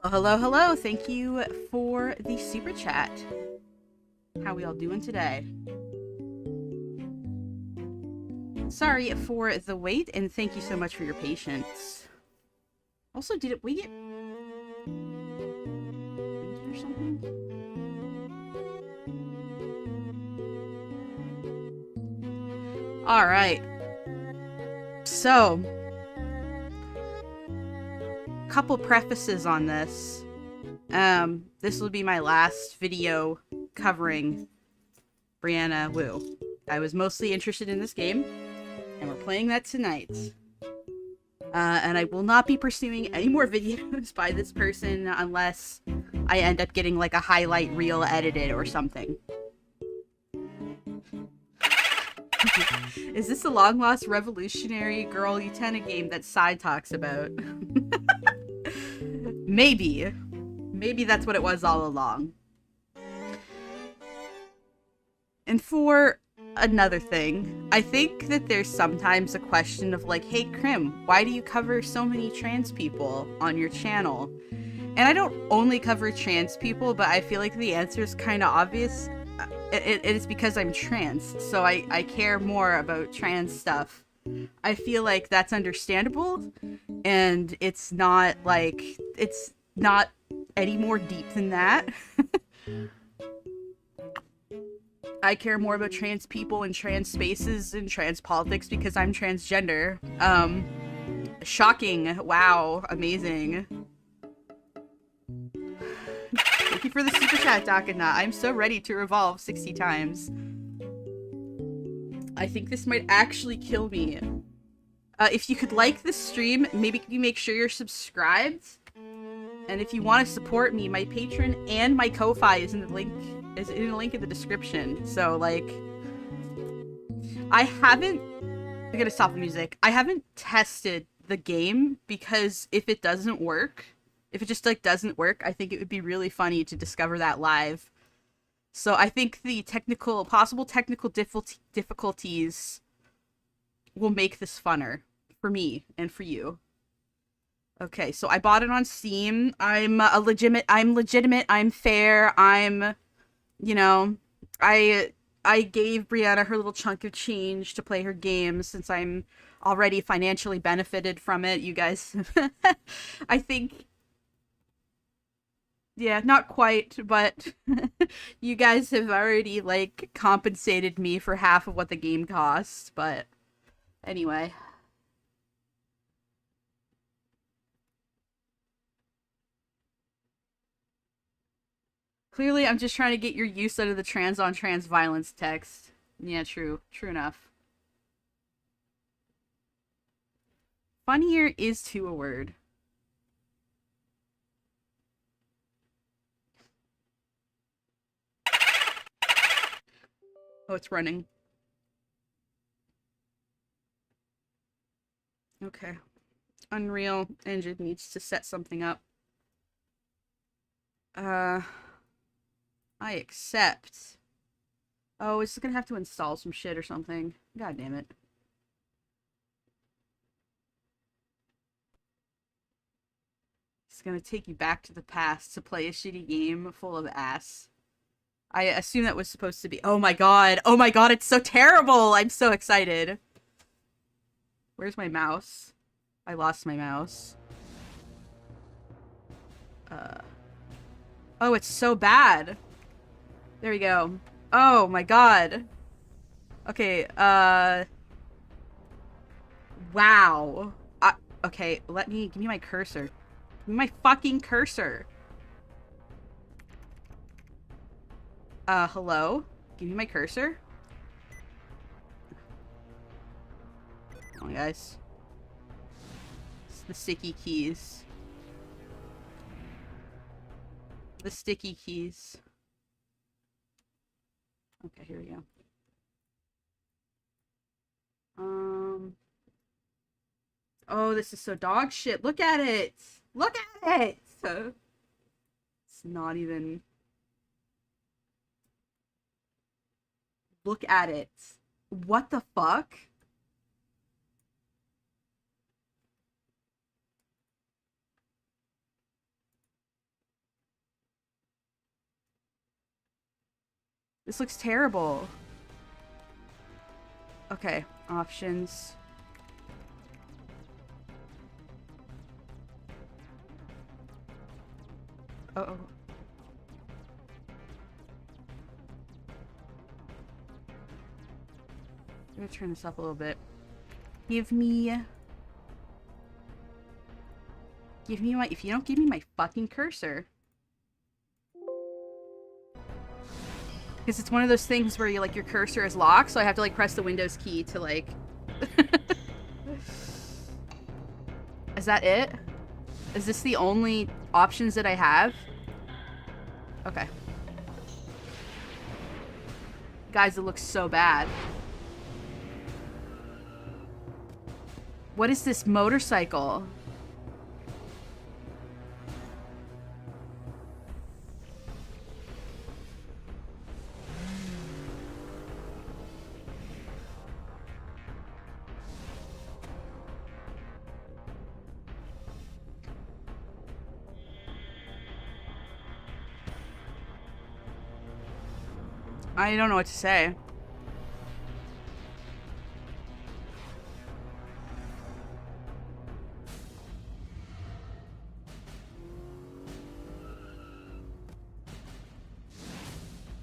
Hello, hello. Thank you for the super chat. How we all doing today? Sorry for the wait, and thank you so much for your patience. Also, did we get or something? All right. So, couple prefaces on this. This will be my last video covering Brianna Wu. I was mostly interested in this game, and we're playing that tonight. And I will not be pursuing any more videos by this person unless I end up getting like a highlight reel edited or something. Is this a long-lost revolutionary girl Utena game that Side talks about? Maybe. Maybe that's what it was all along. And for another thing, I think that there's sometimes a question of like, hey Krim, why do you cover so many trans people on your channel? And I don't only cover trans people, but I feel like the answer is kind of obvious. It is because I'm trans, so I care more about trans stuff. I feel like that's understandable, and it's not like, it's not any more deep than that. I care more about trans people and trans spaces and trans politics because I'm transgender. Shocking. Wow. Amazing. you for the super chat, Dakana. I'm so ready to revolve 60 times. I think this might actually kill me. If you could like this stream, maybe you make sure you're subscribed. And if you want to support me, my Patreon and my Ko-Fi is in the link in the description. So like, I'm gonna stop the music. I haven't tested the game because if it doesn't work, if it just like doesn't work, I think it would be really funny to discover that live. So I think the possible technical difficulties will make this funner for me and for you. Okay, so I bought it on Steam. I'm legitimate, I'm fair, you know, I gave Brianna her little chunk of change to play her games since I'm already financially benefited from it. You guys, I think, yeah, not quite, but you guys have already, like, compensated me for half of what the game costs, but anyway. Clearly, I'm just trying to get your use out of the trans-on-trans violence text. Yeah, true. True enough. Funnier is too a word. Oh, it's running. Okay. Unreal Engine needs to set something up. I accept. Oh, it's gonna have to install some shit or something. God damn it. It's gonna take you back to the past to play a shitty game full of ass. I assume that was supposed to be. Oh my god. Oh my god, it's so terrible. I'm so excited. Where's my mouse? I lost my mouse. Oh, it's so bad. There we go. Oh my god. Okay, wow. Okay, give me my cursor. Give me my fucking cursor. Hello? Give me my cursor? Come on, guys. It's the sticky keys. The sticky keys. Okay, here we go. Oh, this is so dog shit. Look at it! Look at it! It's not even... Look at it. What the fuck? This looks terrible. Okay, options. Uh-oh. I'm gonna turn this up a little bit. Give me my, if you don't give me my fucking cursor. Because it's one of those things where you like your cursor is locked, so I have to like press the Windows key to like... Is that it? Is this the only options that I have? Okay. Guys, it looks so bad. What is this motorcycle? I don't know what to say.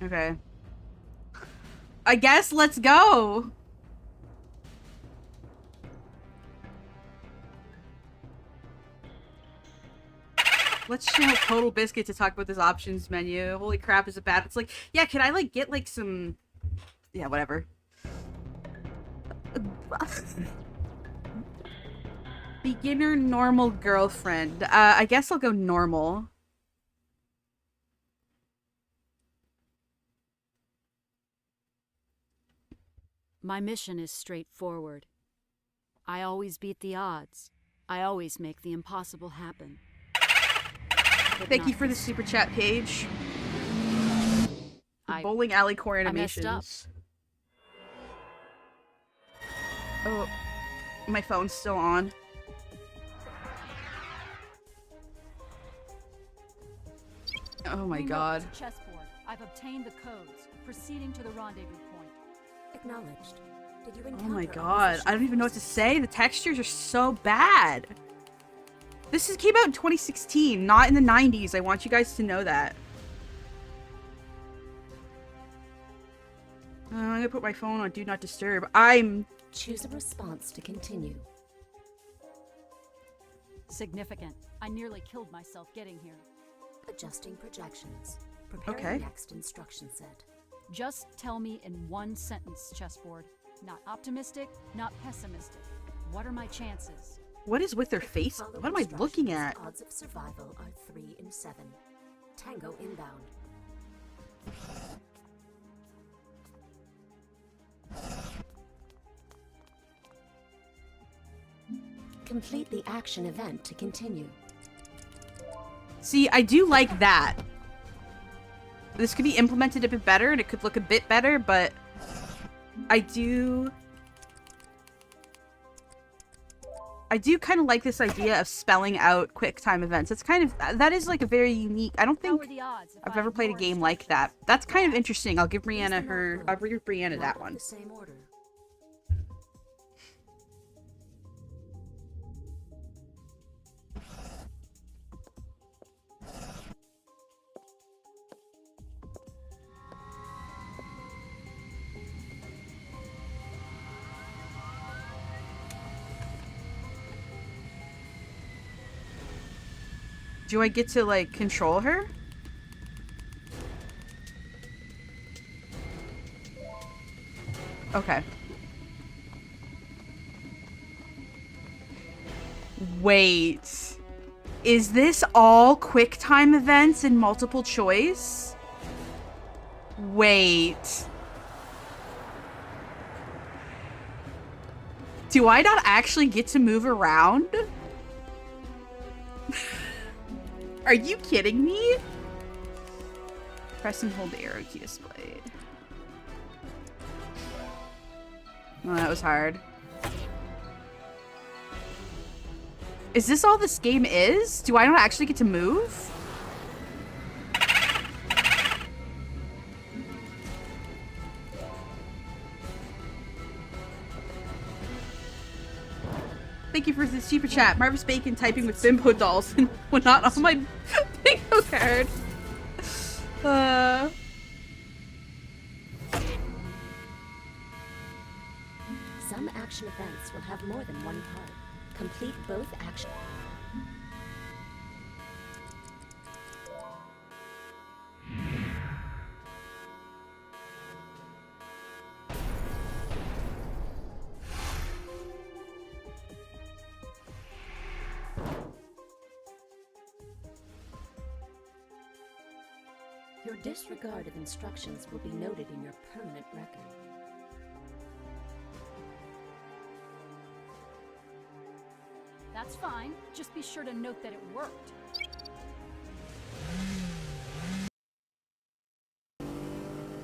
Okay. I guess let's go. Let's channel Total Biscuit to talk about this options menu. Holy crap, is it bad? It's like, yeah, can I, like, get, like, some... Yeah, whatever. Beginner normal girlfriend. I guess I'll go normal. My mission is straightforward. I always beat the odds. I always make the impossible happen. Thank you for the super chat page. Bowling alley core animations. I messed up. Oh, my phone's still on. Oh my god. Chessboard. I've obtained the codes. Proceeding to the rendezvous point. Acknowledged. Did you Oh my god. I don't even know what to say. The textures are so bad. This came out in 2016, not in the 90s. I want you guys to know that. I'm gonna put my phone on Do Not Disturb. Choose a response to continue. Significant. I nearly killed myself getting here. Adjusting projections. Prepare Okay. the next instruction set. Just tell me in one sentence, chessboard. Not optimistic, not pessimistic. What are my chances? What is with their face? Follow What am I looking at? instructions. Odds of survival are 3 in 7. Tango inbound. Complete the action event to continue. See, I do like that. This could be implemented a bit better and it could look a bit better, but I do kind of like this idea of spelling out quick time events. It's kind of, that is like a very unique, I don't think I've ever played a game like that. That's kind of interesting. I'll give Brianna that one. The same order. Do I get to, like, control her? Okay. Wait. Is this all quick time events and multiple choice? Wait. Do I not actually get to move around? Are you kidding me? Press and hold the arrow key displayed. Oh, that was hard. Is this all this game is? Do I not actually get to move? Thank you for the super chat. Marvis Bacon typing with bimbo dolls and whatnot on my bingo card. Some action events will have more than one part. Complete both actions. Your disregard of instructions will be noted in your permanent record. That's fine. Just be sure to note that it worked.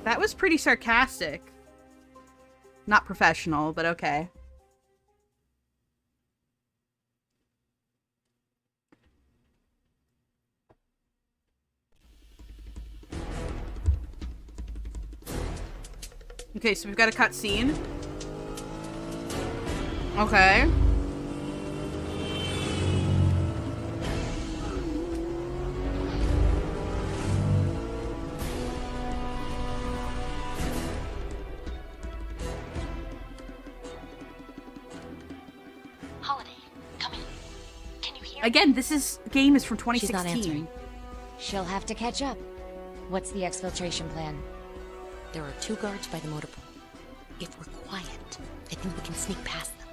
That was pretty sarcastic. Not professional, but okay. Okay, so we've got a cutscene. Okay. Again, game is from She's not 2016. answering. She'll have to catch up. What's the exfiltration plan? There are 2 guards by the motor pool. If we're quiet, I think we can sneak past them.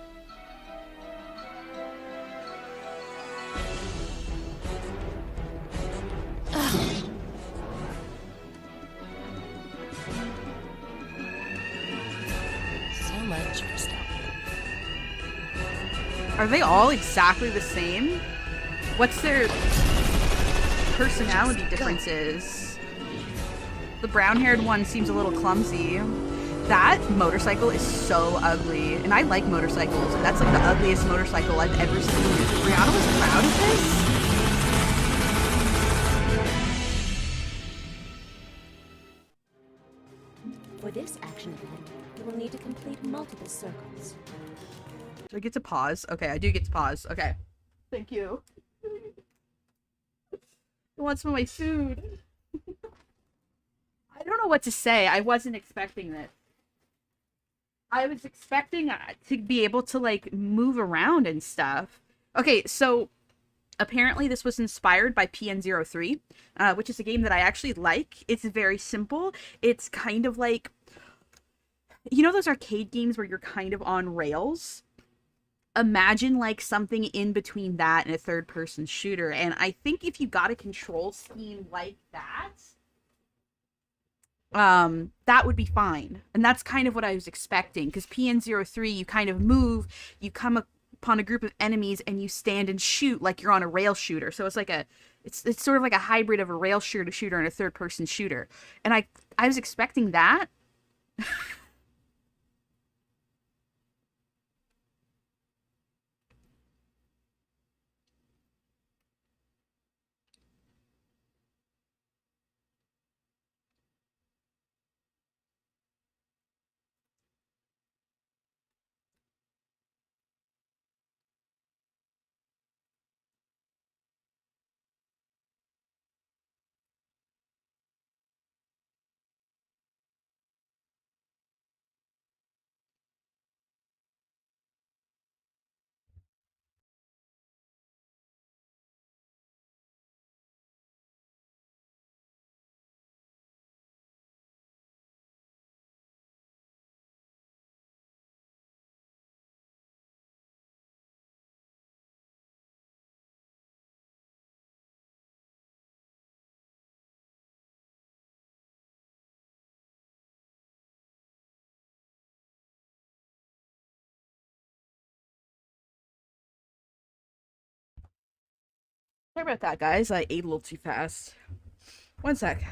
So much for stealth. Are they all exactly the same? What's their personality differences? The brown-haired one seems a little clumsy. That motorcycle is so ugly, and I like motorcycles, and that's like the ugliest motorcycle I've ever seen. Brianna was proud of this? For this action event, you will need to complete multiple circles. Do I get to pause? Okay, I do get to pause. Okay. Thank you. I want some of my food. I don't know what to say. I wasn't expecting this. I was expecting to be able to, like, move around and stuff. Okay, so apparently this was inspired by PN03, which is a game that I actually like. It's very simple. It's kind of like, you know those arcade games where you're kind of on rails? Imagine, like, something in between that and a third-person shooter. And I think if you got a control scheme like that, that would be fine. And that's kind of what I was expecting, because PN03, you kind of move, you come upon a group of enemies, and you stand and shoot like you're on a rail shooter. So it's like it's sort of like a hybrid of a rail shooter and a third-person shooter. And I was expecting that. Sorry about that, guys. I ate a little too fast. One sec.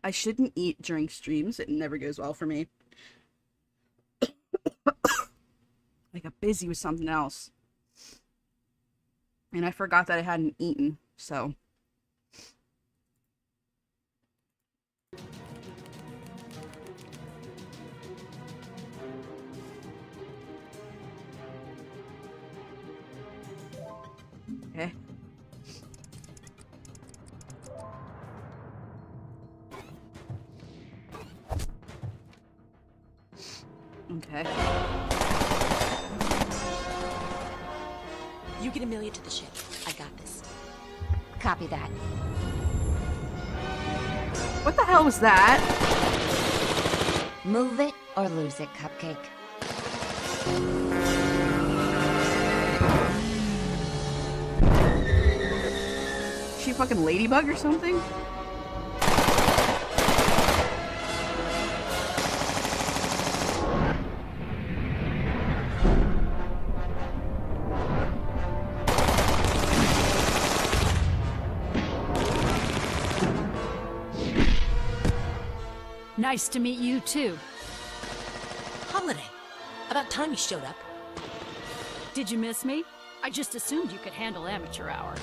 I shouldn't eat during streams. It never goes well for me. I got busy with something else. And I forgot that I hadn't eaten, so. Okay. Okay. You get Amelia to the ship. I got this. Copy that. What the hell was that? Move it or lose it, Cupcake. Is she a fucking ladybug or something? Nice to meet you, too. Holiday. About time you showed up. Did you miss me? I just assumed you could handle amateur hour.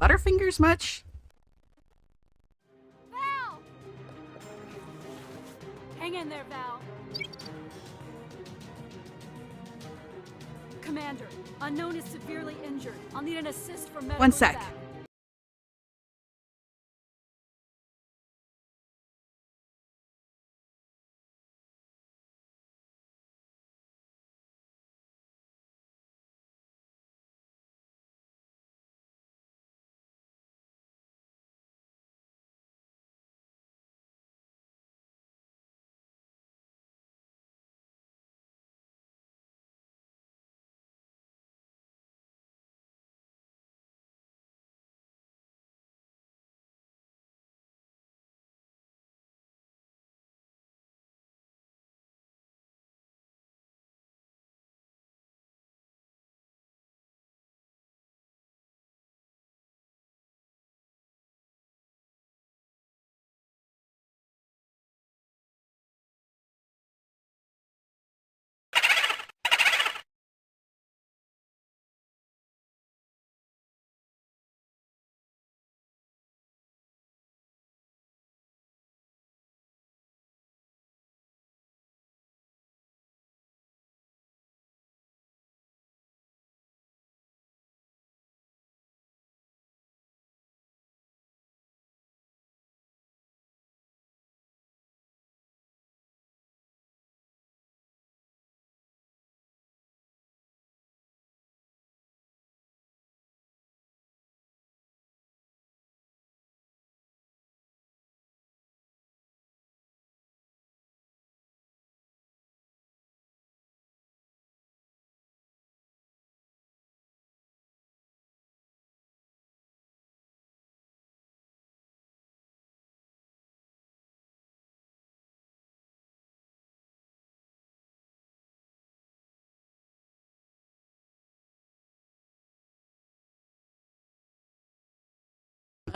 Butterfingers much? Val! Hang in there, Val. Commander, unknown is severely injured. I'll need an assist from medical 1 sec. staff.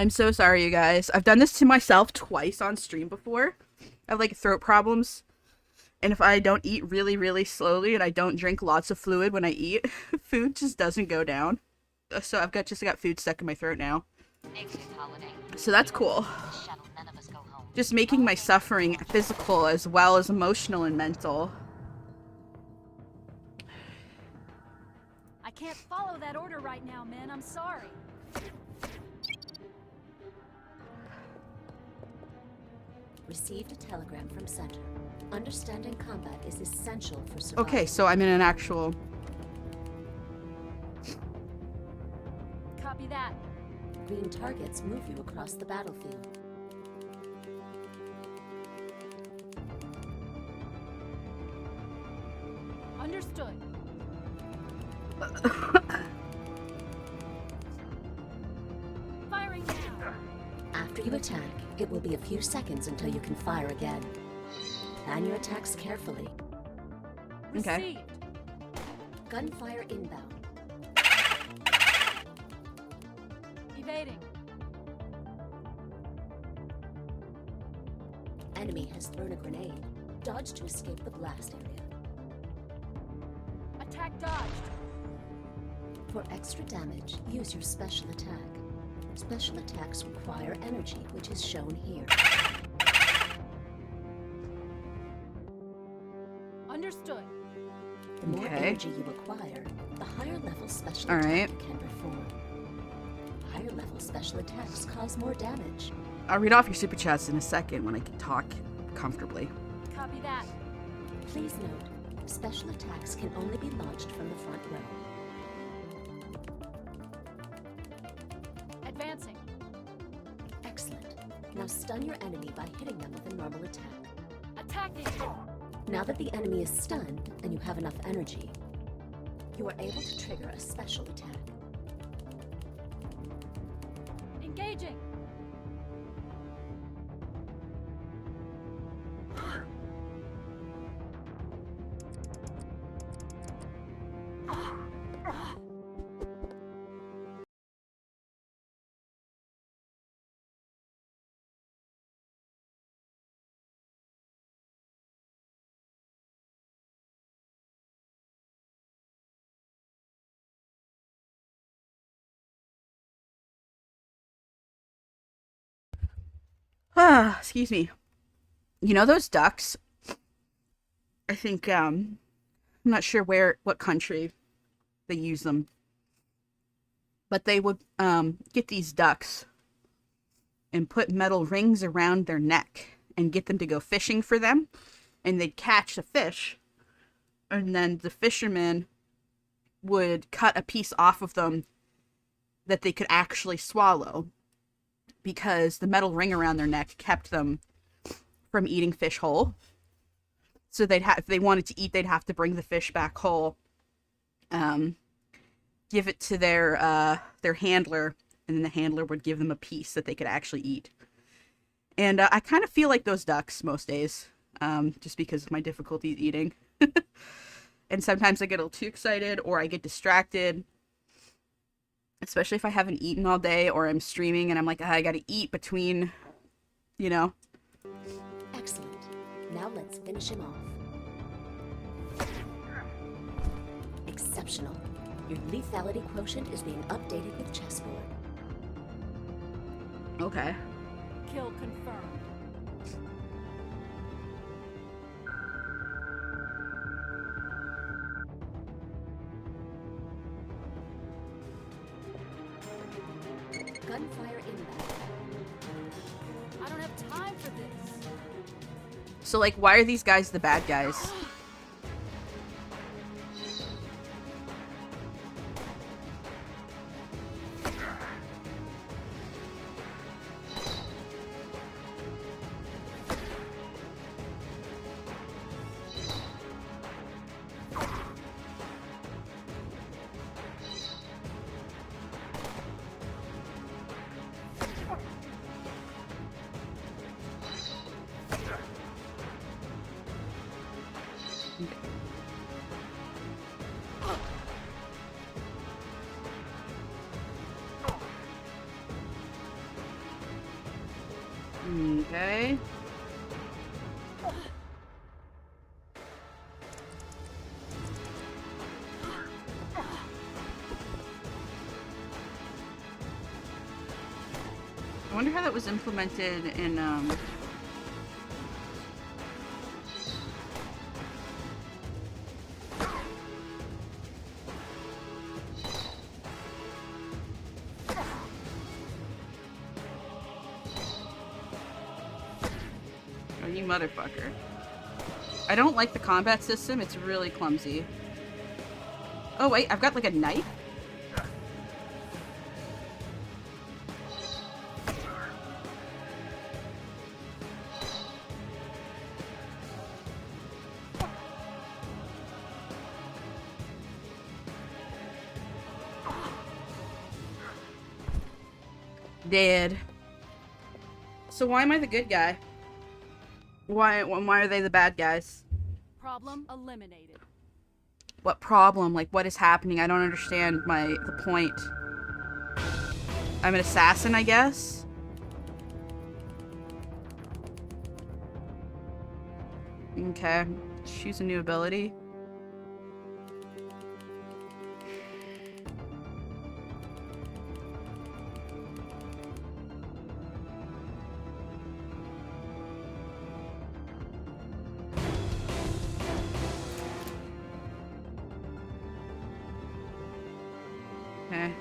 I'm so sorry, you guys. I've done this to myself twice on stream before. I have like throat problems. And if I don't eat really, really slowly and I don't drink lots of fluid when I eat, food just doesn't go down. So I've got food stuck in my throat now. So that's cool. Just making my suffering physical as well as emotional and mental. I can't follow that order right now, man. I'm sorry. Received a telegram from Center. Understanding combat is essential for survival. Okay, so I'm in an actual... Copy that. Green targets move you across the battlefield. Understood. Firing now. After you attack, it will be a few seconds until you can fire again. Plan your attacks carefully. Okay. Received. Gunfire inbound. Evading. Enemy has thrown a grenade. Dodge to escape the blast area. Attack dodged. For extra damage, use your special attack. Special attacks require energy, which is shown here. Understood. The more Okay. energy you acquire, the higher level special All attack right. you can perform. Higher level special attacks cause more damage. I'll read off your super chats in a second when I can talk comfortably. Copy that. Please note, special attacks can only be launched from the front row. Advancing. Excellent. Now stun your enemy by hitting them with a normal attack. Attacking. Now that the enemy is stunned and you have enough energy, you are able to trigger a special attack. Engaging. Excuse me. You know those ducks? I think, I'm not sure what country they use them. But they would, get these ducks and put metal rings around their neck and get them to go fishing for them. And they'd catch a fish. And then the fisherman would cut a piece off of them that they could actually swallow, because the metal ring around their neck kept them from eating fish whole. So if they wanted to eat, they'd have to bring the fish back whole, give it to their handler, and then the handler would give them a piece that they could actually eat. And I kind of feel like those ducks most days, just because of my difficulties eating. And sometimes I get a little too excited, or I get distracted, especially if I haven't eaten all day, or I'm streaming and I'm like, I gotta eat between, you know. Excellent. Now let's finish him off. Exceptional. Your lethality quotient is being updated with chessboard. Okay. Kill confirmed. Gunfire inbound. I don't have time for this. So, like, why are these guys the bad guys? Okay. I wonder how that was implemented in, Oh, you motherfucker. I don't like the combat system. It's really clumsy. Oh, wait. I've got, like, a knife? Dead. So why am I the good guy? Why are they the bad guys? Problem eliminated. What problem? Like, what is happening? I don't understand the point. I'm an assassin, I guess? Okay. Choose a new ability. Okay.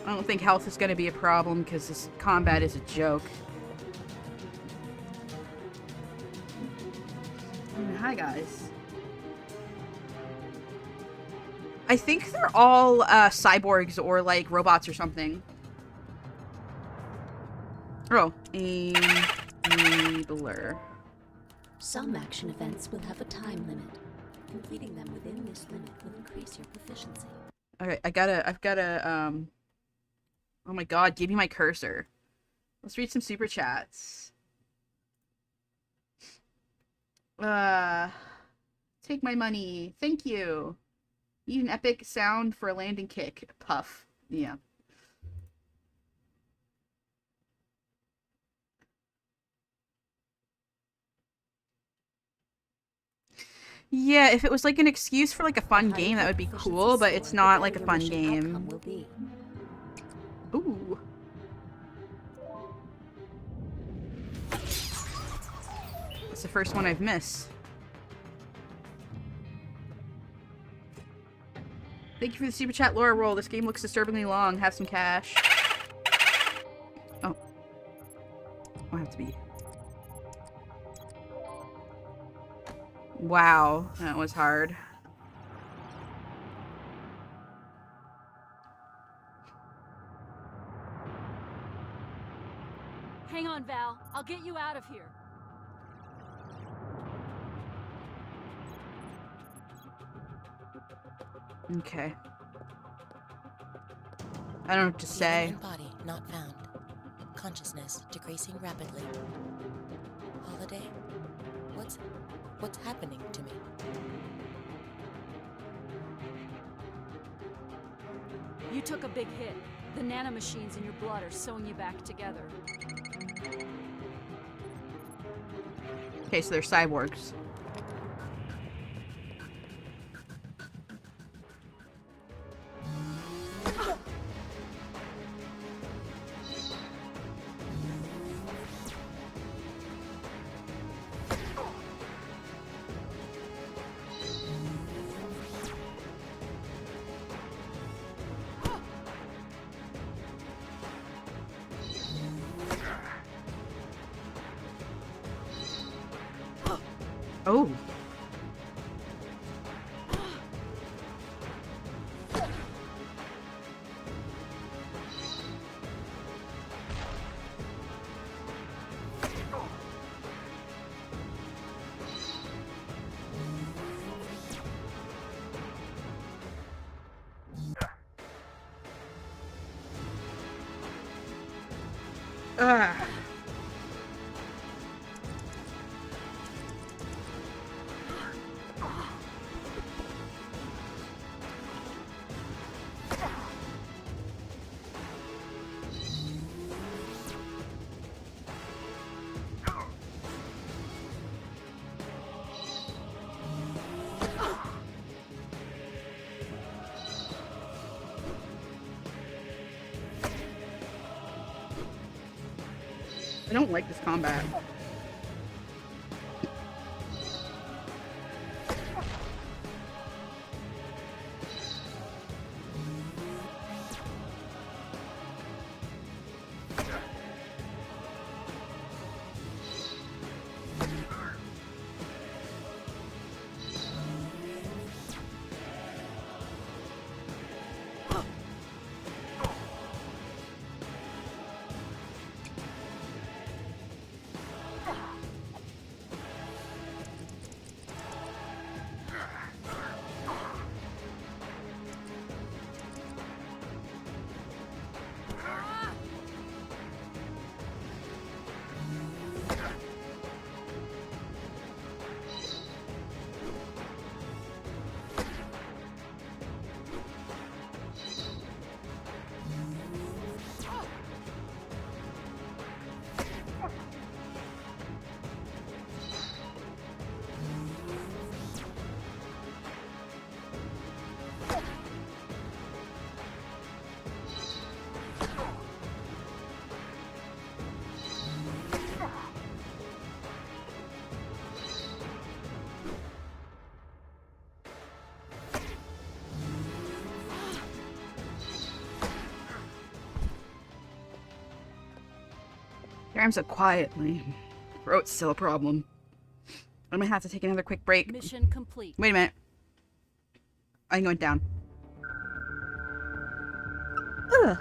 I don't think health is going to be a problem because this combat is a joke. Hi, guys. I think they're all cyborgs or like robots or something. Oh, enabler. Some action events will have a time limit. Completing them within this limit will increase your proficiency. Alright, I've gotta, Oh my god, give me my cursor. Let's read some super chats. Take my money. Thank you. Need an epic sound for a landing kick. Puff. Yeah. Yeah, if it was like an excuse for like a fun game, that would be cool, but it's not like a fun game. Ooh. It's the first one I've missed. Thank you for the super chat, Laura Roll. This game looks disturbingly long. Have some cash. Oh. I have to be. Wow, that was hard. Hang on, Val. I'll get you out of here. Okay. I don't know what to say. Human body not found. Consciousness decreasing rapidly. Holiday? What's happening to me? You took a big hit. The nanomachines in your blood are sewing you back together. Okay, so they're cyborgs. Oh. Ugh. I don't like this combat. I'm so quietly. Throat's still a problem. I'm gonna have to take another quick break. Mission complete. Wait a minute. I'm going down. Ugh.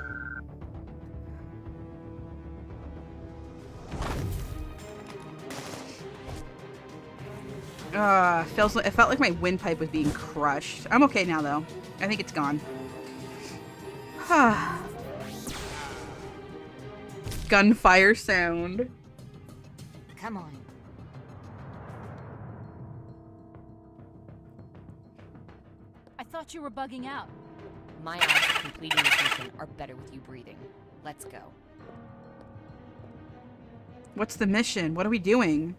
It felt like my windpipe was being crushed. I'm okay now, though. I think it's gone. gunfire sound. Come on. I thought you were bugging out. My odds of completing this mission are better with you breathing. Let's go. What's the mission? What are we doing?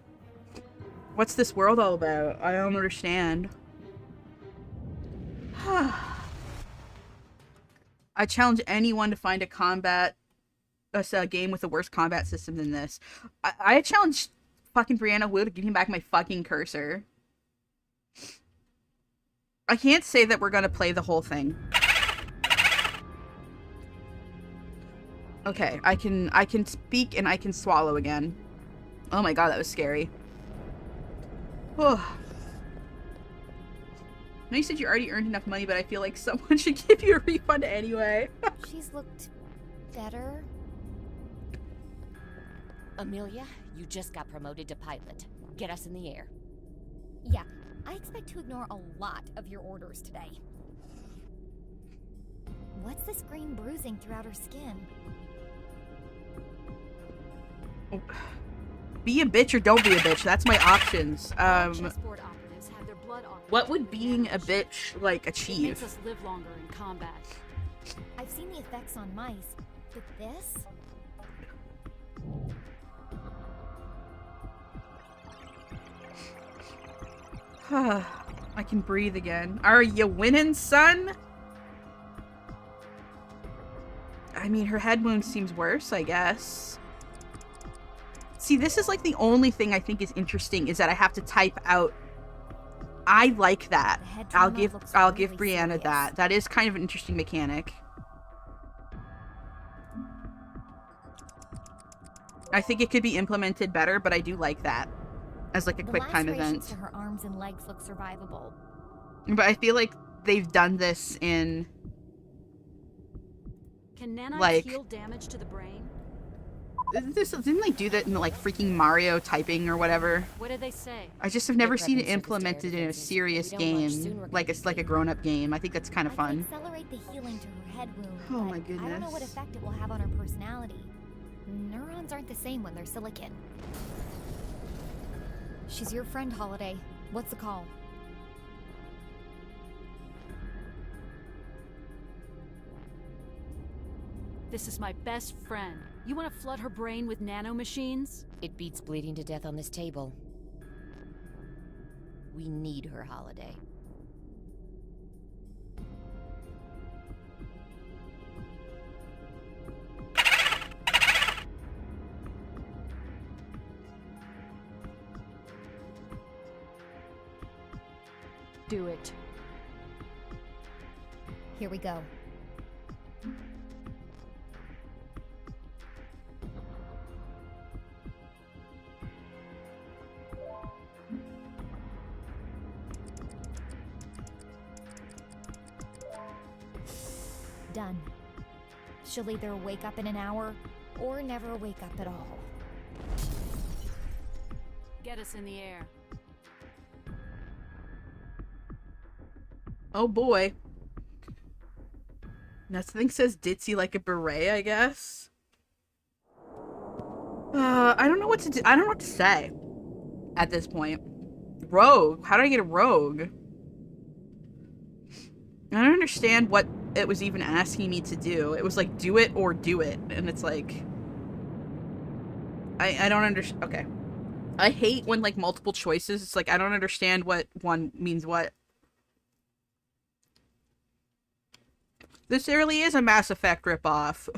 What's this world all about? I don't understand. I challenge anyone to find a game with a worse combat system than this. I challenge fucking Brianna Wu to give me back my fucking cursor. I can't say that we're gonna play the whole thing. Okay, I can speak and I can swallow again. Oh my god, that was scary. Oh. I know you said you already earned enough money, but I feel like someone should give you a refund anyway. She's looked better. Amelia, you just got promoted to pilot. Get us in the air. Yeah, I expect to ignore a lot of your orders today. What's this green bruising throughout her skin? Be a bitch or don't be a bitch. That's my options. Chessboard operatives have their blood on. What would being a bitch, like, It makes achieve? us live longer in combat. I've seen the effects on mice, but this? I can breathe again. Are you winning, son? I mean, her head wound seems worse, I guess. See, this is like the only thing I think is interesting is that I have to type out. I like that. The head I'll trauma give looks give really Brianna serious. that. That is kind of an interesting mechanic. I think it could be implemented better, but I do like that as like a The quick time lacerations event. to her arms and legs look survivable. But I feel like they've done this in Can nanites Like- heal damage to the brain? this didn't like do that in like freaking Mario typing or whatever. What did they say? I just have never They're seen it prepping implemented in a defenses. serious We don't launch soon, game, we're like gonna it's like a be- grown-up game. I think that's kind of I fun. can accelerate the healing to her head wound. Oh but my I don't know what goodness. effect it will have on her personality. Neurons aren't the same when they're silicon. She's your friend, Holiday. What's the call? This is my best friend. You want to flood her brain with nanomachines? It beats bleeding to death on this table. We need her, Holiday. Do it. Here we go. Done. She'll either wake up in an hour or never wake up at all. Get us in the air. Oh boy. Nothing says ditzy like a beret, I guess. I don't know what to do. I don't know what to say at this point. Rogue. How do I get a rogue? I don't understand what it was even asking me to do. It was like, do it or do it. And it's like... I don't understand. Okay. I hate when, like, multiple choices. It's like, I don't understand what one means what. This really is a Mass Effect ripoff.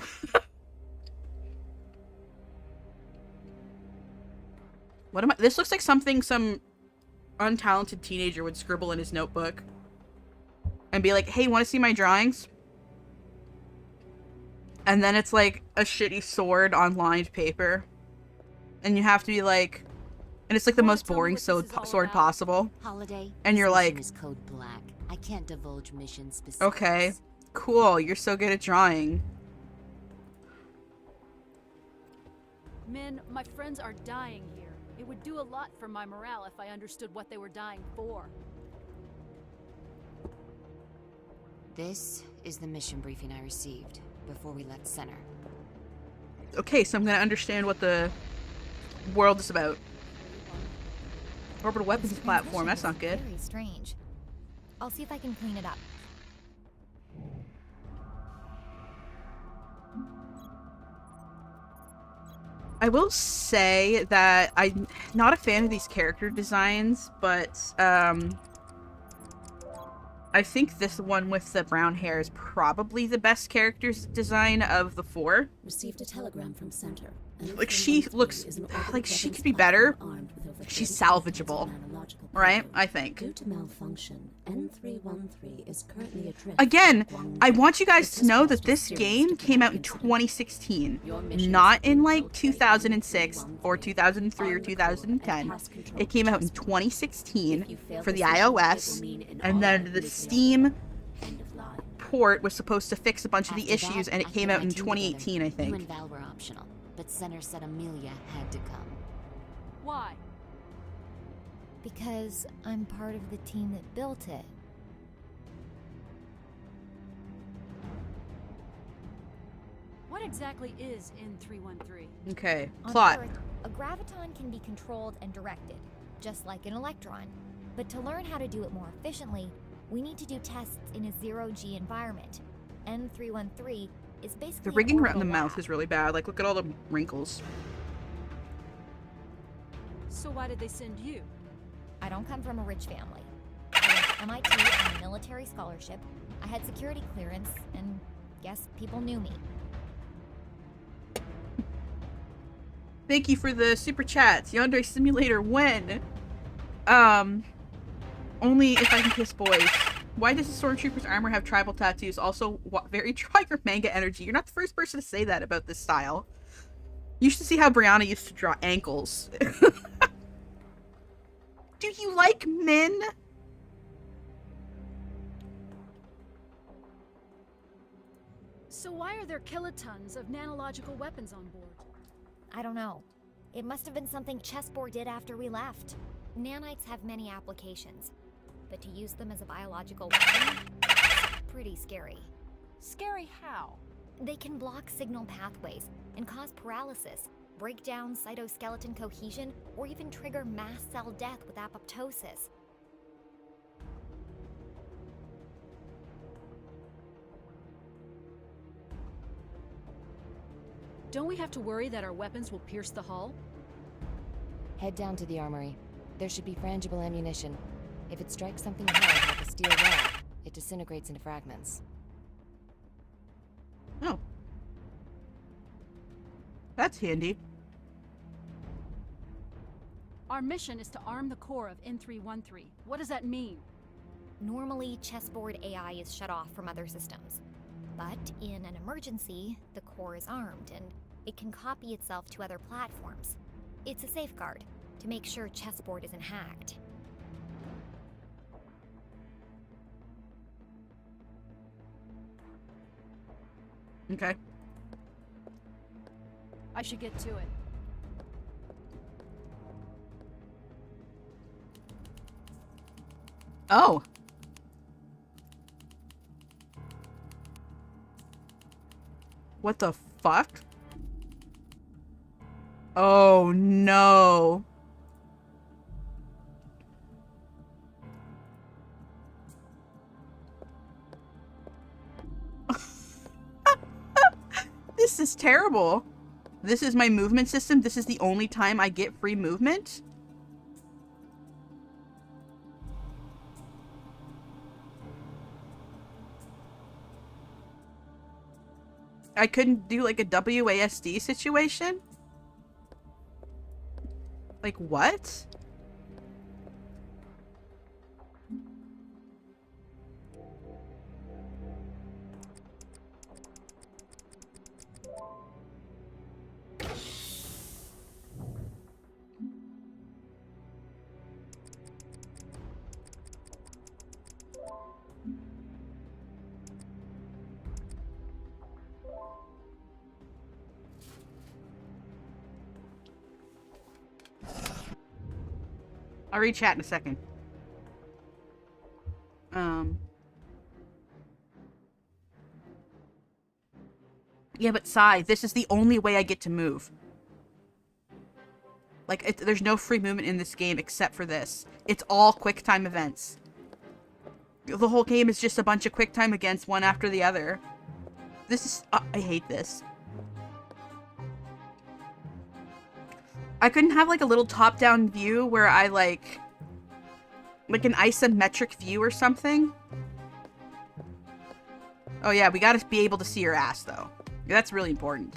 What am I? This looks like something some untalented teenager would scribble in his notebook. And be like, hey, want to see my drawings? And then it's like a shitty sword on lined paper. And you have to be like... And it's like the Wanna most tell me boring what this is all sword about? possible. Holiday. And you're this mission like- is code black. I can't divulge mission specifics. Okay. Cool, you're so good at drawing. Min, my friends are dying here. It would do a lot for my morale if I understood what they were dying for. This is the mission briefing I received before we left center. Okay, so I'm gonna understand what the world is about. Orbital weapons This platform, that's transmission not is good. Very strange. I'll see if I can clean it up. I will say that I'm not a fan of these character designs, but I think this one with the brown hair is probably the best character design of the four. Received a telegram from Center. Like, she looks like she could be better. She's salvageable, right? I think. Due to malfunction, N313 is currently adrift. Again, I want you guys to know that this game came out in 2016, not in like 2006 or 2003 or 2010. It came out in 2016 for the iOS, and then the Steam port was supposed to fix a bunch of the After issues, that, and it I came put out my in team together. 2018, I You think. and Val were optional, but Center said Amelia had to come. Why? Because I'm part of the team that built it. What exactly is N313? Okay, On plot. Earth, a graviton can be controlled and directed, just like an electron. But to learn how to do it more efficiently, we need to do tests in a zero-G environment. N313 is basically The rigging an around the orbital mouth lab. is really bad. Like, look at all the wrinkles. So why did they send you? I don't come from a rich family. I went to MIT on a military scholarship. I had security clearance, and guess people knew me. Thank you for the super chats. Yandere Simulator when? Only if I can kiss boys. Why does the Stormtrooper's armor have tribal tattoos? Also, very Trigger manga energy. You're not the first person to say that about this style. You should see how Brianna used to draw ankles. Do you like men? So why are there kilotons of nanological weapons on board? I don't know. It must have been something Chessboard did after we left. Nanites have many applications, but to use them as a biological weapon, pretty scary. Scary how? They can block signal pathways and cause paralysis, break down cytoskeleton cohesion, or even trigger mast cell death with apoptosis. Don't we have to worry that our weapons will pierce the hull? Head down to the armory. There should be frangible ammunition. If it strikes something hard like a steel wall, it disintegrates into fragments. Oh. That's handy. Our mission is to arm the core of N313. What does that mean? Normally, Chessboard AI is shut off from other systems. But in an emergency, the core is armed, and it can copy itself to other platforms. It's a safeguard to make sure Chessboard isn't hacked. Okay. I should get to it. Oh. What the fuck? Oh no. This is terrible. This is my movement system. This is the only time I get free movement. I couldn't do like a WASD situation? Like what? I'll read chat in a second. Yeah, but Sai, this is the only way I get to move. Like, there's no free movement in this game except for this. It's all quick time events. The whole game is just a bunch of quick time against one after the other. This is... I hate this. I couldn't have, like, a little top-down view where I, like an isometric view or something. Oh, yeah, we gotta be able to see your ass, though. That's really important.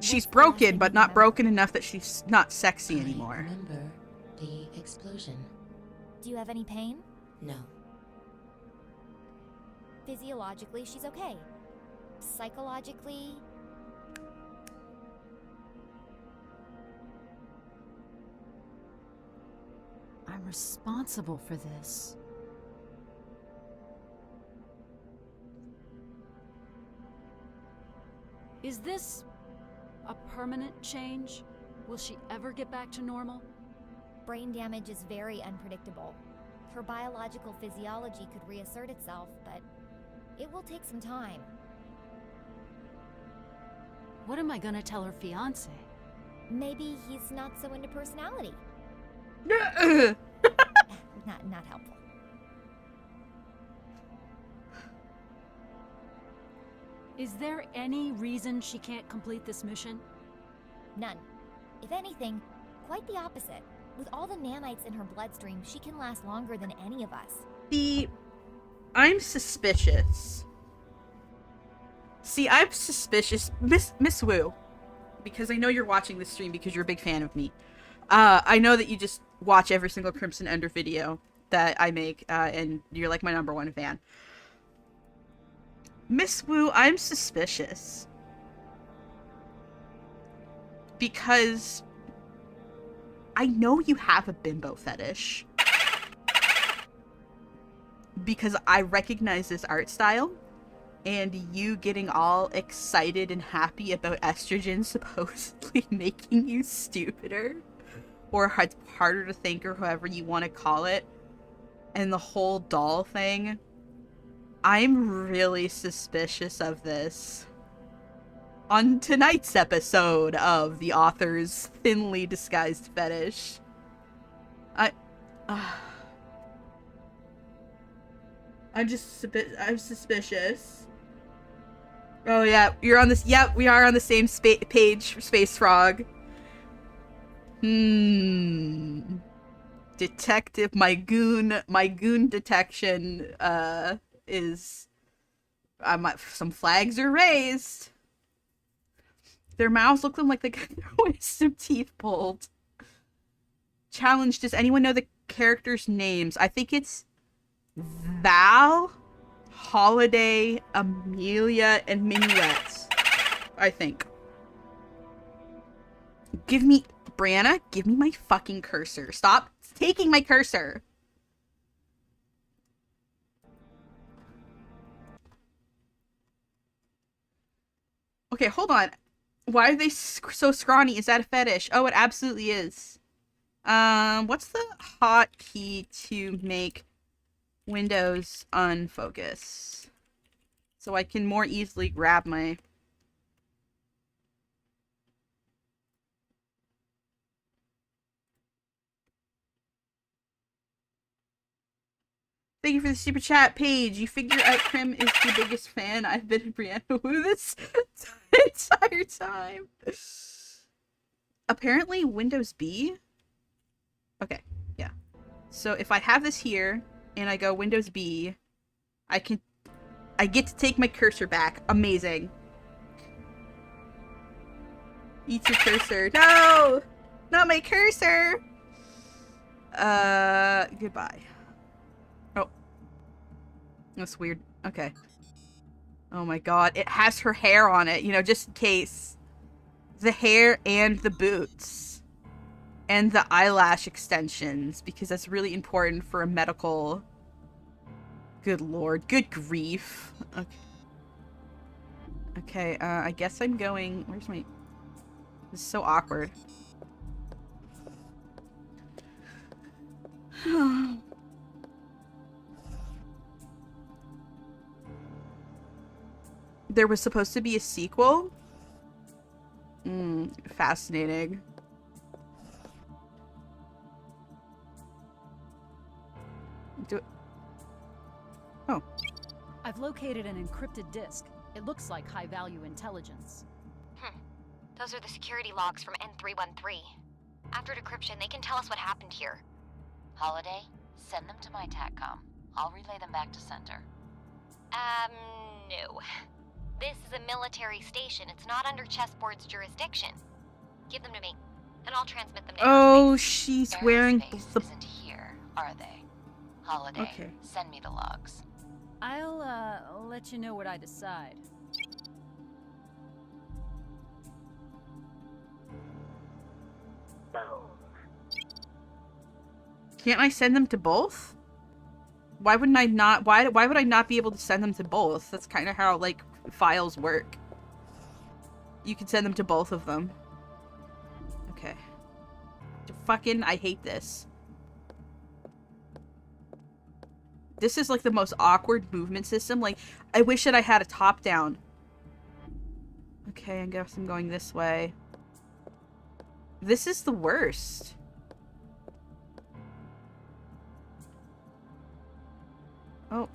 She's broken, but not broken enough that she's not sexy anymore. Remember the explosion? Do you have any pain? No. Physiologically, she's okay. Psychologically... I'm responsible for this. Is this a permanent change? Will she ever get back to normal? Brain damage is very unpredictable. Her biological physiology could reassert itself, but it will take some time. What am I gonna tell her fiancé? Maybe he's not so into personality. Not helpful. Is there any reason she can't complete this mission? None. If anything, quite the opposite. With all the nanites in her bloodstream, she can last longer than any of us. I'm suspicious. See, I'm suspicious. Miss Wu, because I know you're watching this stream because you're a big fan of me. I know that you just watch every single Crimson Ender video that I make, and you're like my #1 fan. Miss Wu, I'm suspicious. Because I know you have a bimbo fetish. Because I recognize this art style, and you getting all excited and happy about estrogen supposedly making you stupider, or harder to think, or however you want to call it, and the whole doll thing. I'm really suspicious of this. On tonight's episode of the author's thinly disguised fetish, I'm suspicious. Oh yeah, you're on this. Yep, we are on the same page, Space Frog. Detective, my goon detection is some flags are raised. Their mouths look like they got their wisdom teeth pulled. Challenge, does anyone know the characters' names? I think it's Val, Holiday, Amelia, and Minuet. I think. Brianna, give me my fucking cursor. Stop taking my cursor. Okay, hold on. Why are they so scrawny? Is that a fetish? Oh, it absolutely is. What's the hotkey to make Windows unfocus? So I can more easily grab my... Thank you for the super chat, Paige. You figure out Krim is the biggest fan. I've been in Brianna Wu this entire time. Apparently Windows B. Okay, yeah. So if I have this here and I go Windows B, I get to take my cursor back. Amazing. Eat your cursor. No! Not my cursor! Goodbye. That's weird. Okay. Oh my god. It has her hair on it, you know, just in case. The hair and the boots. And the eyelash extensions, because that's really important for a medical... Good lord. Good grief. Okay. Okay, I guess I'm going... Where's my... This is so awkward. There was supposed to be a sequel? Fascinating. Oh. I've located an encrypted disk. It looks like high-value intelligence. Those are the security logs from N313. After decryption, they can tell us what happened here. Holiday, send them to my TACCOM. I'll relay them back to center. No. This is a military station. It's not under Chessboard's jurisdiction. Give them to me, and I'll transmit them to Oh, airspace. she's wearing Aerospace the... isn't here, are they? Holiday, Okay. send me the logs. I'll let you know what I decide. Can't I send them to both? Why wouldn't I not? Why would I not be able to send them to both? That's kind of how, like, files work. You can send them to both of them. Okay. Fucking, I hate this. This is, like, the most awkward movement system. Like, I wish that I had a top-down. Okay, I guess I'm going this way. This is the worst. Oh.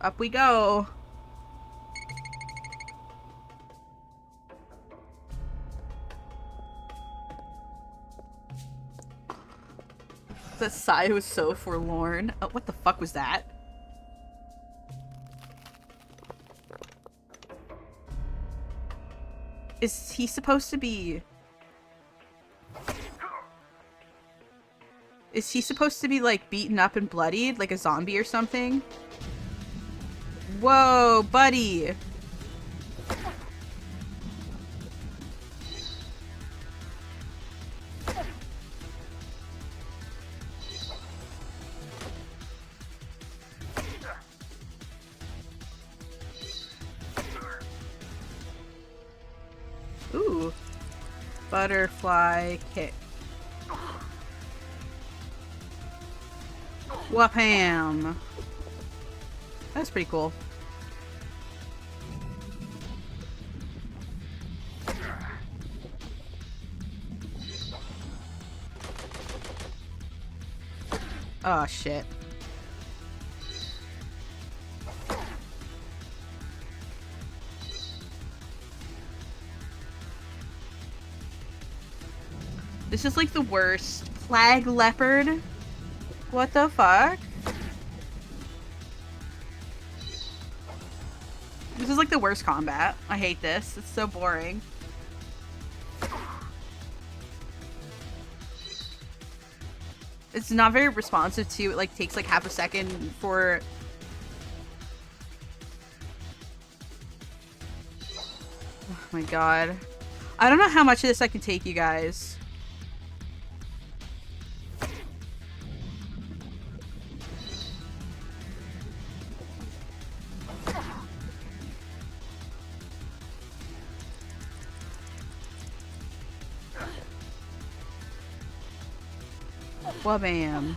Up we go. The sigh was so forlorn. Oh, what the fuck was that? Is he supposed to be... Is he supposed to be, like, beaten up and bloodied? Like a zombie or something? Whoa, buddy! Ooh. Butterfly kick. Wham! That's pretty cool. Oh, shit. This is like the worst. Plague leopard? What the fuck? This is like the worst combat. I hate this. It's so boring. It's not very responsive too. It like takes like half a second for... Oh my god. I don't know how much of this I can take, you guys. Wabam.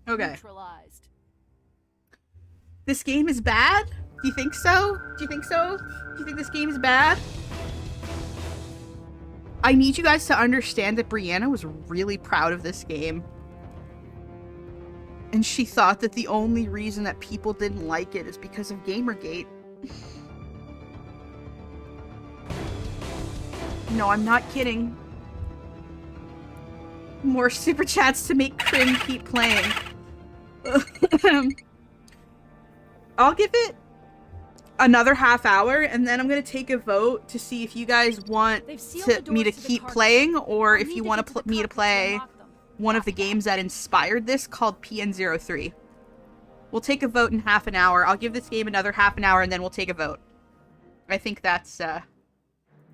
Okay. Neutralized. This game is bad? Do you think so? Do you think so? Do you think this game is bad? I need you guys to understand that Brianna was really proud of this game. And she thought that the only reason that people didn't like it is because of Gamergate. No, I'm not kidding. More super chats to make Crim keep playing. I'll give it another half hour, and then I'm gonna take a vote to see if you guys want me to keep playing, or if you want me to play one of the games that inspired this, called PN03. We'll take a vote in half an hour. I'll give this game another half an hour, and then we'll take a vote. I think that's, oh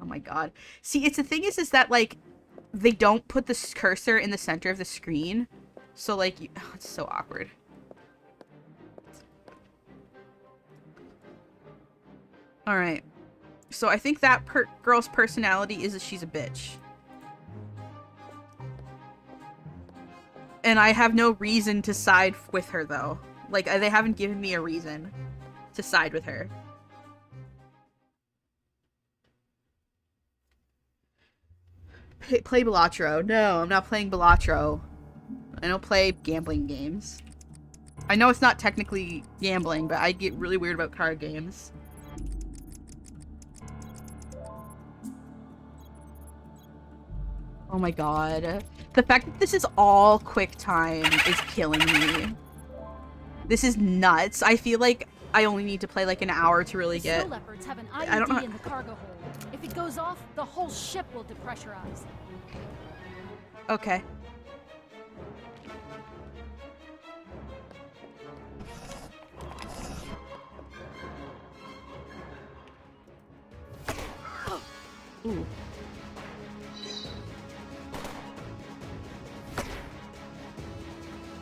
my god. See, it's the thing is that, like, they don't put the cursor in the center of the screen. So, like, oh, it's so awkward. Alright. So I think that girl's personality is that she's a bitch. And I have no reason to side with her, though. Like, they haven't given me a reason to side with her. Play Balatro. No, I'm not playing Balatro. I don't play gambling games. I know it's not technically gambling, but I get really weird about card games. Oh my god. The fact that this is all quick time is killing me. This is nuts. I feel like I only need to play like an hour to really get... Snow leopards have an I don't know. IED in the cargo hold. If it goes off, the whole ship will depressurize. Okay. Ooh.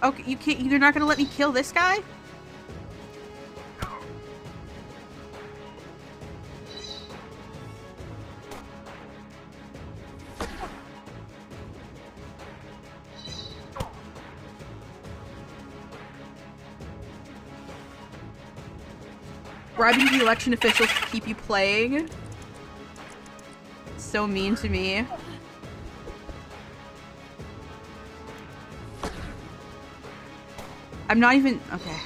Okay, you can't. You're not gonna let me kill this guy? Bribing the election officials to keep you playing. So mean to me. I'm not even... Okay.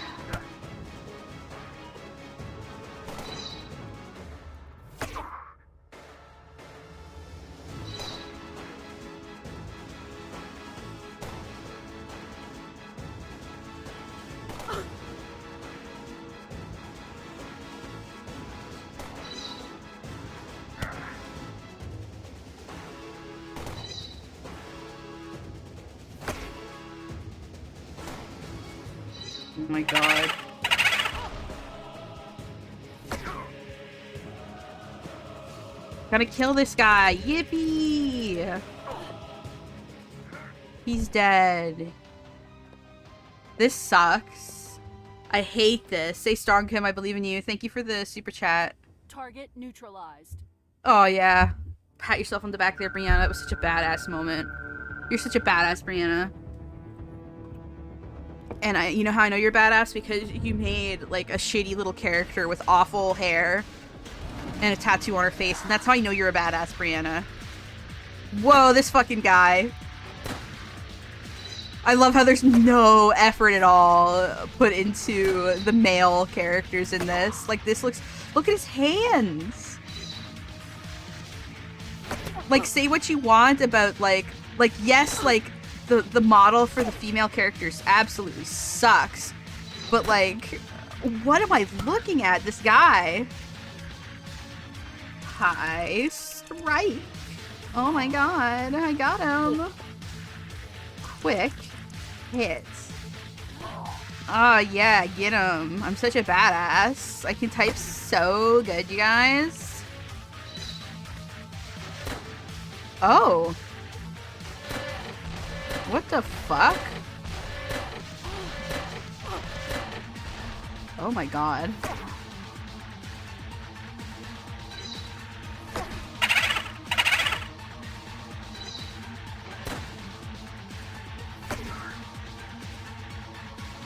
Oh my god. Gotta kill this guy. Yippee! He's dead. This sucks. I hate this. Stay strong, Kim. I believe in you. Thank you for the super chat. Target neutralized. Oh, yeah. Pat yourself on the back there, Brianna. That was such a badass moment. You're such a badass, Brianna. And you know how I know you're badass? Because you made, like, a shitty little character with awful hair and a tattoo on her face. And that's how I know you're a badass, Brianna. Whoa, this fucking guy. I love how there's no effort at all put into the male characters in this. Like, this looks... Look at his hands! Like, say what you want about, like, yes, like... The model for the female characters absolutely sucks. But, like, what am I looking at? This guy. High strike. Oh my god. I got him. Quick hit. Oh, yeah. Get him. I'm such a badass. I can type so good, you guys. Oh. What the fuck? Oh my god.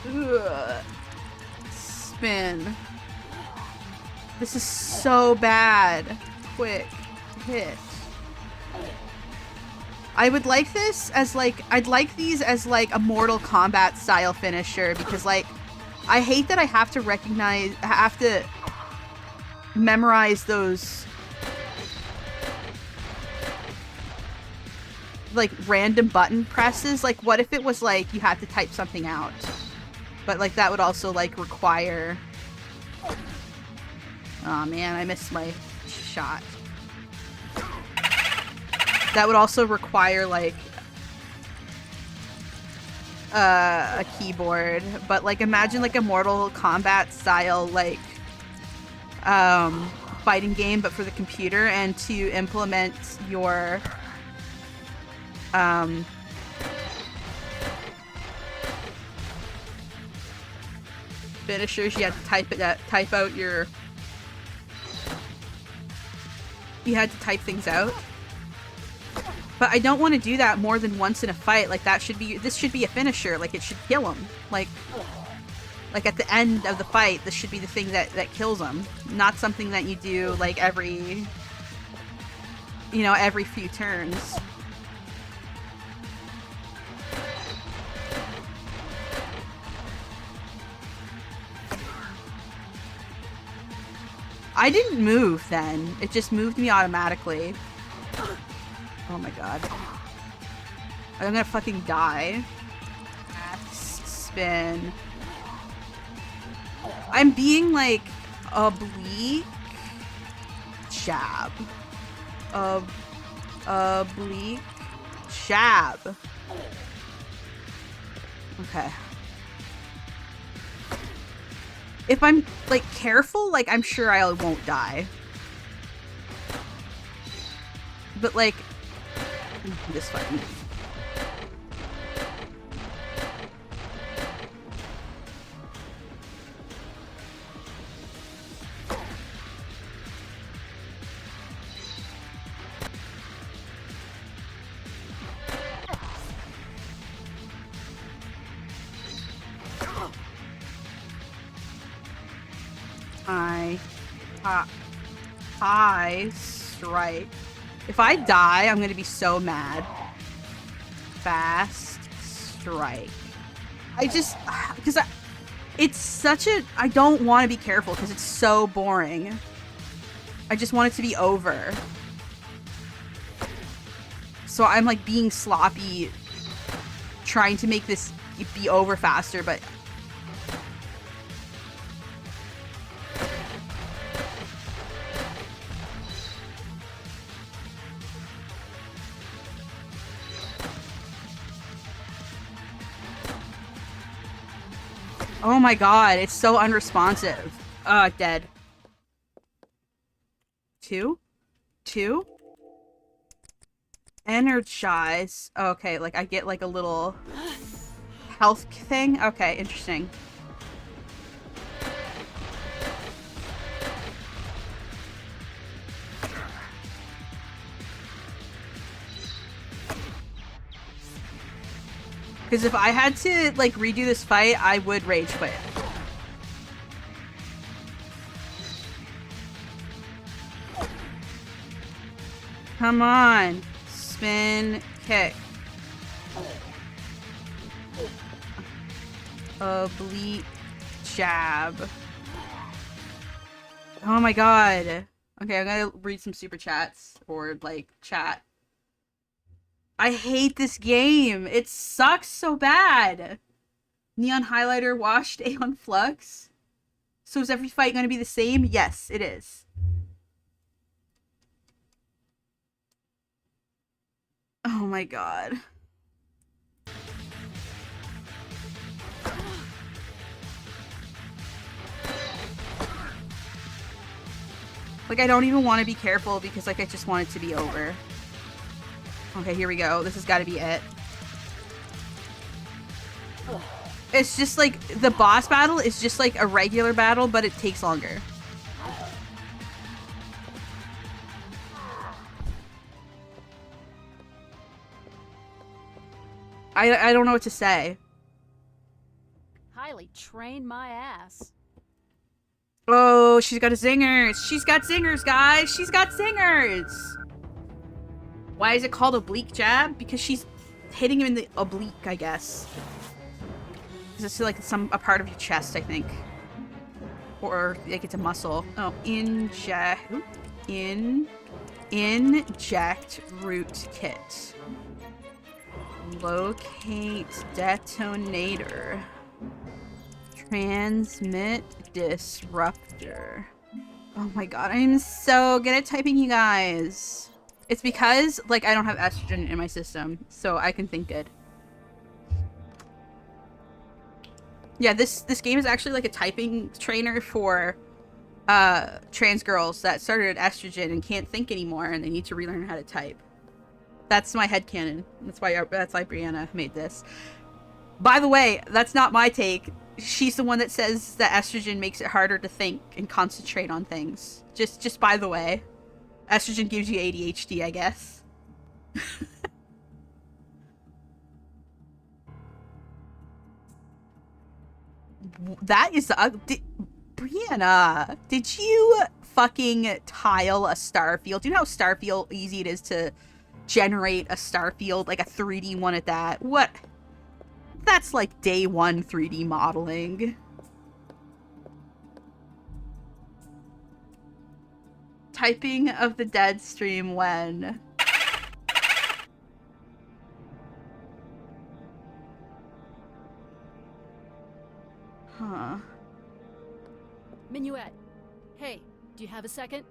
Ugh. Spin. This is so bad. Quick hit. I would like this as, like, I'd like these as, like, a Mortal Kombat style finisher, because, like, I hate that I have to memorize those, like, random button presses. Like, what if it was, like, you had to type something out? But, like, that would also, like, require... Aw, man, I missed my shot. That would also require, like, a keyboard. But, like, imagine, like, a Mortal Kombat style, like, fighting game, but for the computer, and to implement your Finishers, you had to type out your... You had to type things out. But I don't want to do that more than once in a fight. Like, that should be... This should be a finisher. Like, it should kill him. Like at the end of the fight, this should be the thing that kills him. Not something that you do, like, every... You know, every few turns. I didn't move then. It just moved me automatically. Oh my god. I'm gonna fucking die. Spin. I'm being like oblique jab. Oblique jab. Okay. If I'm, like, careful, like, I'm sure I won't die. But, like, this fight. High strike. If I die, I'm gonna be so mad. Fast strike. Because it's such a, I don't want to be careful because it's so boring. I just want it to be over. So I'm like being sloppy, trying to make this be over faster, but oh my god, it's so unresponsive. Dead. Two? Energize. Okay, like I get like a little health thing. Okay, interesting. Because if I had to, like, redo this fight, I would rage quit. Come on. Spin, kick. Oblique jab. Oh my god. Okay, I'm gonna read some super chats. Or, like, chat. I hate this game. It sucks so bad. Neon highlighter washed Aeon Flux. So is every fight going to be the same? Yes, it is. Oh my god. Like, I don't even want to be careful because, like, I just want it to be over. Okay, here we go. This has got to be it. It's just like, the boss battle is just like a regular battle, but it takes longer. I don't know what to say. Highly trained my ass. Oh, she's got a zingers. She's got zingers, guys. She's got zingers. Why is it called oblique jab? Because she's hitting him in the oblique, I guess. This is like a part of your chest, I think. Or like it's a muscle. Oh, inject root kit. Locate detonator. Transmit disruptor. Oh my god, I'm so good at typing, you guys. It's because, like, I don't have estrogen in my system, so I can think good. Yeah, this game is actually like a typing trainer for trans girls that started at estrogen and can't think anymore, and they need to relearn how to type. That's my headcanon. That's why Brianna made this. By the way, that's not my take. She's the one that says that estrogen makes it harder to think and concentrate on things. Just by the way. Estrogen gives you ADHD, I guess. That is Brianna, did you fucking tile a star field? Do you know how starfield easy it is to generate a star field, like a 3D one at that? What? That's like day one 3D modeling. Typing of the dead stream when? Huh. Minuet. Hey, do you have a second?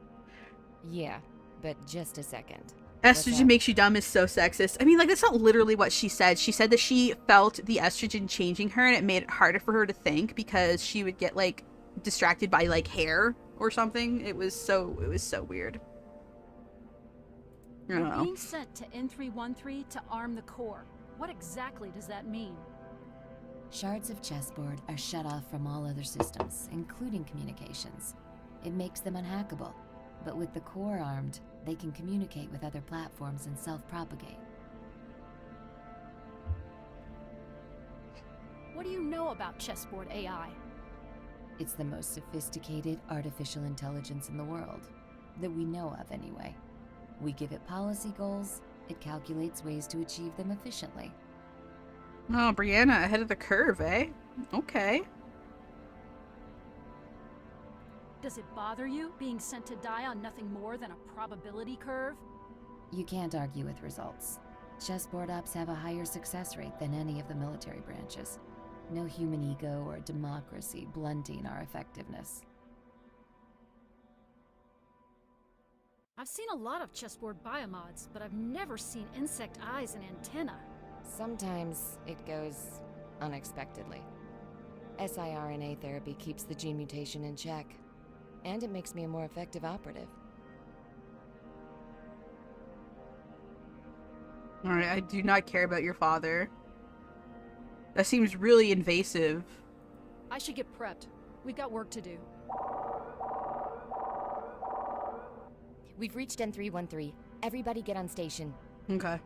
Yeah, but just a second. Estrogen makes you dumb is so sexist. I mean, like, that's not literally what she said. She said that she felt the estrogen changing her and it made it harder for her to think because she would get, like, distracted by, like, hair or something. It was so weird. I don't know. We're being sent to N313 to arm the core. What exactly does that mean? Shards of chessboard are shut off from all other systems, including communications. It makes them unhackable, but with the core armed, they can communicate with other platforms and self-propagate. What do you know about chessboard AI? It's the most sophisticated artificial intelligence in the world, that we know of anyway. We give it policy goals, it calculates ways to achieve them efficiently. Oh, Brianna, ahead of the curve, eh? Okay. Does it bother you being sent to die on nothing more than a probability curve? You can't argue with results. Chessboard ops have a higher success rate than any of the military branches. No human ego or democracy blunting our effectiveness. I've seen a lot of chessboard biomods, but I've never seen insect eyes and antenna. Sometimes it goes unexpectedly. siRNA therapy keeps the gene mutation in check, and it makes me a more effective operative. Alright, I do not care about your father. That seems really invasive. I should get prepped. We've got work to do. We've reached N313. Everybody get on station. Okay.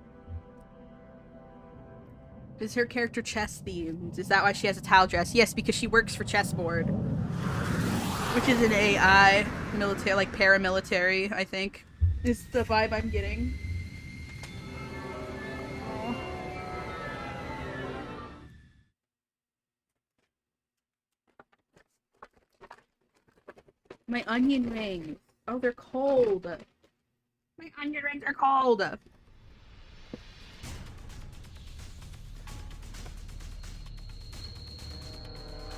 Is her character chess themed? Is that why she has a towel dress? Yes, because she works for Chessboard. Which is an AI, military, like paramilitary, I think. Is the vibe I'm getting. Aww. My onion rings. Oh, they're cold. My onion rings are cold.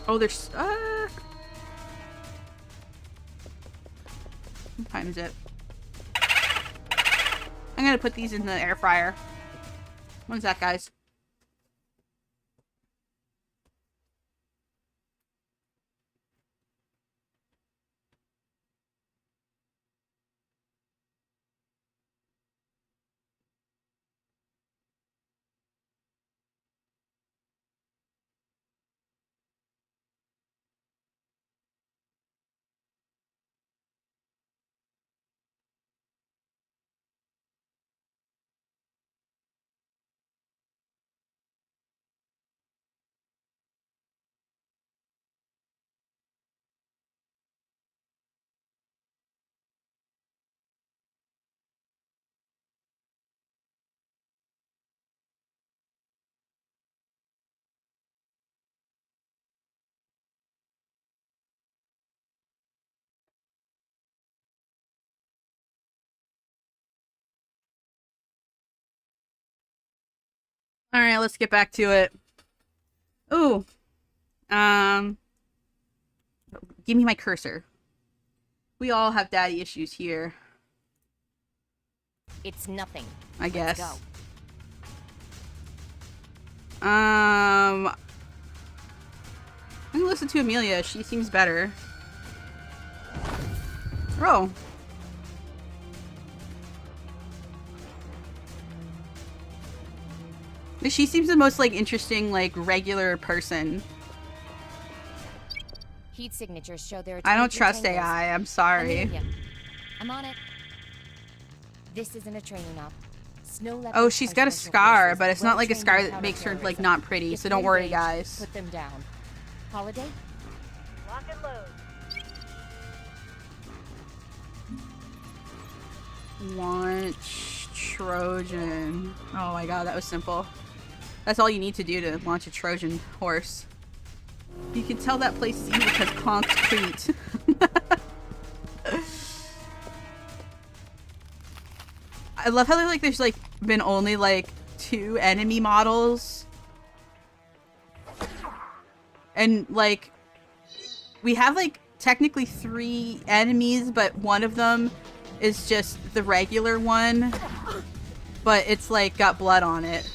Oh, there's what time is it? I'm gonna put these in the air fryer. When's that, guys? Alright, let's get back to it. Ooh. Give me my cursor. We all have daddy issues here. It's nothing. I guess. Let's go. I'm gonna listen to Amelia. She seems better. Oh. She seems the most, like, interesting, like, regular person. Heat signatures show there are I don't 23 trust tangos. AI, I'm sorry. I'm on it. This isn't a training op. Snow leopards Oh, she's are got a special scar, forces, but it's not like a well-trained scar in that makes her, like, counterterrorism. not pretty, If so they're don't worry, engaged, guys. Put them down. Holiday? Lock and load. Launch Trojan. Oh my god, that was simple. That's all you need to do to launch a Trojan horse. You can tell that place is evil because concrete. I love how like there's like been only like 2 enemy models. And like we have like technically 3 enemies, but one of them is just the regular one. But it's like got blood on it.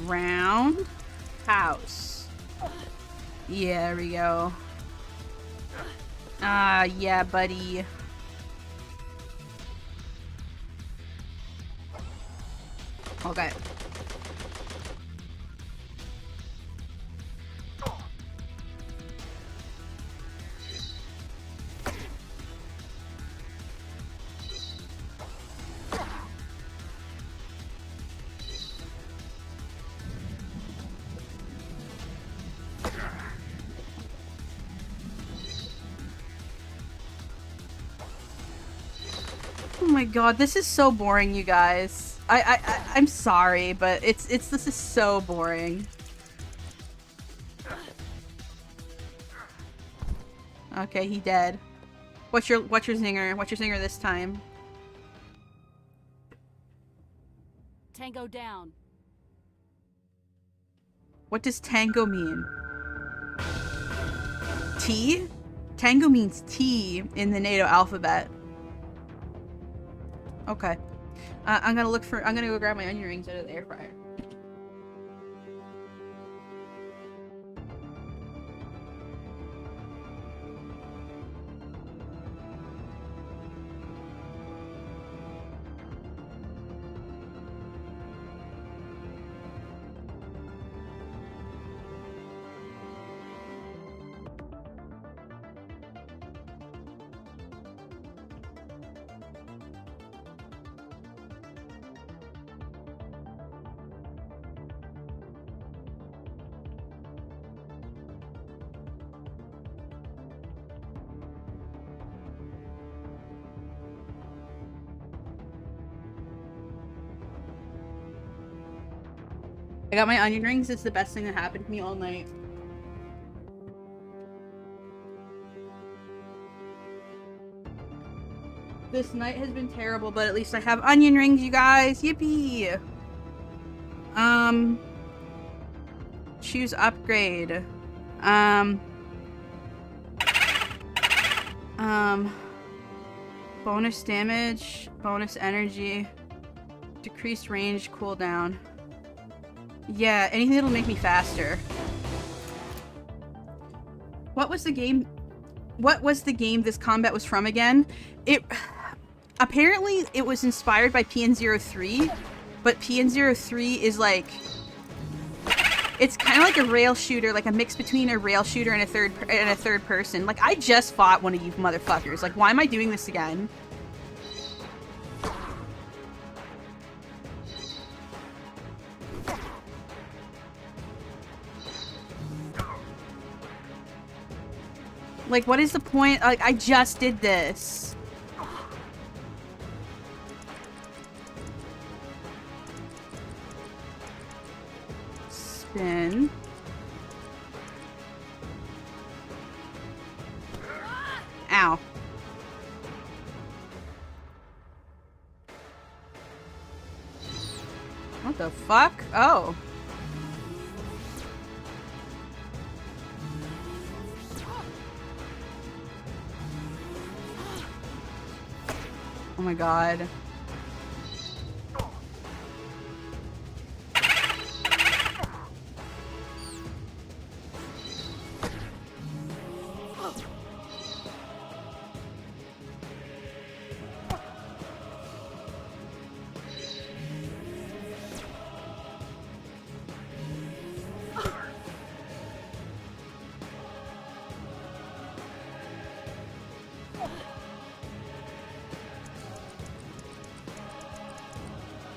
Round house. Yeah, there we go. Yeah, buddy. Okay. Oh my god, this is so boring, you guys. I'm sorry, but this is so boring. Okay, he dead. What's your zinger? What's your zinger this time? Tango down. What does tango mean? T? Tango means T in the NATO alphabet. Okay. I'm gonna go grab my onion rings out of the air fryer. I got my onion rings. It's the best thing that happened to me all night. This night has been terrible, but at least I have onion rings, you guys. Yippee! Choose upgrade. Bonus damage, bonus energy, decreased range, cooldown. Yeah, anything that'll make me faster. What was the game this combat was from again? Apparently it was inspired by PN03, but PN03 is like, it's kind of like a rail shooter, like a mix between a rail shooter and a third person. Like, I just fought one of you motherfuckers. Like, why am I doing this again? Like, what is the point? Like, I just did this. Spin. Ow. What the fuck? Oh. Oh my god.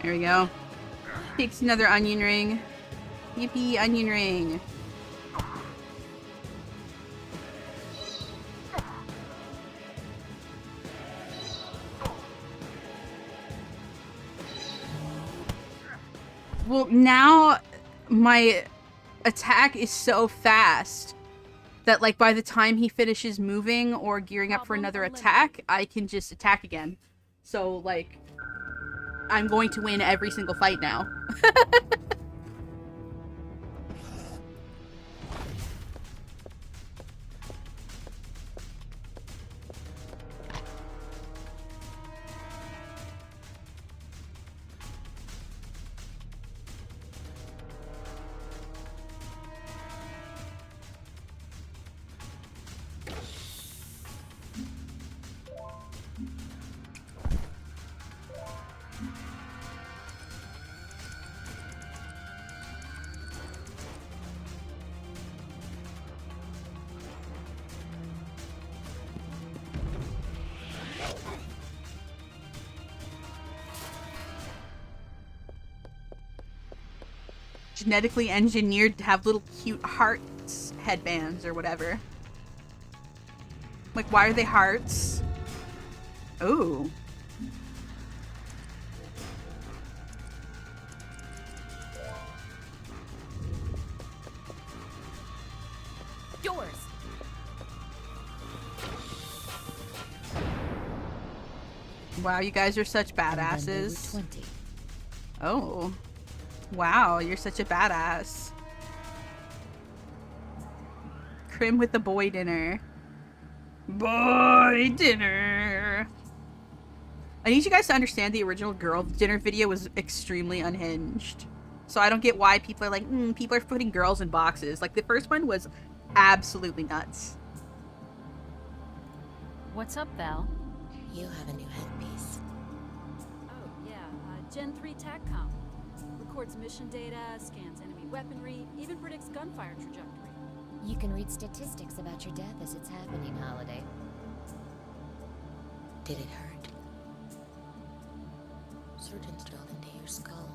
There we go. Takes another onion ring. Yippee, onion ring. Well, now my attack is so fast that, like, by the time he finishes moving or gearing up for another attack, I can just attack again. So, like, I'm going to win every single fight now. Genetically engineered to have little cute hearts headbands or whatever. Like, why are they hearts? Oh. Doors. Wow, you guys are such badasses. 20. Oh. Wow, you're such a badass. Crim with the boy dinner. Boy dinner. I need you guys to understand the original girl dinner video was extremely unhinged. So I don't get why people are like, people are putting girls in boxes. Like, the first one was absolutely nuts. What's up, Val? You have a new headpiece. Oh, yeah, Gen 3 TACCOM. Records mission data, scans enemy weaponry, even predicts gunfire trajectory. You can read statistics about your death as it's happening, Holiday. Did it hurt? Surgeons drilled into your skull,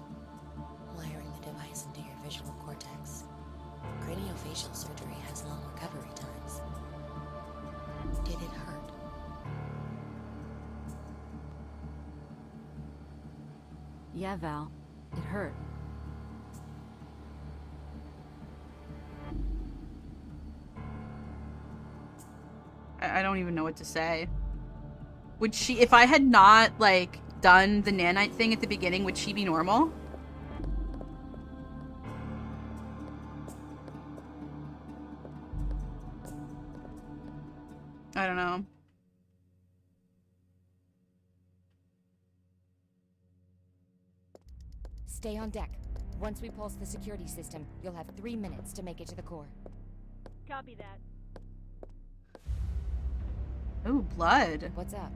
wiring the device into your visual cortex. Craniofacial surgery has long recovery times. Did it hurt? Yeah, Val. It hurt. I don't even know what to say. Would she, if I had not, like, done the nanite thing at the beginning, would she be normal? I don't know. Stay on deck. Once we pulse the security system, you'll have 3 minutes to make it to the core. Copy that. Ooh, blood. What's up?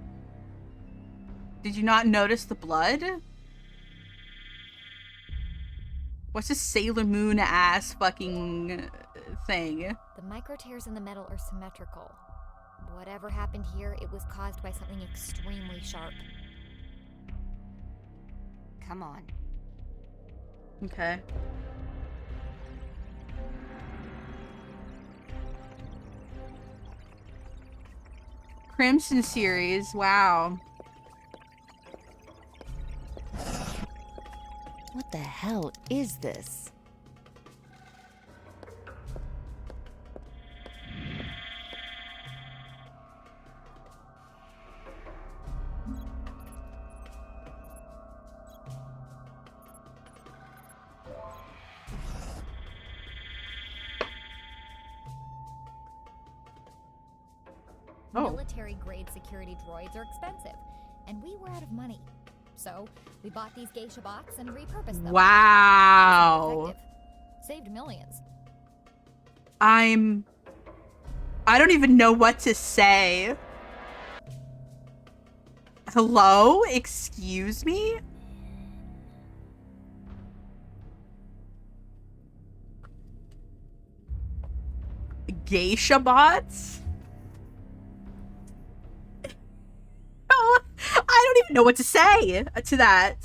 Did you not notice the blood? What's this Sailor Moon ass fucking thing? The micro tears in the metal are symmetrical. Whatever happened here, it was caused by something extremely sharp. Come on. Okay. Crimson series, wow. What the hell is this? Military-grade security droids are expensive, and we were out of money. So, we bought these geisha bots and repurposed them. Wow. Saved millions. I don't even know what to say. Hello? Excuse me? Geisha bots? I don't even know what to say to that.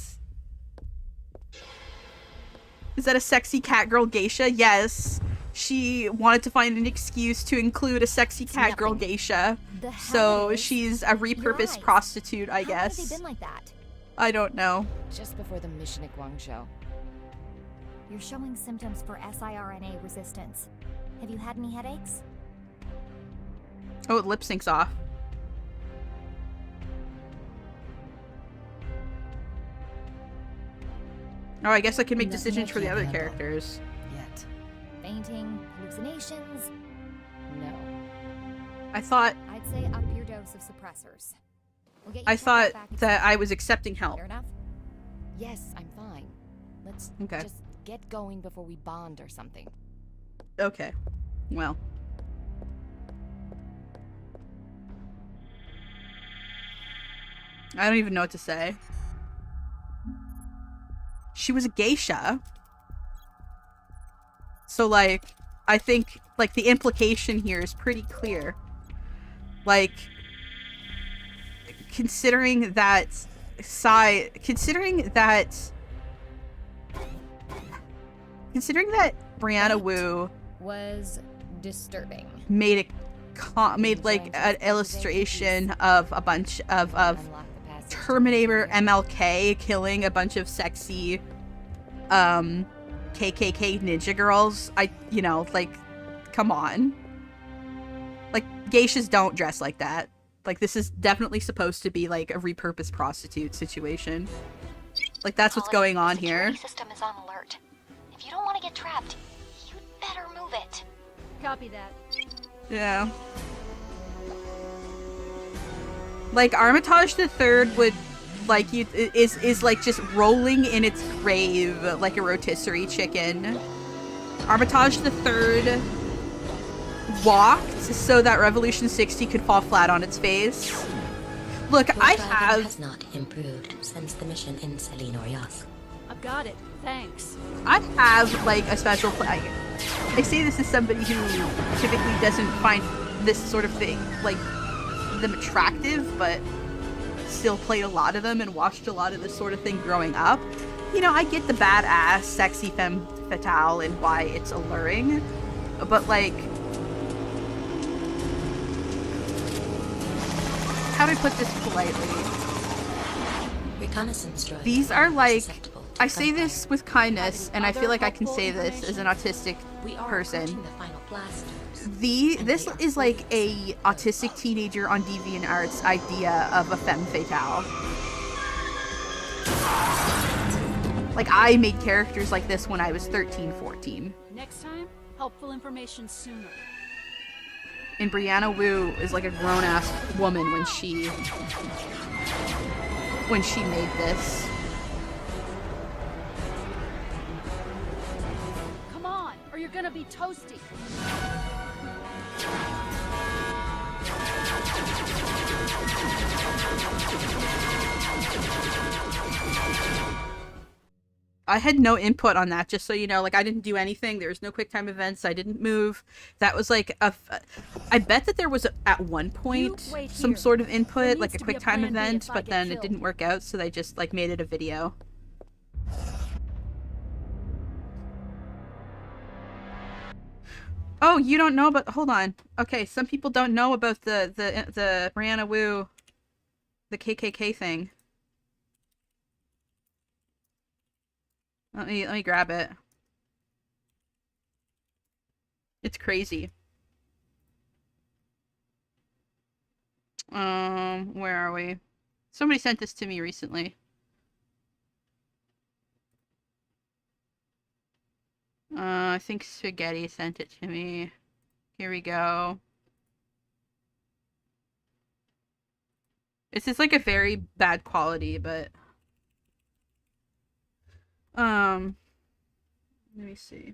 Is that a sexy cat girl geisha? Yes. She wanted to find an excuse to include a sexy cat girl geisha. The hell So it is. she's a Your repurposed eyes. prostitute, I How long guess. have they been like that? I don't know. Just before the Mission Guang show. You're showing symptoms for siRNA resistance. Have you had any headaches? Oh, it lip syncs off. Oh, I guess I can make Nothing decisions I for the can't other handle. characters. Yet. Fainting, hallucinations? No. I thought I'd say up your dose of suppressors. We'll get you I checked thought out back at that school. I was accepting help. Fair enough? Yes, I'm fine. Let's Okay. just get going before we bond or something. Okay. Well. I don't even know what to say. She was a geisha. So, like, I think, like, the implication here is pretty clear. Like, considering that Brianna Wu Was disturbing. made like an illustration of a bunch of Unlock the passage to Terminator the interior. MLK killing a bunch of sexy KKK ninja girls. Like, come on. Like, geishas don't dress like that. Like, this is definitely supposed to be like a repurposed prostitute situation. Like, that's what's going on The here. security system is on alert. If you don't want to get trapped, you'd better move it. Copy that. Yeah. Like, Armitage the Third would, like, is like just rolling in its grave like a rotisserie chicken. Armitage the Third walked so that Revolution 60 could fall flat on its face. Look, Your I driving have has not improved since the mission in Selene Orias. I've got it. Thanks. like a special I say this as somebody who typically doesn't find this sort of thing like them attractive, but still played a lot of them and watched a lot of this sort of thing growing up. I get the badass, sexy femme fatale and why it's alluring, but like, how do I put this politely? Reconnaissance droids These are like, susceptible to I say this gunfire. with kindness, and I feel Other like I can helpful say this as an autistic We are person. approaching the final blasters. This is like a autistic teenager on DeviantArt's idea of a femme fatale. Like, I made characters like this when I was 13, 14. Next time, helpful information sooner. And Brianna Wu is like a grown-ass woman when she made this. Come on, or you're gonna be toasty. I had no input on that, just so you know. Like, I didn't do anything. There was no quick time events. I didn't move. That was like I bet that there was at one point wait some here. sort of There input, needs like a to be quick a time plan B event, if I but get then it killed. didn't work out, so they just like made it a video. Oh, you don't know, but hold on. Okay, some people don't know about the Brianna Wu, the KKK thing. Let me grab it. It's crazy. Where are we? Somebody sent this to me recently. I think Spaghetti sent it to me. Here we go. It's just like a very bad quality, but let me see.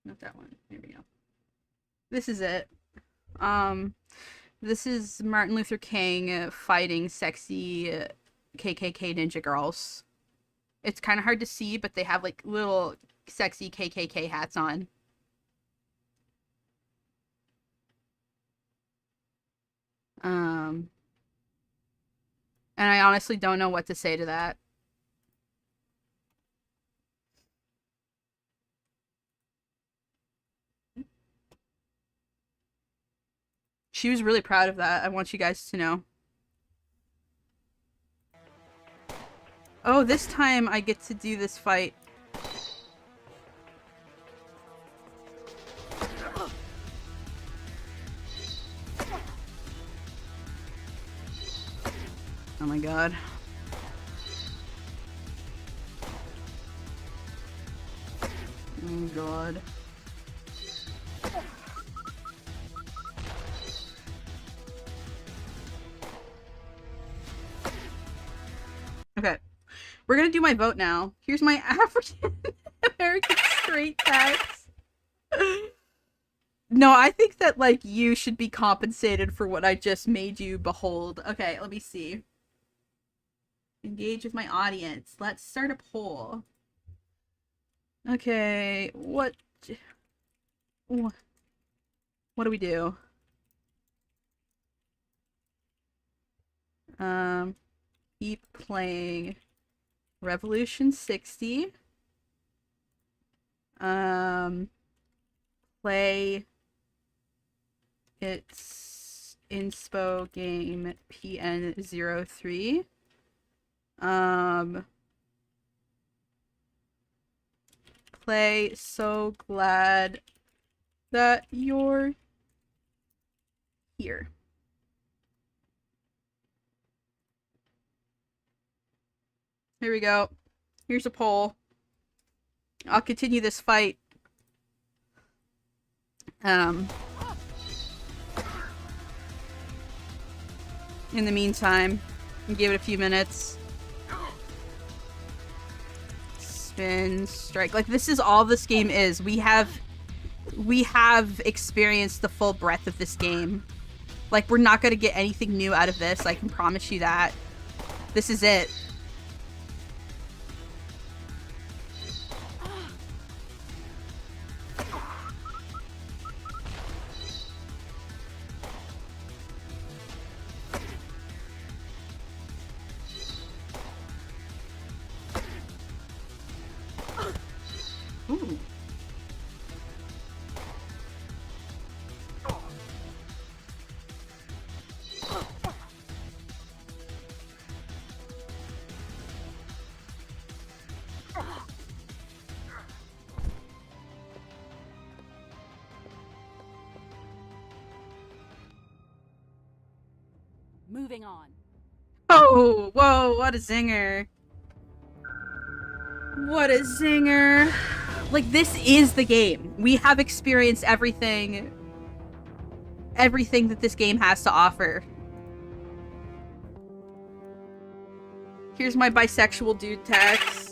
Not that one. Here we go. This is it. This is Martin Luther King fighting sexy KKK ninja girls. It's kind of hard to see, but they have like little sexy KKK hats on. And I honestly don't know what to say to that. She was really proud of that. I want you guys to know. Oh, this time I get to do this fight. Oh my god. Oh god. Okay. We're gonna do my vote now. Here's my African American straight tax. No, I think that, like, you should be compensated for what I just made you behold. Okay, let me see. Engage with my audience. Let's start a poll. Okay, what do we do? Keep playing Revolution 60. Play its inspo game PN03. Play So Glad That You're Here. Here we go. Here's a poll. I'll continue this fight. In the meantime, give it a few minutes. Spin, strike. Like, this is all this game is. We have experienced the full breadth of this game. Like, we're not gonna get anything new out of this. I can promise you that. This is it. Ooh. Moving on. Oh, whoa, what a zinger. What a zinger. Like, this is the game. We have experienced everything that this game has to offer. Here's my bisexual dude tax.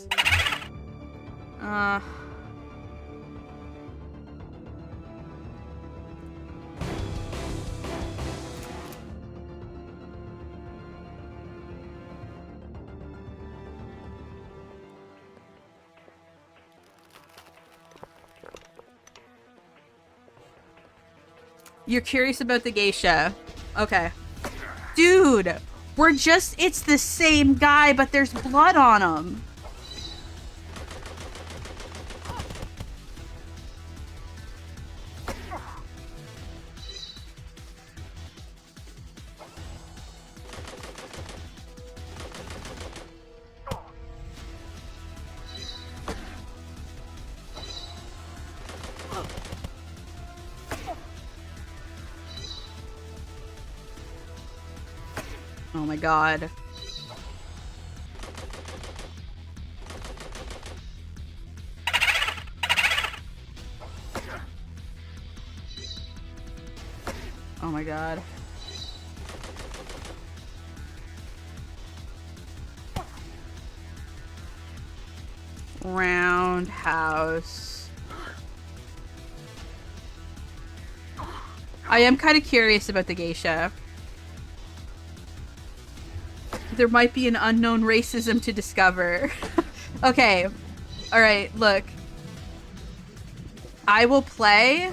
You're curious about the geisha. Okay. Dude, it's the same guy, but there's blood on him. Oh my god. Oh my god. Roundhouse. I am kind of curious about the geisha. There might be an unknown racism to discover. Okay. Alright, look. I will play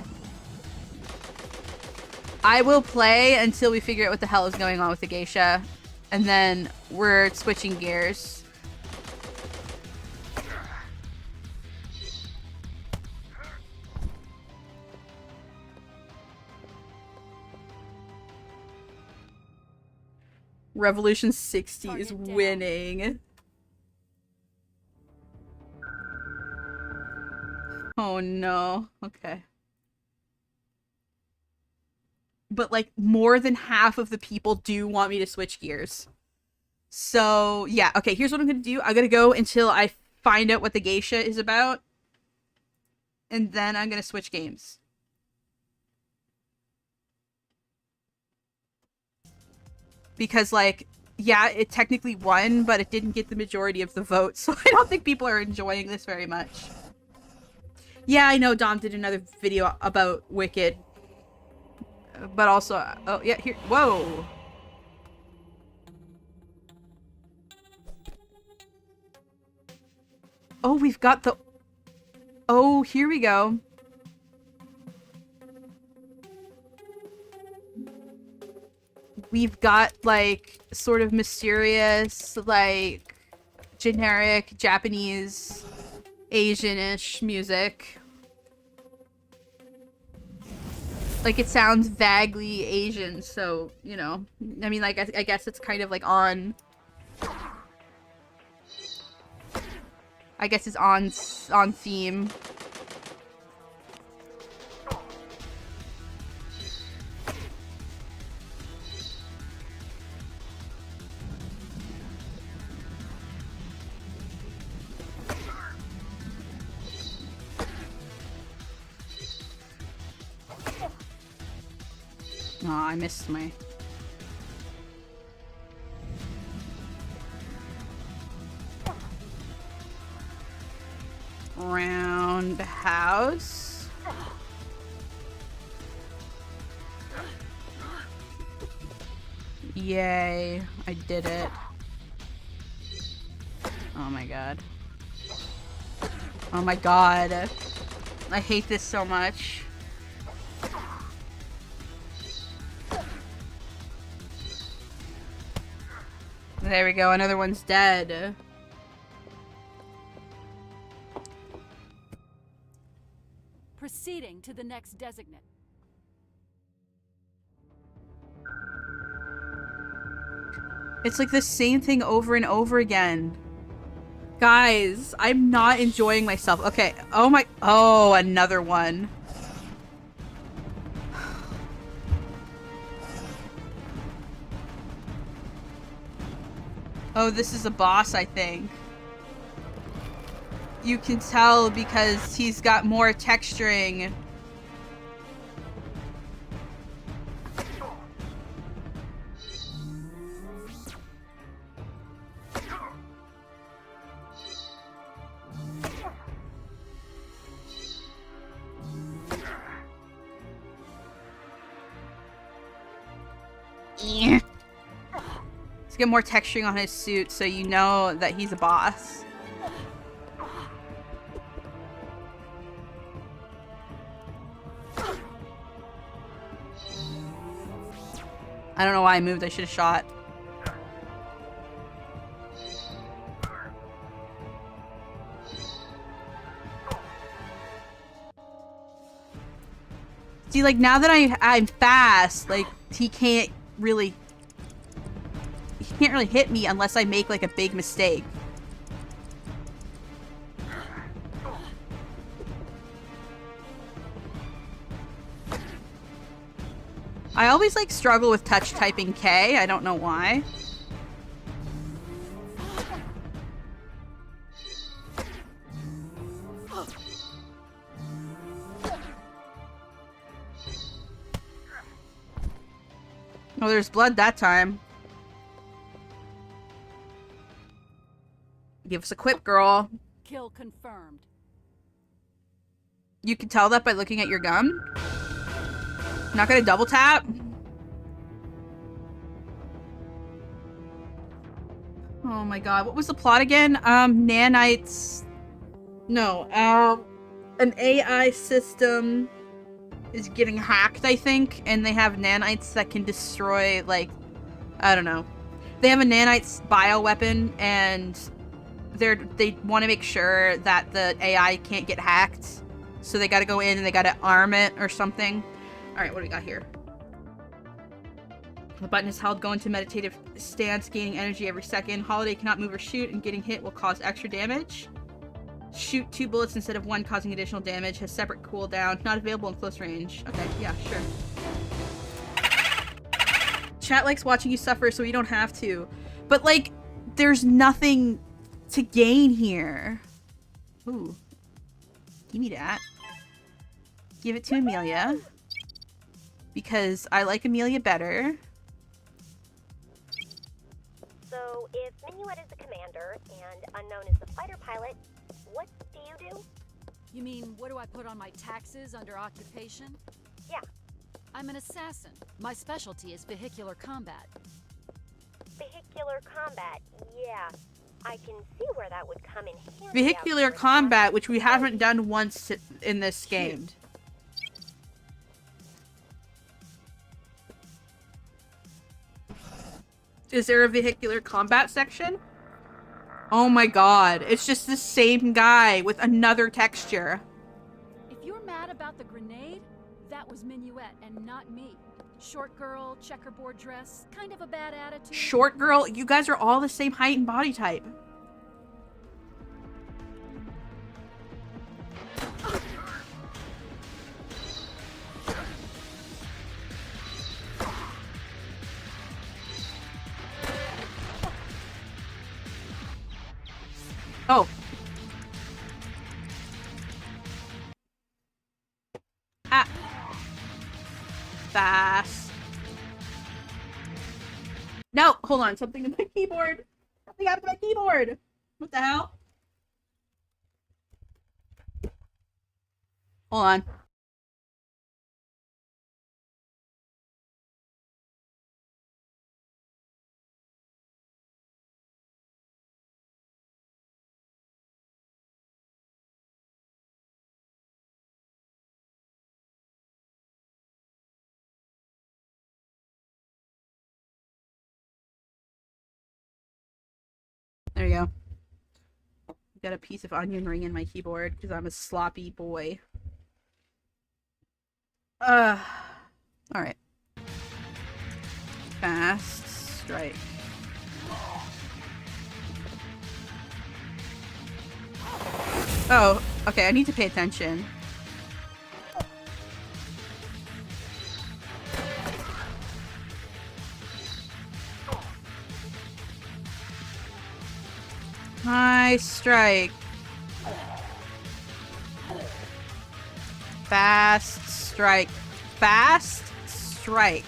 until we figure out what the hell is going on with the geisha. And then we're switching gears. Revolution 60 is Target down. winning. Oh no. Okay. But like more than half of the people do want me to switch gears. So yeah, okay, here's what I'm gonna do. I'm gonna go until I find out what the geisha is about. And then I'm gonna switch games. Because like, yeah, it technically won, but it didn't get the majority of the vote, so I don't think people are enjoying this very much. Yeah, I know Dom did another video about Wicked. But also, oh yeah, here, whoa. Oh, we've got the, oh, here we go. We've got like sort of mysterious, like generic Japanese, Asian-ish music. Like, it sounds vaguely Asian, so, you know. I mean, like, I guess it's kind of, like, on... I guess it's on theme. Oh, I missed my... Round house. Yay, I did it. Oh my god. Oh my god. I hate this so much. There we go, another one's dead. Proceeding to the next designate. It's like the same thing over and over again. Guys, I'm not enjoying myself. Okay, oh my, oh, another one. Oh, this is a boss, I think. You can tell because he's got more texturing. He's got more texturing on his suit, so you know that he's a boss. I don't know why I moved. I should have shot. See, like, now that I'm fast, like, he can't really hit me unless I make, like, a big mistake. I always, like, struggle with touch typing K. I don't know why. Oh, there's blood that time. Give us a quip, girl. Kill confirmed. You can tell that by looking at your gun. Not gonna double tap. Oh my god, what was the plot again? Nanites. No, an AI system is getting hacked, I think, and they have nanites that can destroy, like, I don't know. They have a nanites bioweapon, and they want to make sure that the AI can't get hacked. So they gotta go in and they gotta arm it or something. Alright, what do we got here? The button is held, go into meditative stance, gaining energy every second. Holiday cannot move or shoot, and getting hit will cause extra damage. Shoot 2 bullets instead of 1, causing additional damage. Has separate cooldown. Not available in close range. Okay, yeah, sure. Chat likes watching you suffer, so you don't have to. But, like, there's nothing to gain here. Ooh. Give me that. Give it to Amelia. Because I like Amelia better. So, if Minuet is the commander and Unknown is the fighter pilot, what do you do? You mean, what do I put on my taxes under occupation? Yeah. I'm an assassin. My specialty is vehicular combat. Vehicular combat, yeah. I can see where that would come in handy. Vehicular combat, which we haven't done once in this game. Is there a vehicular combat section? Oh my god, it's just the same guy with another texture. If you're mad about the grenade, that was Minuet and not me. Short girl, checkerboard dress, kind of a bad attitude. Short girl? You guys are all the same height and body type. Oh. Ah. Fast. No, hold on. Something in my keyboard. Something happened to my keyboard. What the hell? Hold on. There you go. Got a piece of onion ring in my keyboard because I'm a sloppy boy. Alright. Fast strike. Oh, okay, I need to pay attention. High strike. Fast strike. Fast strike.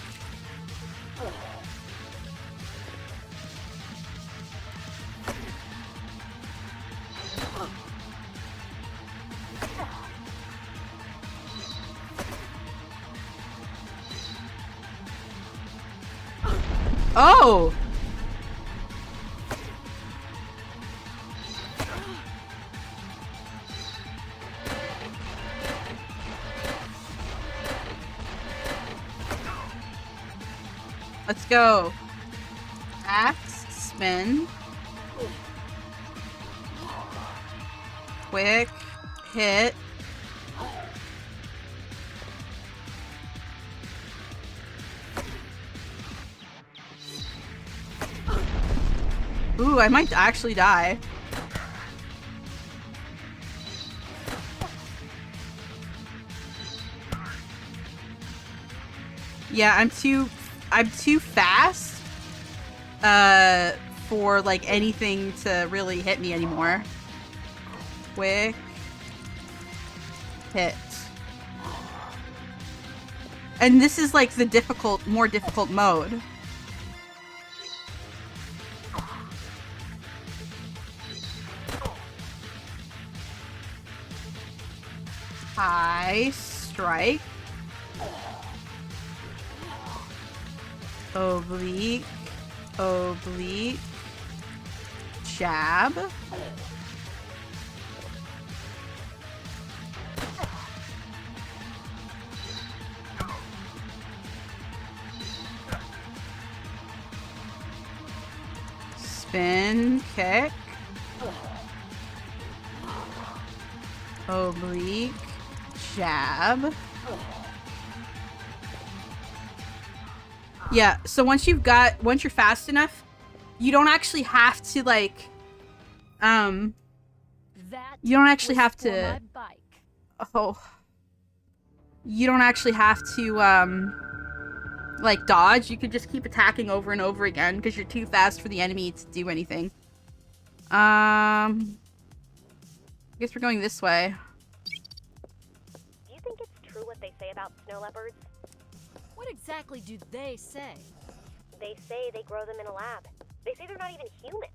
Oh! Let's go. Axe, spin. Quick hit. Ooh, I might actually die. Yeah, I'm too fast for like anything to really hit me anymore. Quick hit. And this is like the more difficult mode. High strike. Oblique. Oblique. Jab. Spin kick. Oblique. Jab. Yeah, so once you're fast enough, you don't actually have to, like, That you don't actually was have for to, my bike. oh, you don't actually have to, like, dodge. You can just keep attacking over and over again because you're too fast for the enemy to do anything. I guess we're going this way. Do you think it's true what they say about snow leopards? What exactly do they say? They say they grow them in a lab. They say they're not even human.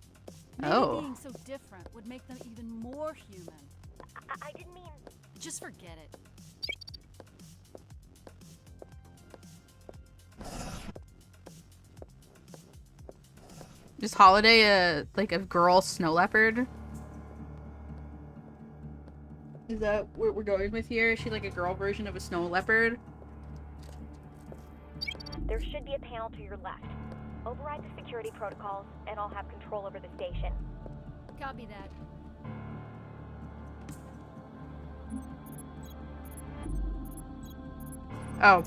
Maybe Oh. being so different would make them even more human. I didn't mean... Just forget it. Is Holiday like a girl snow leopard? Is that what we're going with here? Is she like a girl version of a snow leopard? There should be a panel to your left. Override the security protocols, and I'll have control over the station. Copy that. Oh.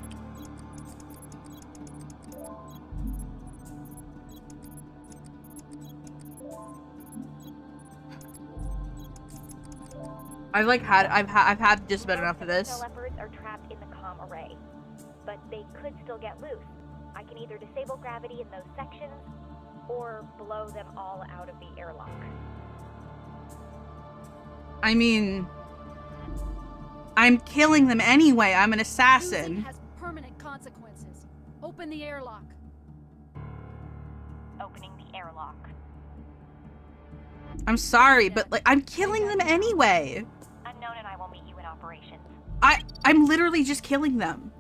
I've had just about enough of this. Snow leopards are trapped in the comm array, but they could still get loose. I can either disable gravity in those sections, or blow them all out of the airlock. I mean, I'm killing them anyway. I'm an Losing assassin. has permanent consequences. Open the airlock. Opening the airlock. I'm sorry, but like I'm killing them anyway. Unknown and I will meet you in operations. I'm literally just killing them.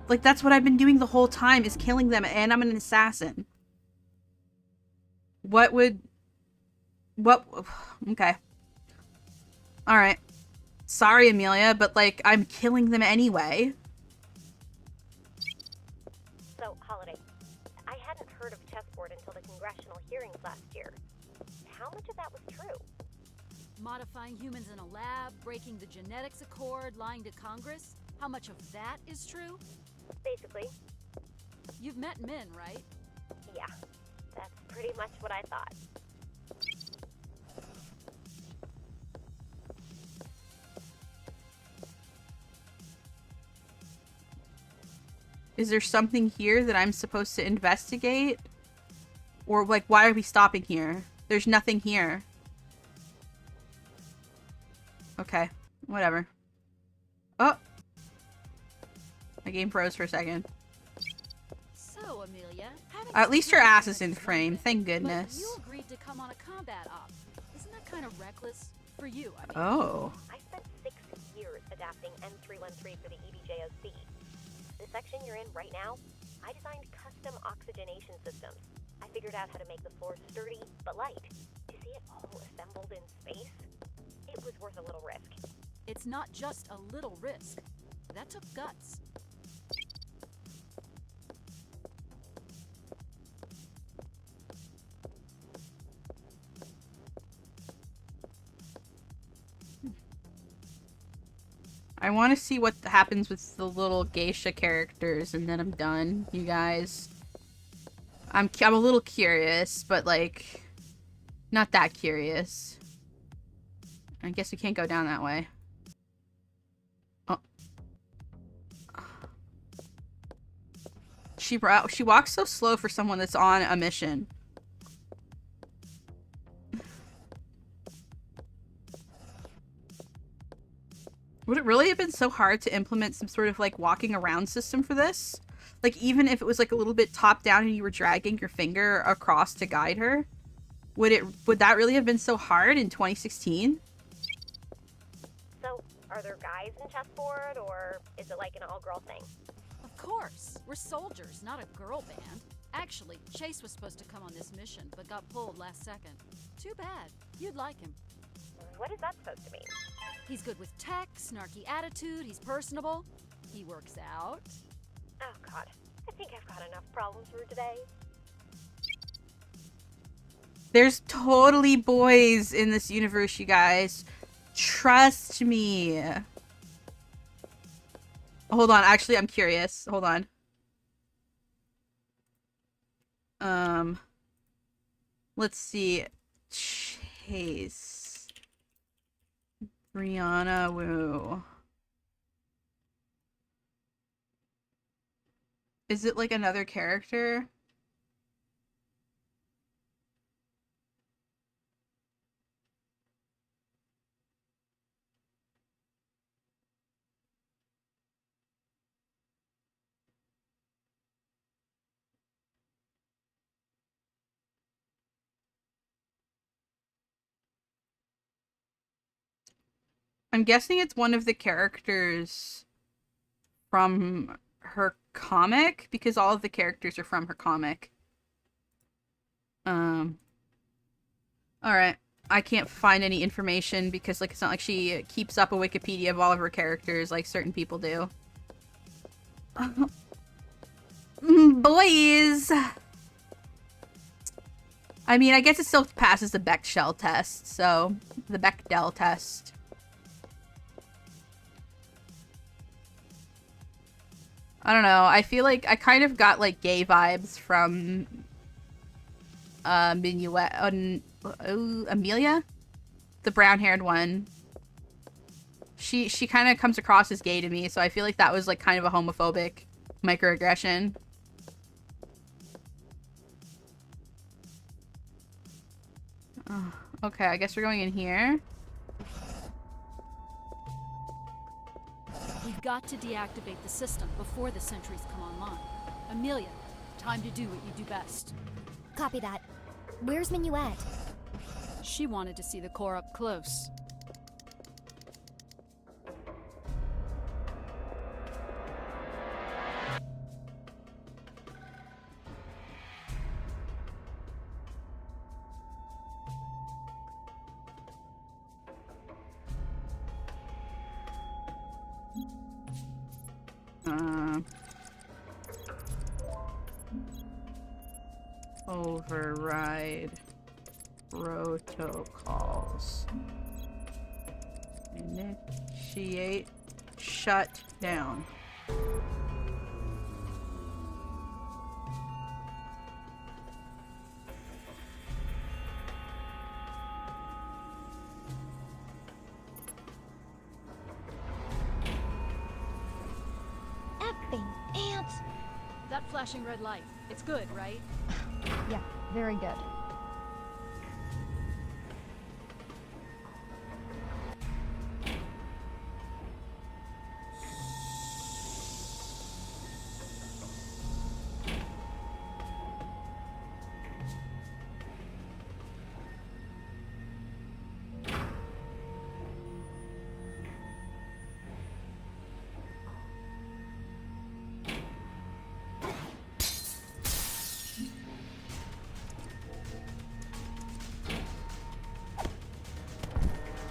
Like that's what I've been doing the whole time is killing them, and I'm an assassin. Okay. Alright. Sorry, Amelia, but like I'm killing them anyway. So, Holiday, I hadn't heard of chessboard until the congressional hearings last year. How much of that was true? Modifying humans in a lab, breaking the genetics accord, lying to Congress. How much of that is true? Basically, You've met Min, right? yeah. That's pretty much what I thought. Is there something here that I'm supposed to investigate? Or like why are we stopping here? There's nothing here. Okay, whatever. Oh! My game froze for a second. So, Amelia, At least her ass is in frame, thank But goodness. you agreed to come on a combat op. Isn't that kind of reckless? For you, I mean. Oh. I spent 6 years adapting M313 for the EDJOC. The section you're in right now, I designed custom oxygenation systems. I figured out how to make the floor sturdy but light. To see it all assembled in space, it was worth a little risk. It's not just a little risk. That took guts. I want to see what happens with the little geisha characters, and then I'm done, you guys. I'm a little curious, but like, not that curious. I guess we can't go down that way. Oh. She walks so slow for someone that's on a mission. Would it really have been so hard to implement some sort of like walking around system for this? Like even if it was like a little bit top down and you were dragging your finger across to guide her? Would that really have been so hard in 2016? So, are there guys in chessboard, or is it like an all-girl thing? Of course. We're soldiers, not a girl band. Actually, Chase was supposed to come on this mission, but got pulled last second. Too bad. You'd like him. What is that supposed to mean? He's good with tech, snarky attitude, he's personable. He works out. Oh god, I think I've got enough problems for today. There's totally boys in this universe, you guys. Trust me. Hold on, actually, I'm curious. Hold on. Let's see. Chase. Brianna Wu. Is it like another character? I'm guessing it's one of the characters from her comic, because all of the characters are from her comic. Alright. I can't find any information because, like, it's not like she keeps up a Wikipedia of all of her characters like certain people do. Boys! I mean, I guess it still passes the Bechdel test, so... The Bechdel test. I don't know, I feel like I kind of got, like, gay vibes from... Amelia? The brown-haired one. She kind of comes across as gay to me, so I feel like that was, like, kind of a homophobic microaggression. Oh, okay, I guess we're going in here. We've got to deactivate the system before the sentries come online. Amelia, time to do what you do best. Copy that. Where's Minuet? She wanted to see the core up close. Override protocols. Initiate shut down. Effing ants! That flashing red light, it's good, right? Yeah, very good.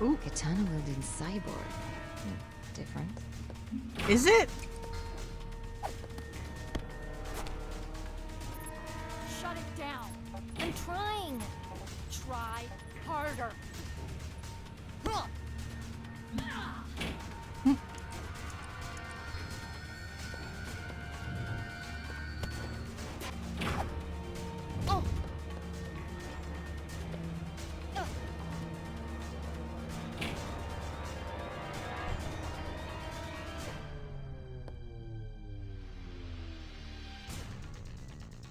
Ooh, katana wielding cyborg. Different. Is it? Shut it down. I'm trying. Try harder.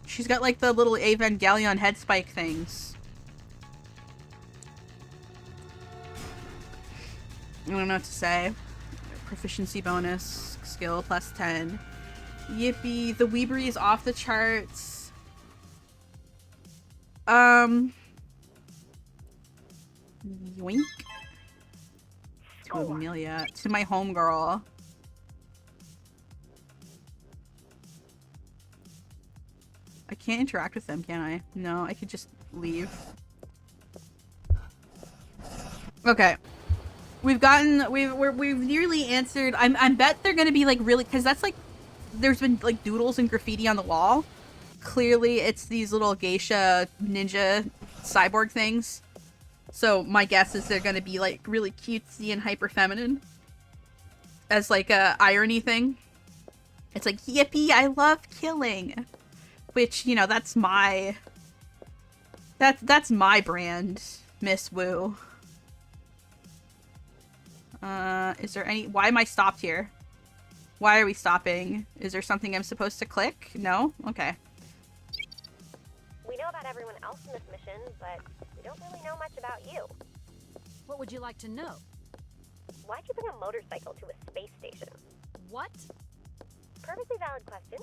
She's got like the little Evangelion head spike things. I don't know what to say. Proficiency bonus, skill plus 10. Yippee, the Weebery is off the charts. Yoink. To Amelia. To my homegirl. I can't interact with them, can I? No, I could just leave. Okay. We've nearly answered. I bet they're gonna be like really, because that's like, there's been like doodles and graffiti on the wall. Clearly it's these little geisha ninja cyborg things. So my guess is they're gonna be like really cutesy and hyper feminine. As like a irony thing. It's like, yippee, I love killing. Which, you know, that's my brand, Miss Wu. Is there any... Why am I stopped here? Why are we stopping? Is there something I'm supposed to click? No? Okay. We know about everyone else in this mission, but we don't really know much about you. What would you like to know? Why'd you bring a motorcycle to a space station? What? Perfectly valid question.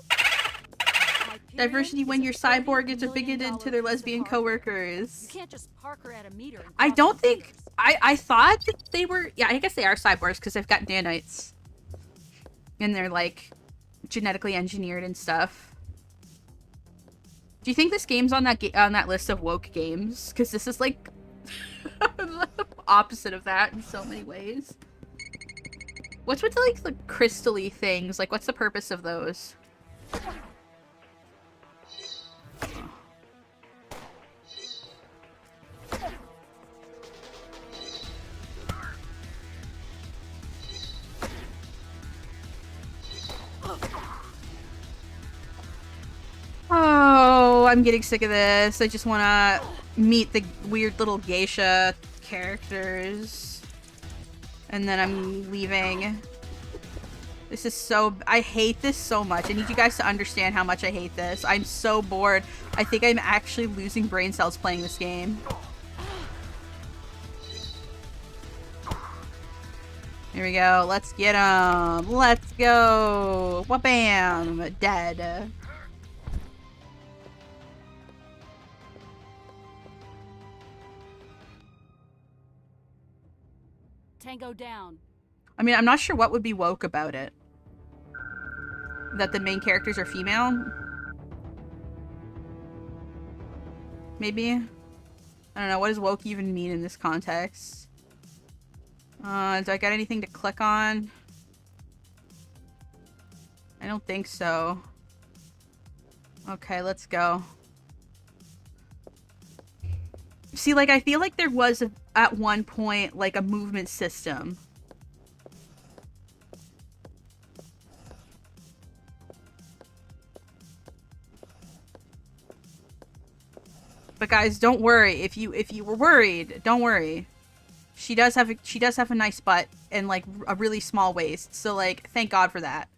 Diversity when your cyborg gets bigoted to their lesbian coworkers. You can't just park her at a meter. And I cross don't her think... fingers. I thought that they were... Yeah, I guess they are cyborgs because they've got nanites. And they're, like, genetically engineered and stuff. Do you think this game's on that list of woke games? Because this is, like, opposite of that in so many ways. What's with, like, the crystal-y things? Like, what's the purpose of those? Oh, I'm getting sick of this. I just want to meet the weird little geisha characters. And then I'm leaving. This is so... I hate this so much. I need you guys to understand how much I hate this. I'm so bored. I think I'm actually losing brain cells playing this game. Here we go. Let's get him. Let's go. Wha-bam. Dead. Tango down. I mean, I'm not sure what would be woke about it. That the main characters are female? Maybe? I don't know. What does woke even mean in this context? Do I got anything to click on? I don't think so. Okay, let's go. See, like, I feel like there was, at one point, like, a movement system. But guys, don't worry. If you were worried, don't worry. She does have a nice butt and, like, a really small waist. So, like, thank God for that.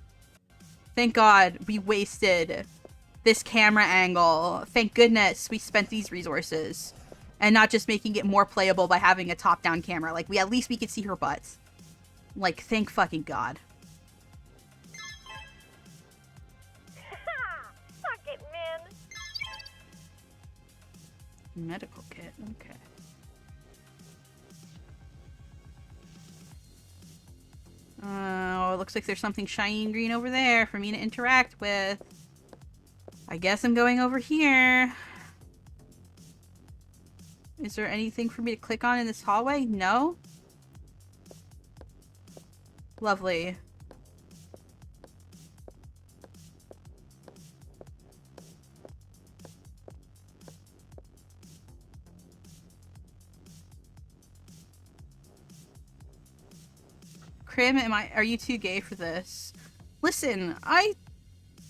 Thank God we wasted this camera angle. Thank goodness we spent these resources. And not just making it more playable by having a top-down camera. Like, at least we could see her butt. Like, thank fucking God. Fuck it, man. Medical kit, okay. Oh, it looks like there's something shiny and green over there for me to interact with. I guess I'm going over here. Is there anything for me to click on in this hallway? No? Lovely. Krim, are you too gay for this? Listen, I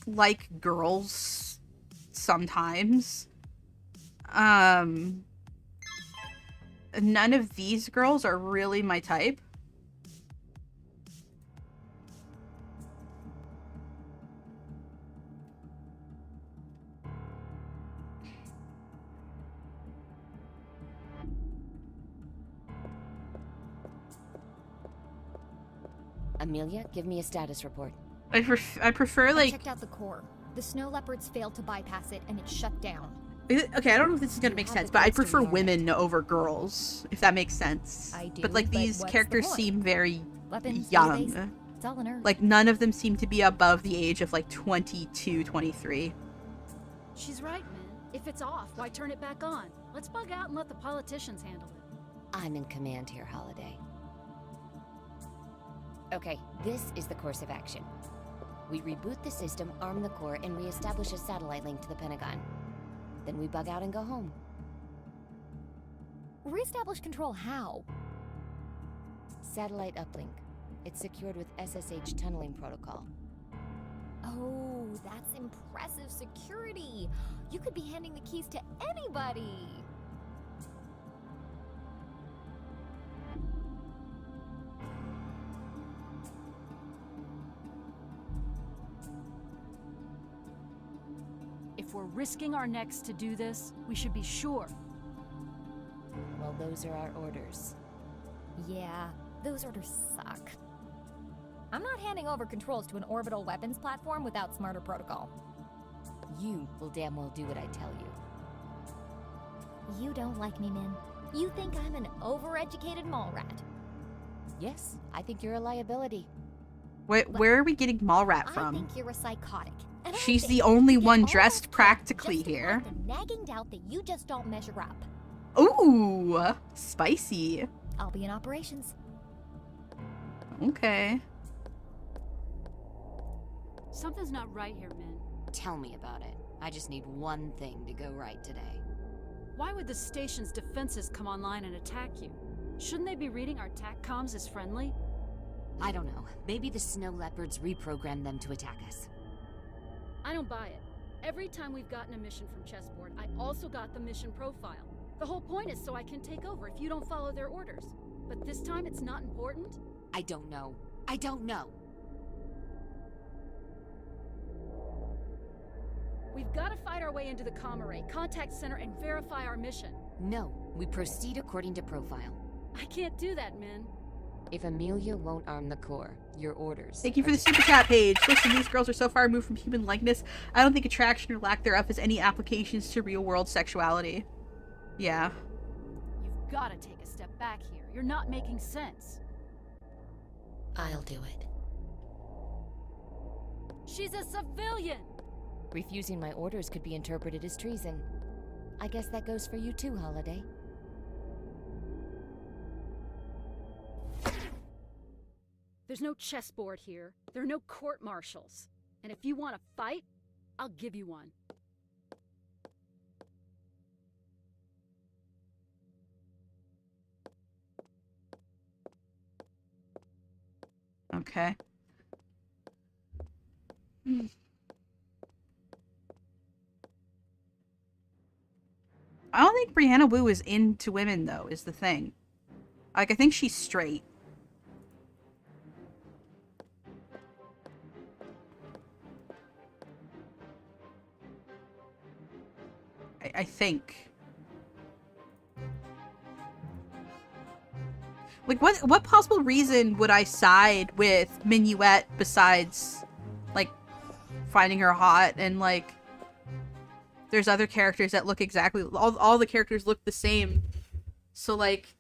like girls sometimes. None of these girls are really my type. Amelia, give me a status report. I prefer, I like... checked out the core. The snow leopards failed to bypass it, and it shut down. Okay, I don't know if this is gonna make sense, but I prefer women over girls, if that makes sense. I do, but, like, but these what's characters the point? seem very Weapons, young. database, it's all on Earth. Like, none of them seem to be above the age of, like, 22, 23. She's right, man. If it's off, why turn it back on? Let's bug out and let the politicians handle it. I'm in command here, Holiday. Okay, this is the course of action. We reboot the system, arm the core, and re-establish a satellite link to the Pentagon. Then we bug out and go home. Reestablish control how? Satellite uplink. It's secured with SSH tunneling protocol. Oh, that's impressive security. You could be handing the keys to anybody. If we're risking our necks to do this, we should be sure. Well, those are our orders. Yeah, those orders suck. I'm not handing over controls to an orbital weapons platform without smarter protocol. You will damn well do what I tell you. You don't like me, Min. You think I'm an overeducated mall rat. Yes, I think you're a liability. Wait, where are we getting mall rat I from? think you're a psychotic. And I She's think the only you get one all dressed those practically just to here. have the nagging doubt that you just don't measure up. Ooh, spicy. I'll be in operations. Okay. Something's not right here, Min. Tell me about it. I just need one thing to go right today. Why would the station's defenses come online and attack you? Shouldn't they be reading our TAC comms as friendly? I don't know. Maybe the snow leopards reprogrammed them to attack us. I don't buy it. Every time we've gotten a mission from Chessboard, I also got the mission profile. The whole point is so I can take over if you don't follow their orders. But this time it's not important? I don't know. I don't know. We've got to fight our way into the comm array, contact center, and verify our mission. No, we proceed according to profile. I can't do that, Min. If Amelia won't arm the core, your orders. Thank you for the super chat page. Listen, these girls are so far removed from human likeness. I don't think attraction or lack thereof has any applications to real world sexuality. Yeah. You've got to take a step back here. You're not making sense. I'll do it. She's a civilian! Refusing my orders could be interpreted as treason. I guess that goes for you too, Holiday. There's no chessboard here. There are no court-martials. And if you want to fight, I'll give you one. Okay. I don't think Brianna Wu is into women, though, is the thing. Like, I think she's straight. I think. Like, what possible reason would I side with Minuet besides, like, finding her hot and, like, there's other characters that look exactly, all the characters look the same. So, like,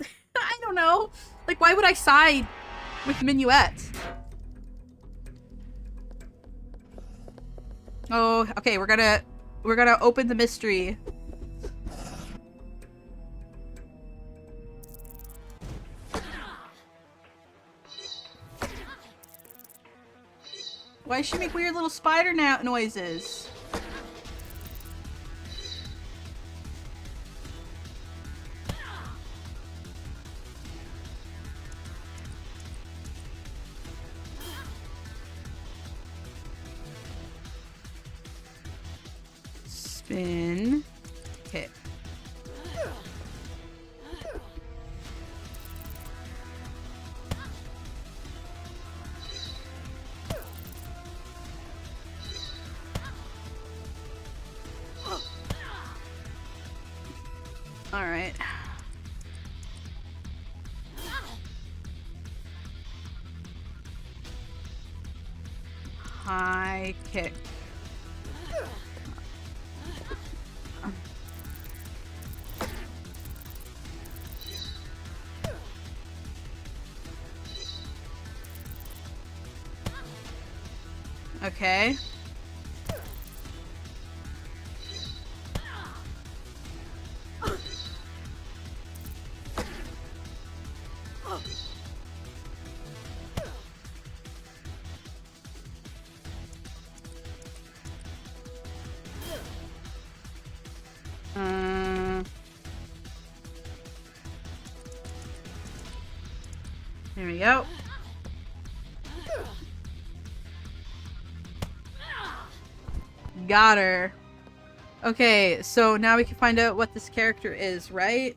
I don't know. Like, why would I side with Minuet? Oh, okay, we're gonna open the mystery. Why does she make weird little spider noises? Spin. Hit. All right. High kick. Okay. There we go. Got her. Okay, so now we can find out what this character is, right?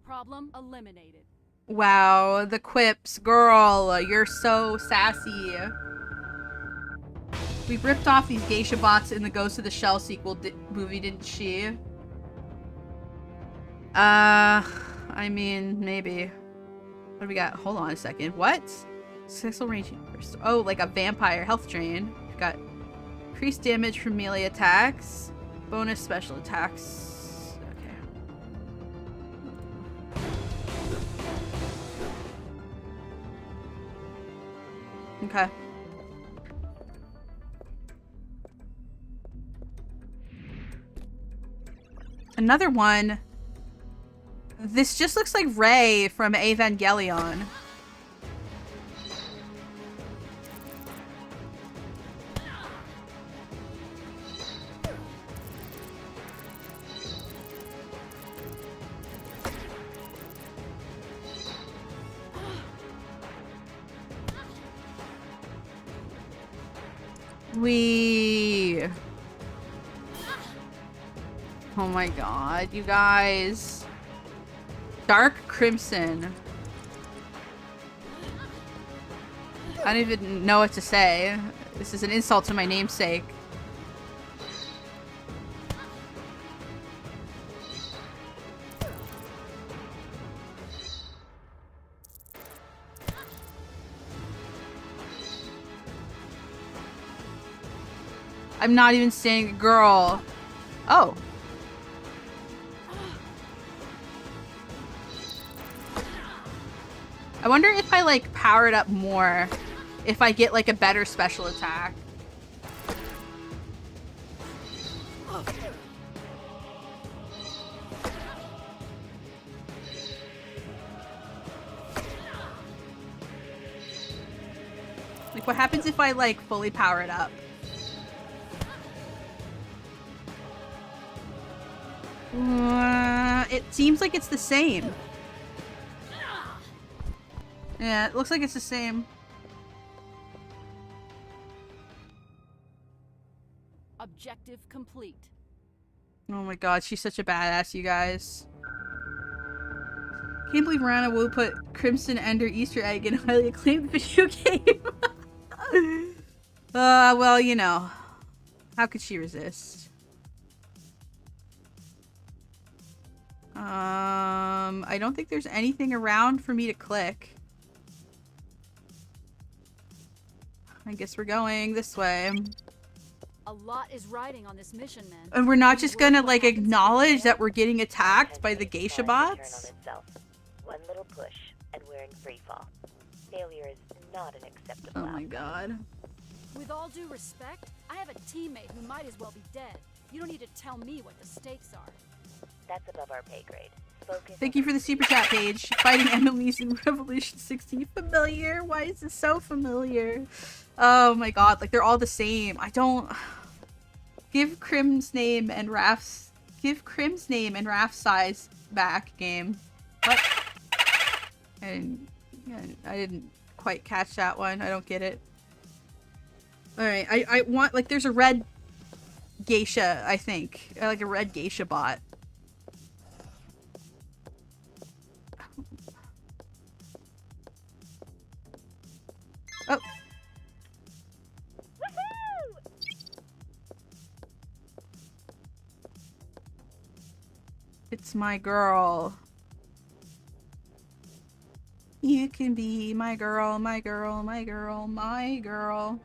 Problem eliminated. Wow, the quips. Girl, you're so sassy. We ripped off these geisha bots in the Ghost of the Shell sequel movie, didn't she? I mean, maybe. What do we got? Hold on a second. What? Successful range. Oh, like a vampire health drain. We've got increased damage from melee attacks. Bonus special attacks. Okay. Okay. Another one. This just looks like Rey from Evangelion. Oh my god, you guys. Dark Crimson. I don't even know what to say. This is an insult to my namesake. I'm not even saying girl. Oh. I wonder if I like power it up more, if I get like a better special attack. Like what happens if I like fully power it up? It seems like it's the same. Yeah, it looks like it's the same. Objective complete. Oh my god, she's such a badass, you guys. Can't believe Brianna Wu put Crimson Ender Easter egg in a highly acclaimed video game. Well, you know. How could she resist? I don't think there's anything around for me to click. I guess we're going this way. A lot is riding on this mission, man. And we're not just gonna like acknowledge that we're getting attacked by the geisha bots? One little push, and we're in free fall. Failure is not an acceptable Oh my god. With all due respect, I have a teammate who might as well be dead. You don't need to tell me what the stakes are. That's above our pay grade. Focus. Thank you for the super chat page. Fighting enemies in Revolution 16. Familiar? Why is this so familiar? Oh my god, like they're all the same. I don't... Give Crim's name and Raph's... Give Crim's name and Raph's size back, game. What? I didn't quite catch that one. I don't get it. Alright, I want... Like, there's a red geisha, I think. Like a red geisha bot. Oh. It's my girl. You can be my girl, my girl, my girl, my girl.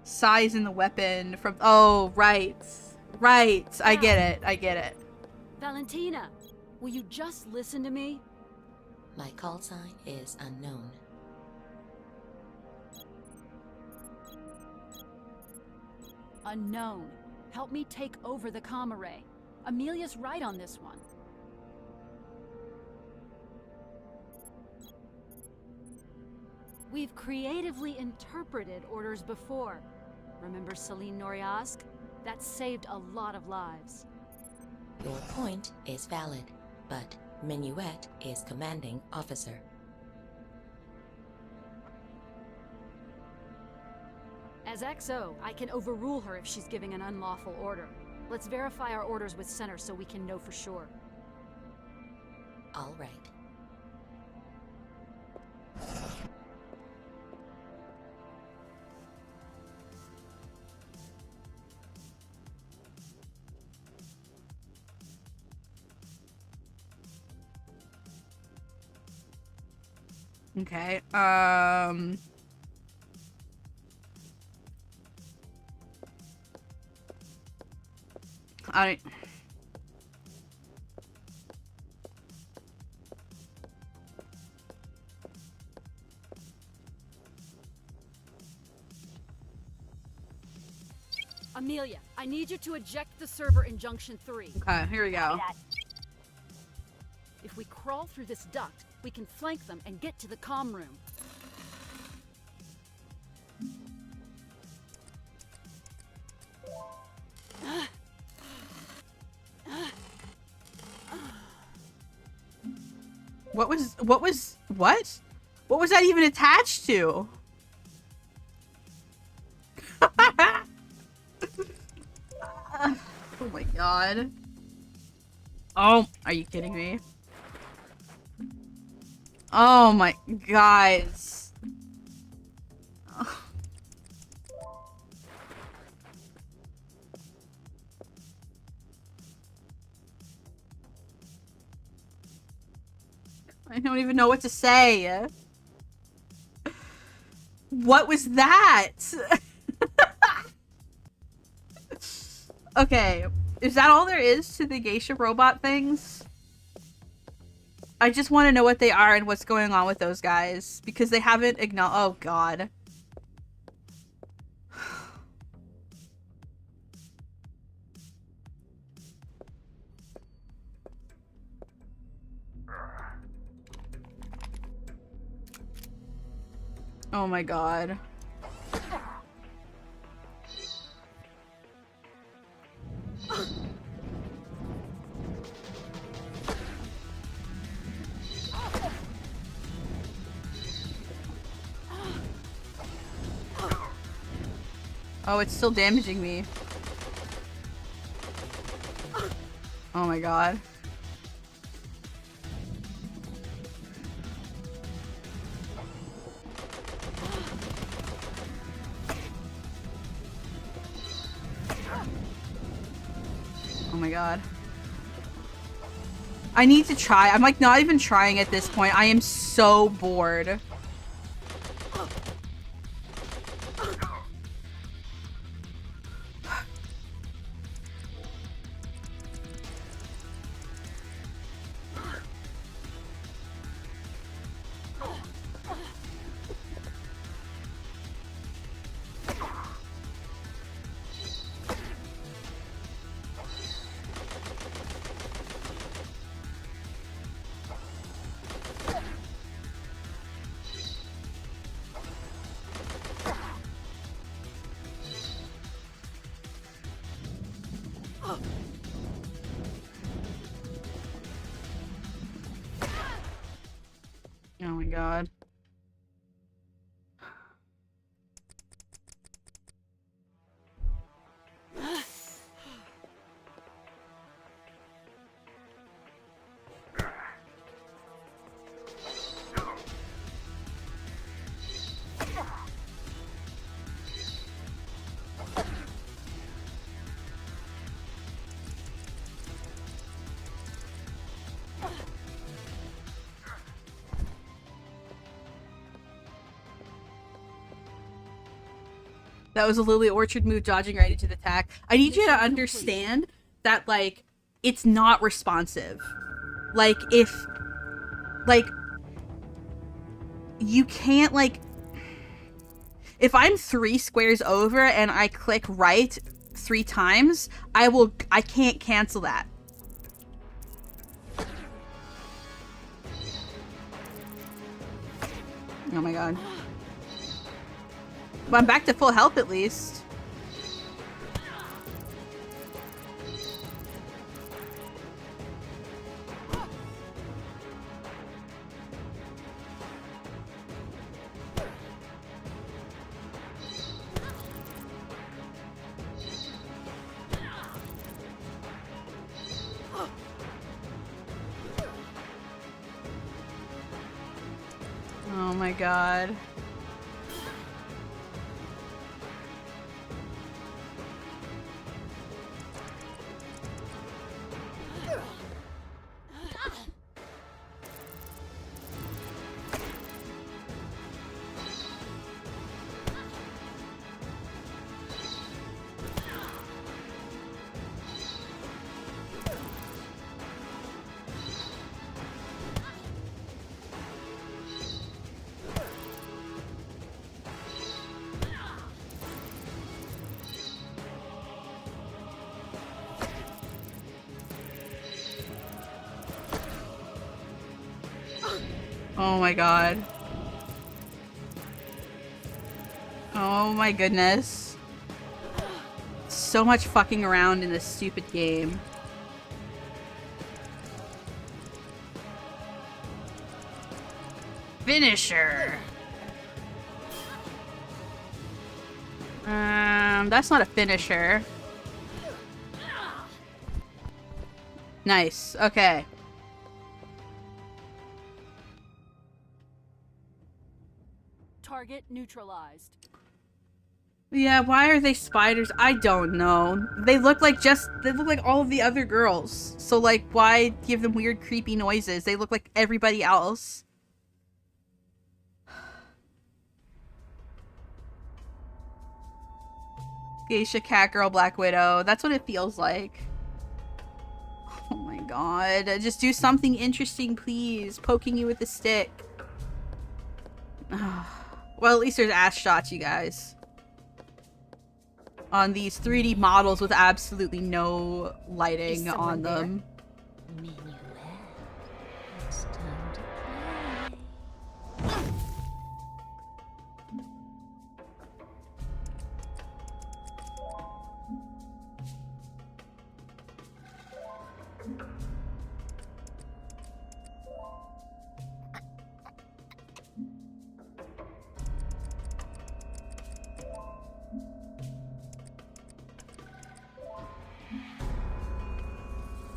Size in the weapon from... Oh, right. Right. I get it. I get it. Valentina, will you just listen to me? My call sign is unknown. Unknown. Help me take over the comm array. Amelia's right on this one. We've creatively interpreted orders before. Remember Celine Noriask? That saved a lot of lives. Your point is valid, but Minuet is commanding officer. As XO, I can overrule her if she's giving an unlawful order. Let's verify our orders with Center so we can know for sure. All right. Okay. I Amelia, I need you to eject the server in Junction 3. Okay, here we go. If we crawl through this duct, we can flank them and get to the comm room. What was that even attached to? Oh my god. Oh, are you kidding me? Oh my guys. Oh. I don't even know what to say. What was that? Okay, is that all there is to the geisha robot things? I just want to know what they are and what's going on with those guys, because they haven't acknowledged. Oh god. Oh my god. Oh, it's still damaging me. Oh my god. Oh my god. I need to try. I'm like not even trying at this point. I am so bored. Oh my god. That was a Lily Orchard move, dodging right into the attack. I need you to understand that, like, it's not responsive. Like, you can't, like, if I'm 3 squares over and I click right 3 times, I can't cancel that. Oh my god. But I'm back to full health at least. Oh my god. Oh my god. Oh my goodness. So much fucking around in this stupid game. Finisher! That's not a finisher. Nice. Okay. Target neutralized. Yeah, why are they spiders? I don't know. They look like all of the other girls. So like, why give them weird creepy noises? They look like everybody else. Geisha, Catgirl, Black Widow. That's what it feels like. Oh my god. Just do something interesting, please. Poking you with a stick. Well, at least there's ass shots, you guys. On these 3D models with absolutely no lighting on them. It's time to play.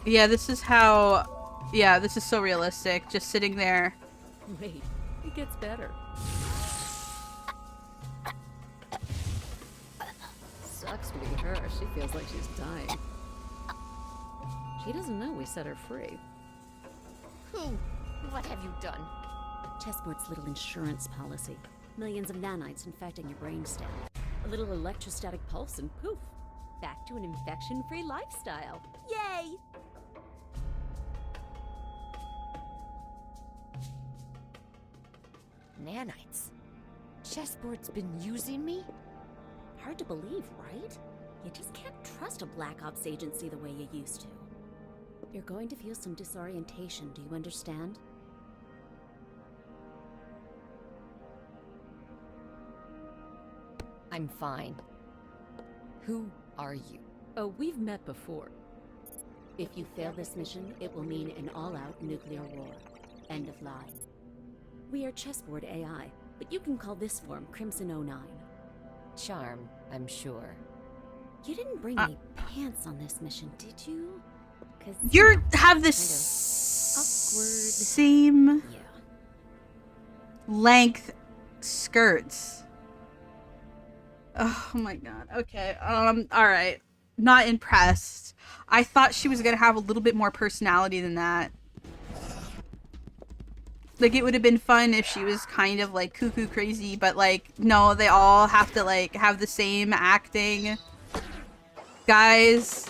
Yeah, this is how... Yeah, this is so realistic. Just sitting there. Wait, it gets better. Sucks to be her. She feels like she's dying. She doesn't know we set her free. Who? What have you done? Chessboard's little insurance policy. Millions of nanites infecting your brainstem. A little electrostatic pulse and poof. Back to an infection-free lifestyle. Yay! Nanites. Chessboard's been using me? Hard to believe, right? You just can't trust a Black Ops agency the way you used to. You're going to feel some disorientation, do you understand? I'm fine. Who are you? Oh, we've met before. If you fail this mission, it will mean an all-out nuclear war. End of line. We are Chessboard AI, but you can call this form Crimson 09. Charm, I'm sure. You didn't bring any pants on this mission, did you? Cause You have this awkward. same length skirts. Oh my god. Okay. Alright. Not impressed. I thought she was gonna have a little bit more personality than that. Like, it would have been fun if she was kind of, like, cuckoo crazy, but, like, no, they all have to, like, have the same acting. Guys.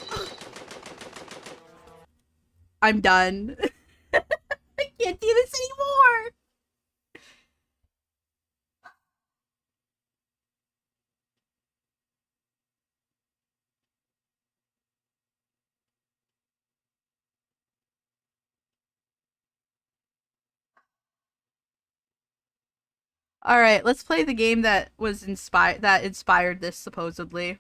I'm done. I can't do this anymore! All right, let's play the game that was inspired this supposedly.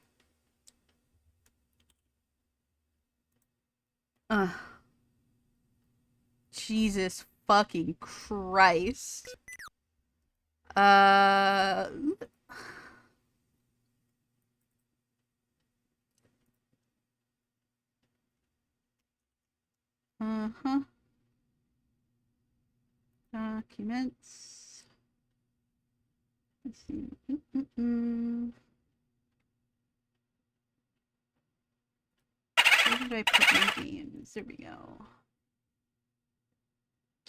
Jesus fucking Christ. Uh-huh. Documents. Let's see. Where did I put my games? There we go.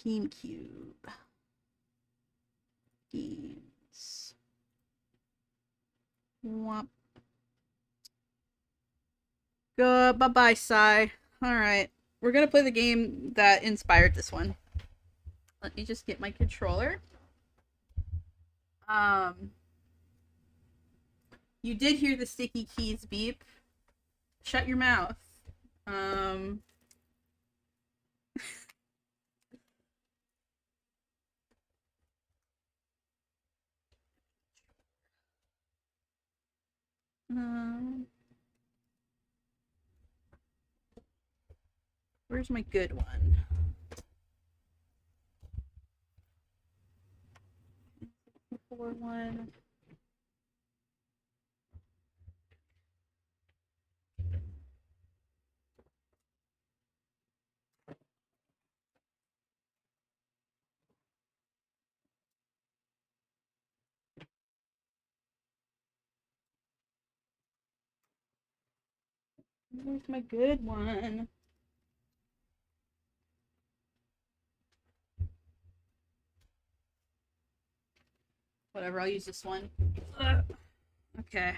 GameCube. Games. Whop. Good. Bye-bye, Sai. Alright. We're gonna play the game that inspired this one. Let me just get my controller. You did hear the sticky keys beep. Shut your mouth. Where's my good one? One. Where's my good one? Whatever, I'll use this one. Okay.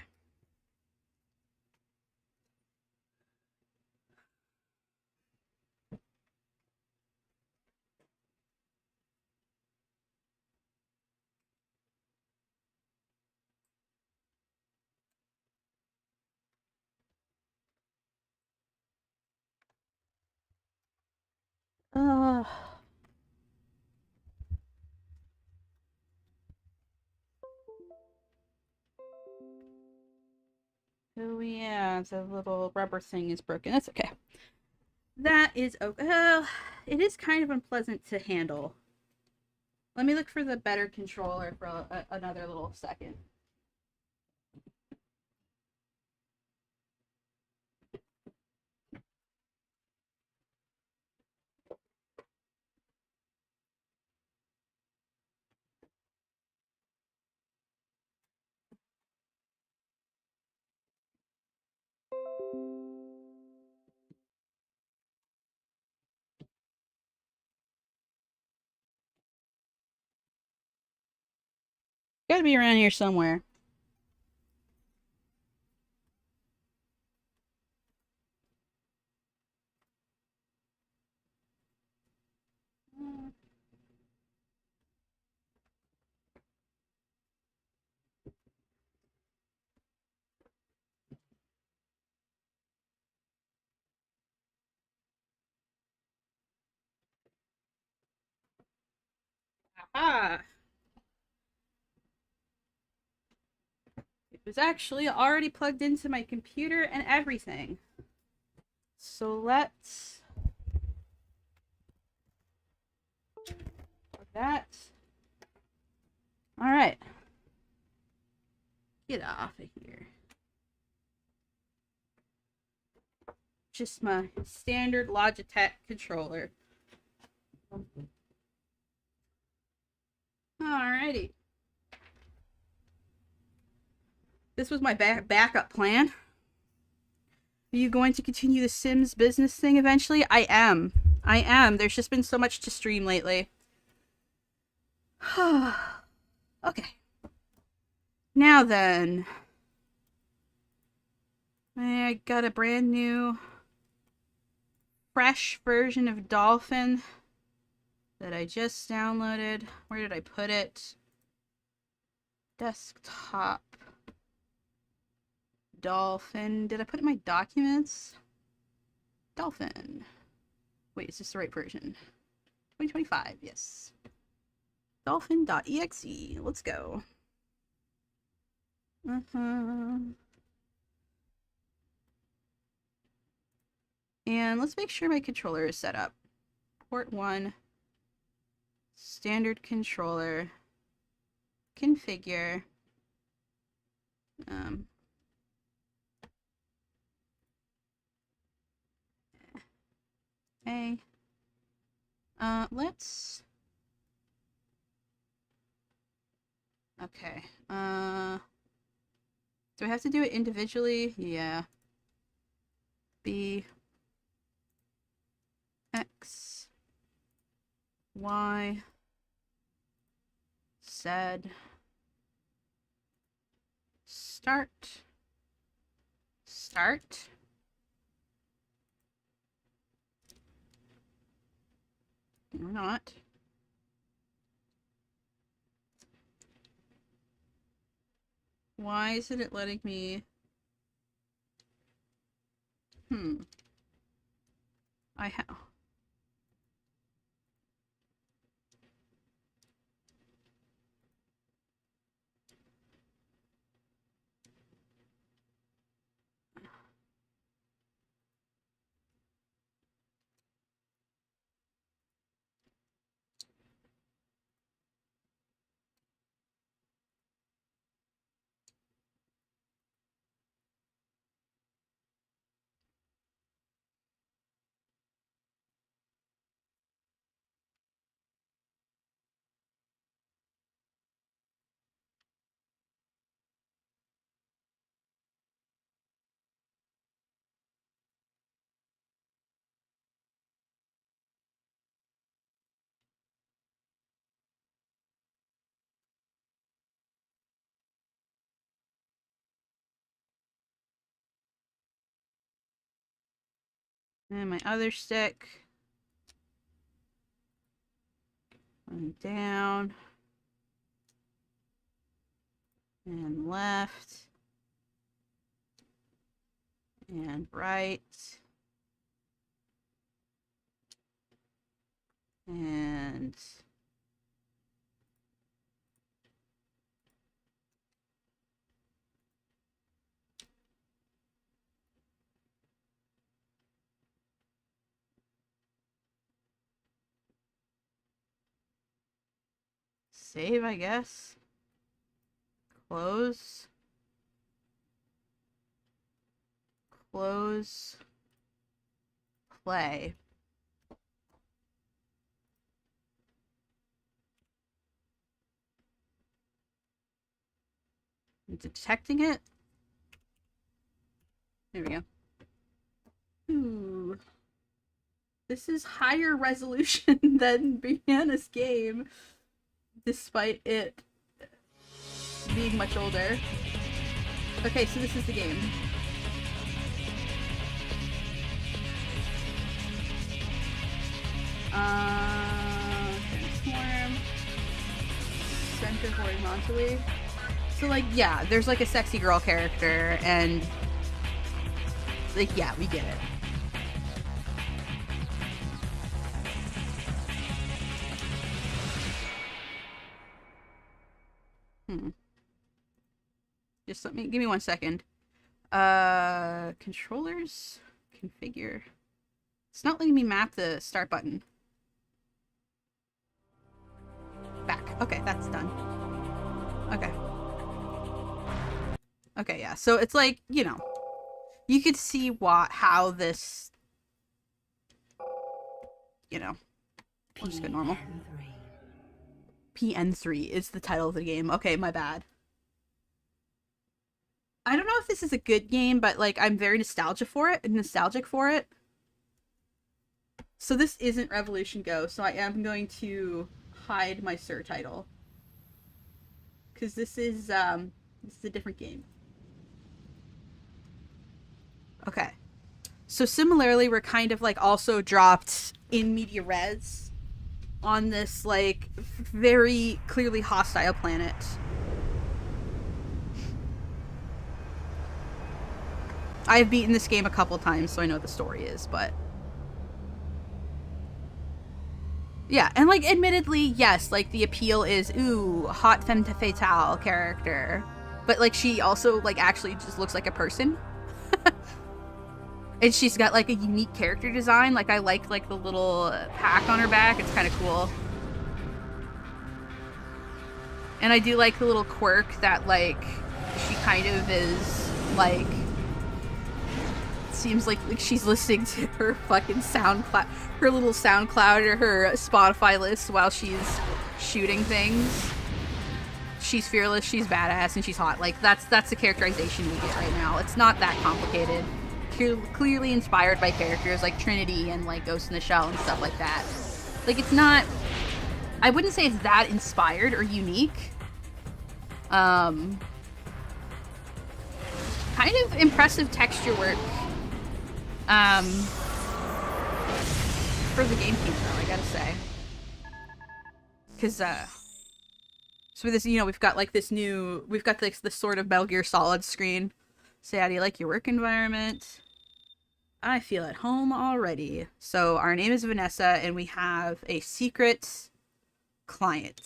Oh yeah, the little rubber thing is broken. That's okay. That is okay. It is kind of unpleasant to handle. Let me look for the better controller for another little second. Gotta be around here somewhere. Ah! It was actually already plugged into my computer and everything. So let's plug that. Alright. Get off of here. Just my standard Logitech controller. Alrighty. This was my backup plan. Are you going to continue the Sims business thing eventually? I am. There's just been so much to stream lately. Okay. Now then. I got a brand new, fresh version of Dolphin that I just downloaded. Where did I put it? Desktop. Dolphin. Did I put it in my documents? Dolphin. Wait, is this the right version? 2025, yes. Dolphin.exe. Let's go. And let's make sure my controller is set up. Port 1. Standard controller. Configure. Okay. Okay. Do I have to do it individually? Yeah. B. X. Y. Z. Start. Start. Or not. Why isn't it letting me? I have. And my other stick. Going down. And left. And right. And save, I guess. Close. Close. Play. I'm detecting it. There we go. Ooh. This is higher resolution than Brianna's game, despite it being much older. Okay, so this is the game. Transform. Center horizontally. So, like, yeah, there's, like, a sexy girl character, and, like, yeah, we get it. Just give me 1 second. Controllers? Configure. It's not letting me map the start button. Back. Okay, that's done. Okay. Okay, yeah. So it's like, you know, you could see how this, you know, I'll just go normal. PN3 is the title of the game. Okay, my bad. I don't know if this is a good game, but like I'm very nostalgic for it. So this isn't Revolution Go, so I am going to hide my Sir title. Because this is a different game. Okay. So similarly, we're kind of like also dropped in media res on this like very clearly hostile planet. I've beaten this game a couple times, so I know the story is, but yeah, and like admittedly, yes, like the appeal is ooh, hot femme fatale character, but like she also like actually just looks like a person. And she's got like a unique character design. Like I like the little pack on her back. It's kind of cool. And I do like the little quirk that like she kind of is like seems like she's listening to her fucking SoundCloud, her little SoundCloud or her Spotify list while she's shooting things. she's fearless, she's badass, and she's hot. Like, that's the characterization we get right now. It's not that complicated. Clearly inspired by characters like Trinity and like Ghost in the Shell and stuff like that. Like, it's not... I wouldn't say it's that inspired or unique. Kind of impressive texture work. For the game team, though, I gotta say. Because, so this, you know, we've got like this new, we've got this sort of Metal Gear Solid screen. Say, how do you like your work environment? I feel at home already. So our name is Vanessa, and we have a secret client.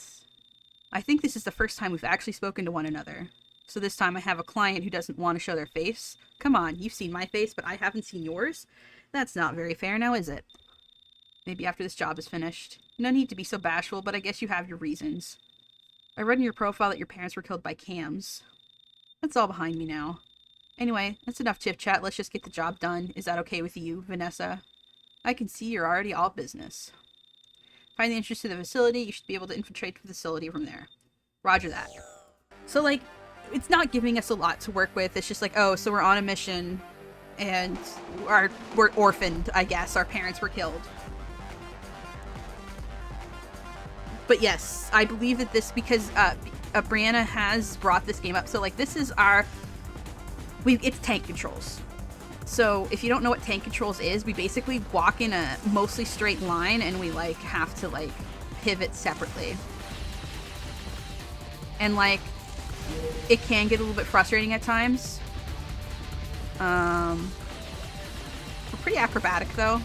I think this is the first time we've actually spoken to one another. So this time I have a client who doesn't want to show their face. Come on, you've seen my face, but I haven't seen yours? That's not very fair now, is it? Maybe after this job is finished. No need to be so bashful, but I guess you have your reasons. I read in your profile that your parents were killed by cams. That's all behind me now. Anyway, that's enough chit-chat. Let's just get the job done. Is that okay with you, Vanessa? I can see you're already all business. Find the entrance to the facility. You should be able to infiltrate the facility from there. Roger that. So, like, it's not giving us a lot to work with. It's just like, oh, so we're on a mission, and we're orphaned, I guess. Our parents were killed. But yes, I believe that this, because Brianna has brought this game up. So, like, this is our... it's tank controls. So, if you don't know what tank controls is, we basically walk in a mostly straight line, and we, like, have to, like, pivot separately. And, like, it can get a little bit frustrating at times. We're pretty acrobatic, though.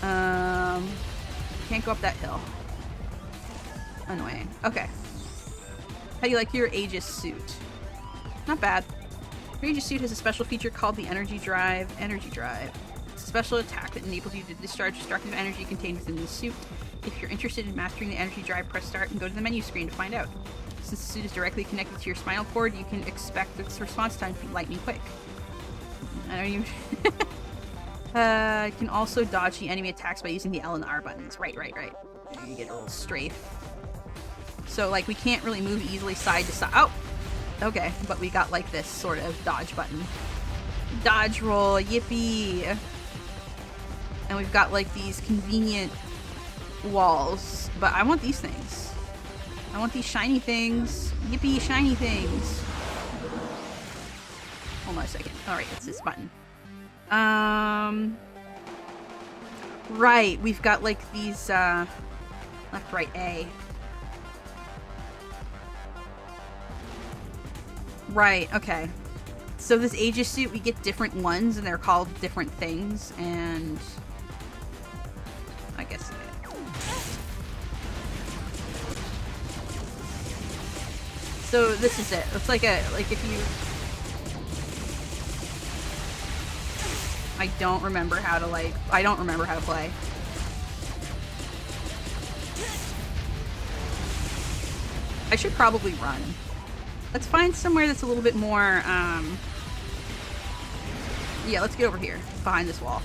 Can't go up that hill. Annoying. Okay. How do you like your Aegis suit? Not bad. Your Aegis suit has a special feature called the Energy Drive. Energy Drive. It's a special attack that enables you to discharge destructive energy contained within the suit. If you're interested in mastering the Energy Drive, press start and go to the menu screen to find out. Since the suit is directly connected to your spinal cord, you can expect its response time to be lightning quick. I don't even... you can also dodge the enemy attacks by using the L and the R buttons. Right. You get a little strafe. So, like, we can't really move easily side to side. Oh! Okay, but we got, like, this sort of dodge button. Dodge roll, yippee! And we've got, like, these convenient walls. But I want these things. I want these shiny things. Yippee, shiny things! Hold on a second. Alright, it's this button. Right, we've got, like, these, left, right, A. Right, okay. So this Aegis suit, we get different ones, and they're called different things, and... I guess... So this is it. It's like a, like if you... I don't remember how to, like... I don't remember how to play. I should probably run. Let's find somewhere that's a little bit more, yeah, let's get over here, behind this wall.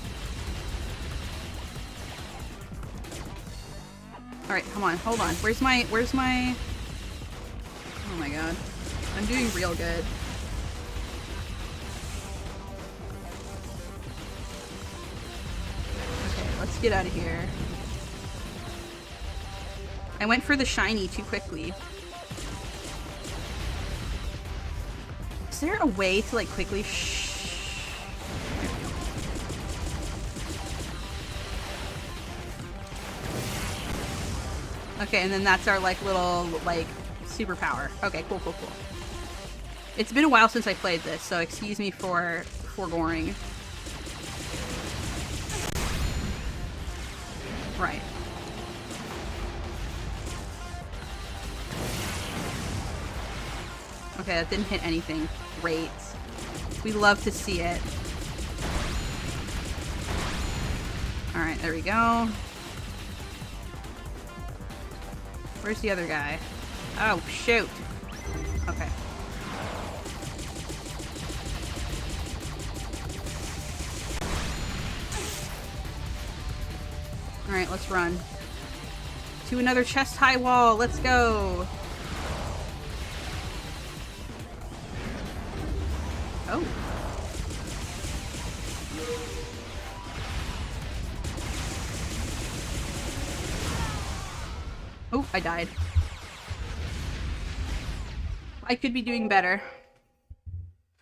Alright, come on, hold on. Where's my... Oh my god. I'm doing real good. Okay, let's get out of here. I went for the shiny too quickly. Is there a way to, like, quickly Okay, and then that's our, like, little, like, superpower. Okay, cool. It's been a while since I played this, so excuse me for goring. Right. Okay, that didn't hit anything. Great. We love to see it. Alright, there we go. Where's the other guy? Oh, shoot. Okay. Alright, let's run. To another chest-high wall. Let's go. Oh, I died. I could be doing better.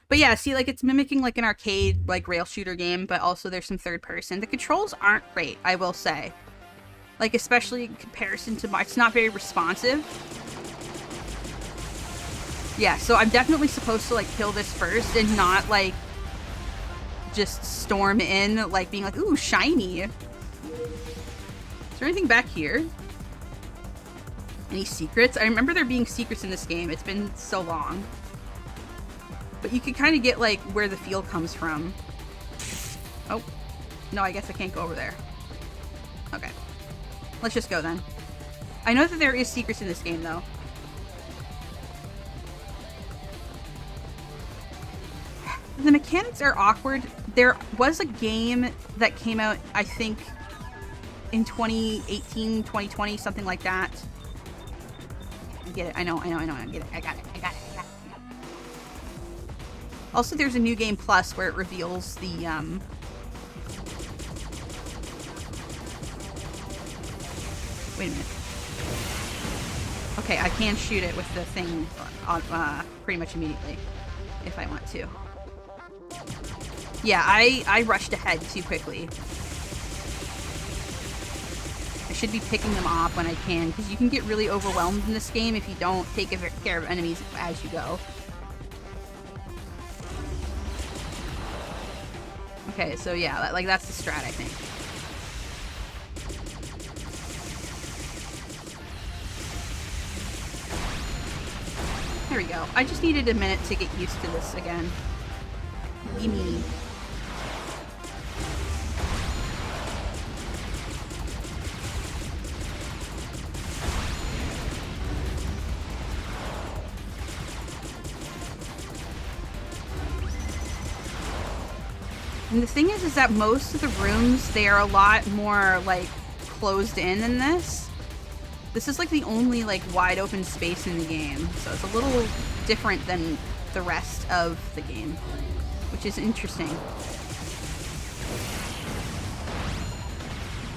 But yeah, see, like, it's mimicking, like, an arcade, like, rail shooter game, but also there's some third person. The controls aren't great, I will say. Like, especially in comparison to it's not very responsive. Yeah, so I'm definitely supposed to, like, kill this first and not, like, just storm in, like, being like, ooh, shiny. Is there anything back here? Any secrets? I remember there being secrets in this game. It's been so long. But you can kind of get, like, where the feel comes from. Oh. No, I guess I can't go over there. Okay. Let's just go, then. I know that there is secrets in this game, though. The mechanics are awkward. There was a game that came out, I think, in 2018, 2020, something like that. I get it. I know. I get it. I got it. Also, there's a new game plus where it reveals the, wait a minute. Okay, I can shoot it with the thing pretty much immediately if I want to. Yeah, I rushed ahead too quickly. I should be picking them off when I can, because you can get really overwhelmed in this game if you don't take care of enemies as you go. Okay, so yeah, like that's the strat, I think. There we go. I just needed a minute to get used to this again. Gimme. And the thing is that most of the rooms, they are a lot more, like, closed in than this. This is, like, the only, like, wide open space in the game. So it's a little different than the rest of the game, which is interesting.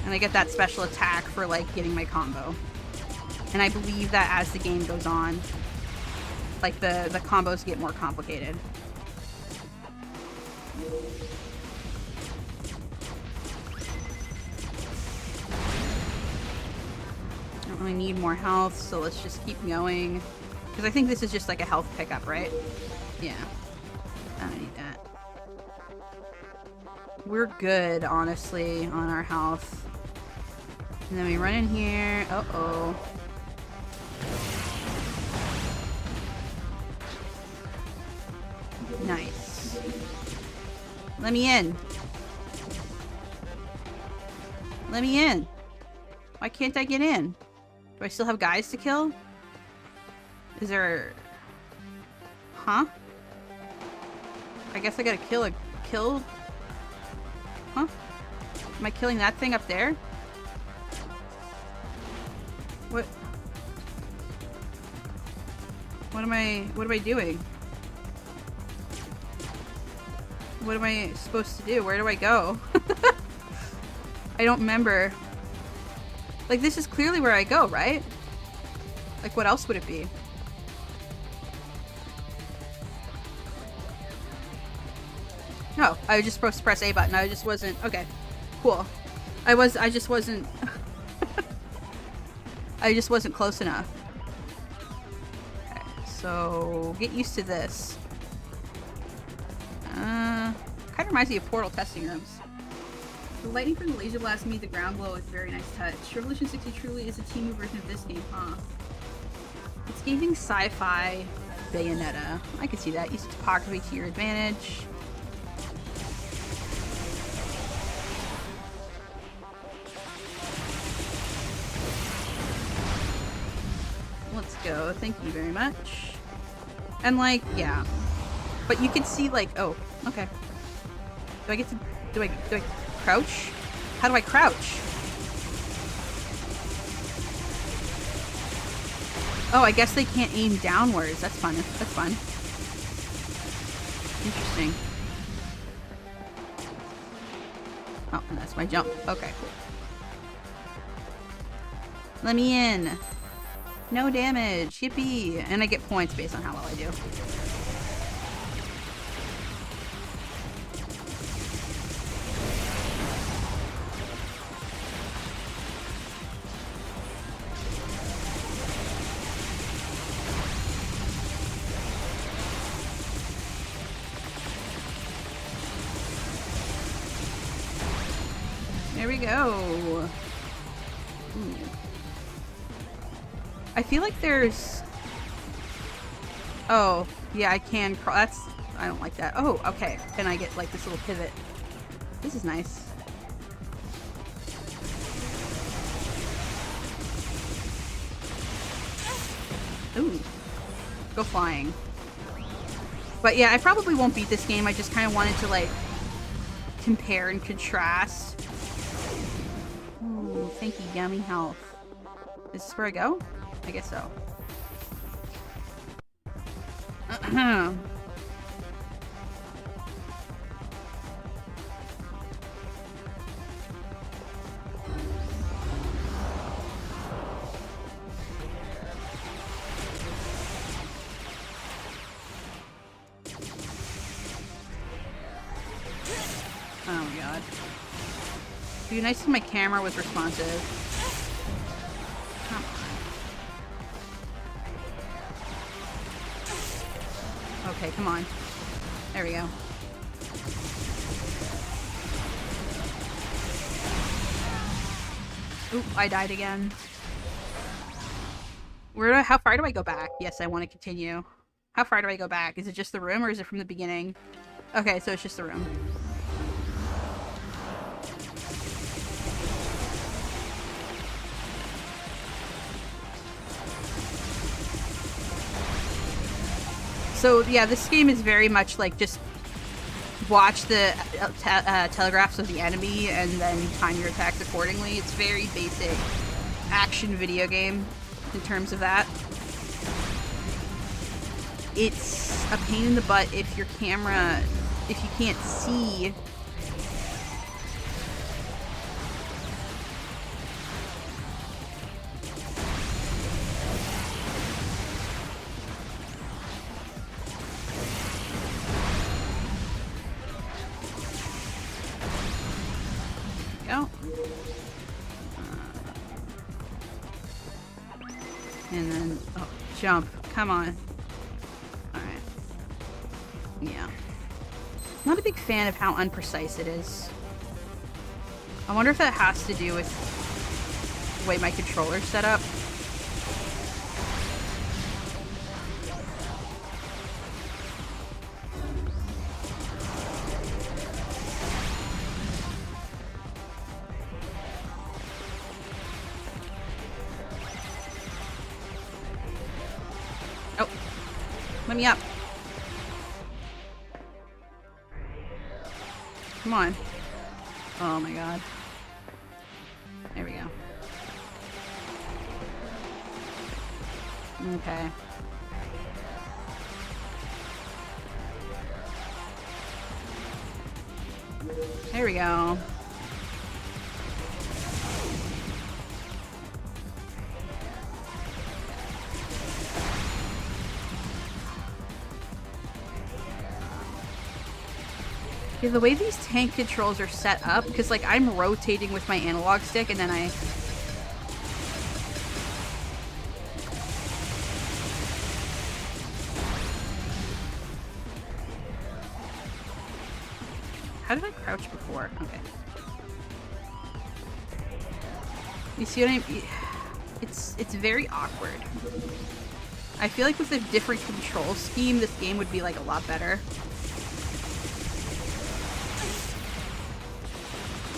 And I get that special attack for, like, getting my combo. And I believe that as the game goes on, like, the combos get more complicated. I need more health, so let's just keep going. Because I think this is just like a health pickup, right? Yeah. I don't need that. We're good, honestly, on our health. And then we run in here. Uh-oh. Nice. Let me in. Let me in. Why can't I get in? Do I still have guys to kill? Is there... Huh? I guess I gotta kill... Huh? Am I killing that thing up there? What? What am I doing? What am I supposed to do? Where do I go? I don't remember. Like, this is clearly where I go, right? Like, what else would it be? No, I was just supposed to press A button. I just wasn't... Okay, cool. I just wasn't... I just wasn't close enough. Okay, so get used to this. Kind of reminds me of Portal testing rooms. The lightning from the laser blast made the ground glow with a very nice touch. Revolution 60 truly is a team version of this game, huh? It's giving sci-fi Bayonetta. I could see that. Use topography to your advantage. Let's go. Thank you very much. And like, yeah. But you can see like, oh, okay. Do I get to, do I crouch? How do I crouch? Oh, I guess they can't aim downwards. That's fun. That's fun. Interesting. Oh, and that's my jump. Okay, cool. Let me in. No damage. Yippee. And I get points based on how well I do. There we go. Ooh. I feel like there's... Oh, yeah, I can crawl. That's... I don't like that. Oh, okay. Then I get like this little pivot. This is nice. Ooh. Go flying. But yeah, I probably won't beat this game. I just kind of wanted to like compare and contrast. Ooh, thank you, yummy health. Is this where I go? I guess so. Oh my god. It'd be nice if my camera was responsive. Come on. Okay, come on. There we go. Oop, I died again. How far do I go back? Yes, I want to continue. How far do I go back? Is it just the room or is it from the beginning? Okay, so it's just the room. So yeah, this game is very much like just watch the telegraphs of the enemy and then time your attacks accordingly. It's very basic action video game in terms of that. It's a pain in the butt if your camera, if you can't see. And then, oh, jump. Come on. Alright. Yeah. Not a big fan of how unprecise it is. I wonder if that has to do with the way my controller's set up. Let me up. Come on. Oh my god. There we go. Okay. There we go. Yeah, the way these tank controls are set up, because like I'm rotating with my analog stick and then I... How did I crouch before? Okay. You see what I mean? It's very awkward. I feel like with a different control scheme, this game would be like a lot better.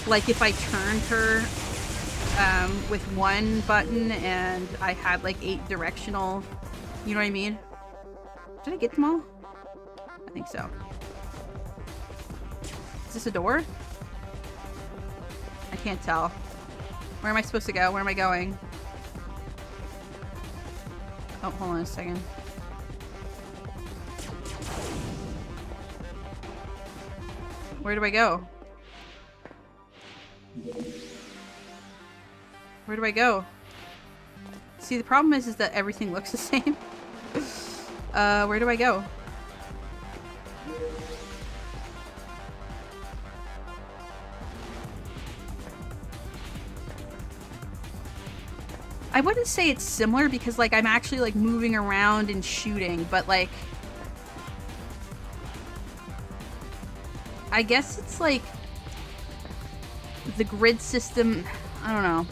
Like if I turned her with one button and I had like 8 directional, you know what I mean? Did I get them all? I think so. Is this a door? I can't tell. Where am I supposed to go? Where am I going? Oh, hold on a second. Where do I go? Where do I go? See, the problem is that everything looks the same. Where do I go? I wouldn't say it's similar because, like, I'm actually, like, moving around and shooting, but, like, I guess it's, like, the grid system, I don't know.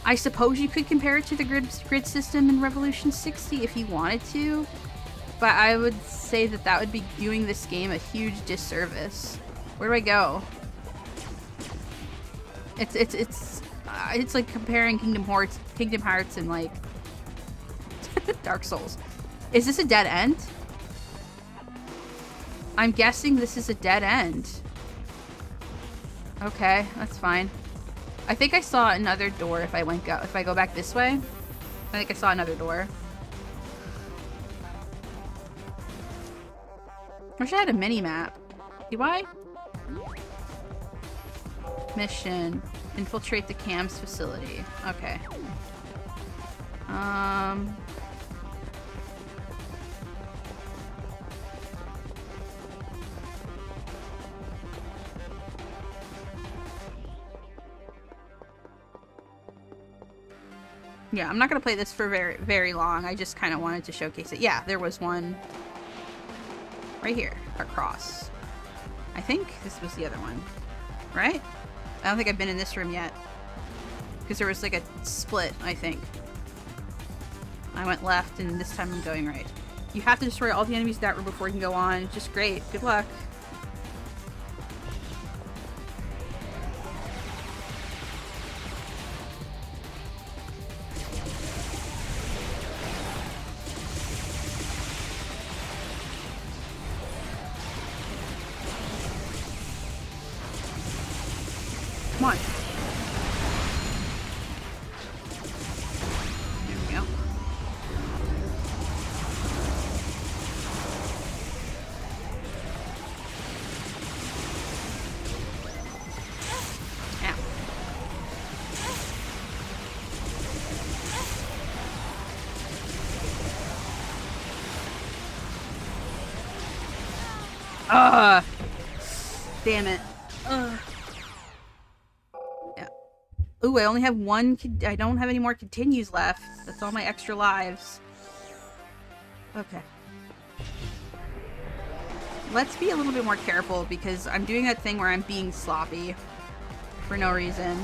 I suppose you could compare it to the grid system in Revolution 60 if you wanted to, but I would say that that would be doing this game a huge disservice. Where do I go? It's like comparing Kingdom Hearts and, like, Dark Souls. Is this a dead end? I'm guessing this is a dead end. Okay, that's fine. I think I saw another door if I go back this way. I think I saw another door. I wish I had a mini map. Do I? Mission. Infiltrate the CAM's facility. Okay. Yeah, I'm not gonna play this for very, very long. I just kind of wanted to showcase it. Yeah, there was one right here, across. I think this was the other one, right? I don't think I've been in this room yet. Because there was like a split, I think. I went left and this time I'm going right. You have to destroy all the enemies in that room before you can go on. It's just great. Good luck. Come on. There we go. Ow. Damn it. Yeah. Ooh, I only have one. I don't have any more continues left. That's all my extra lives. Okay. Let's be a little bit more careful because I'm doing that thing where I'm being sloppy for no reason.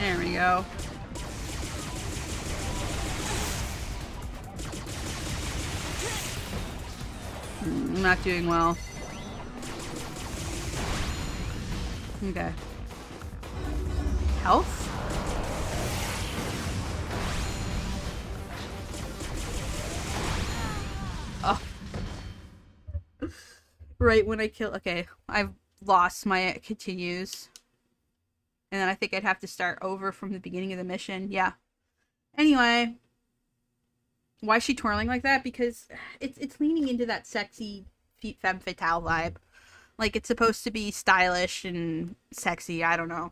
There we go. I'm not doing well. Okay. Health? Oh. Right when I kill... Okay, I've lost my continues. And then I think I'd have to start over from the beginning of the mission. Yeah. Anyway. Why is she twirling like that? Because it's leaning into that sexy femme fatale vibe. Like, it's supposed to be stylish and sexy. I don't know.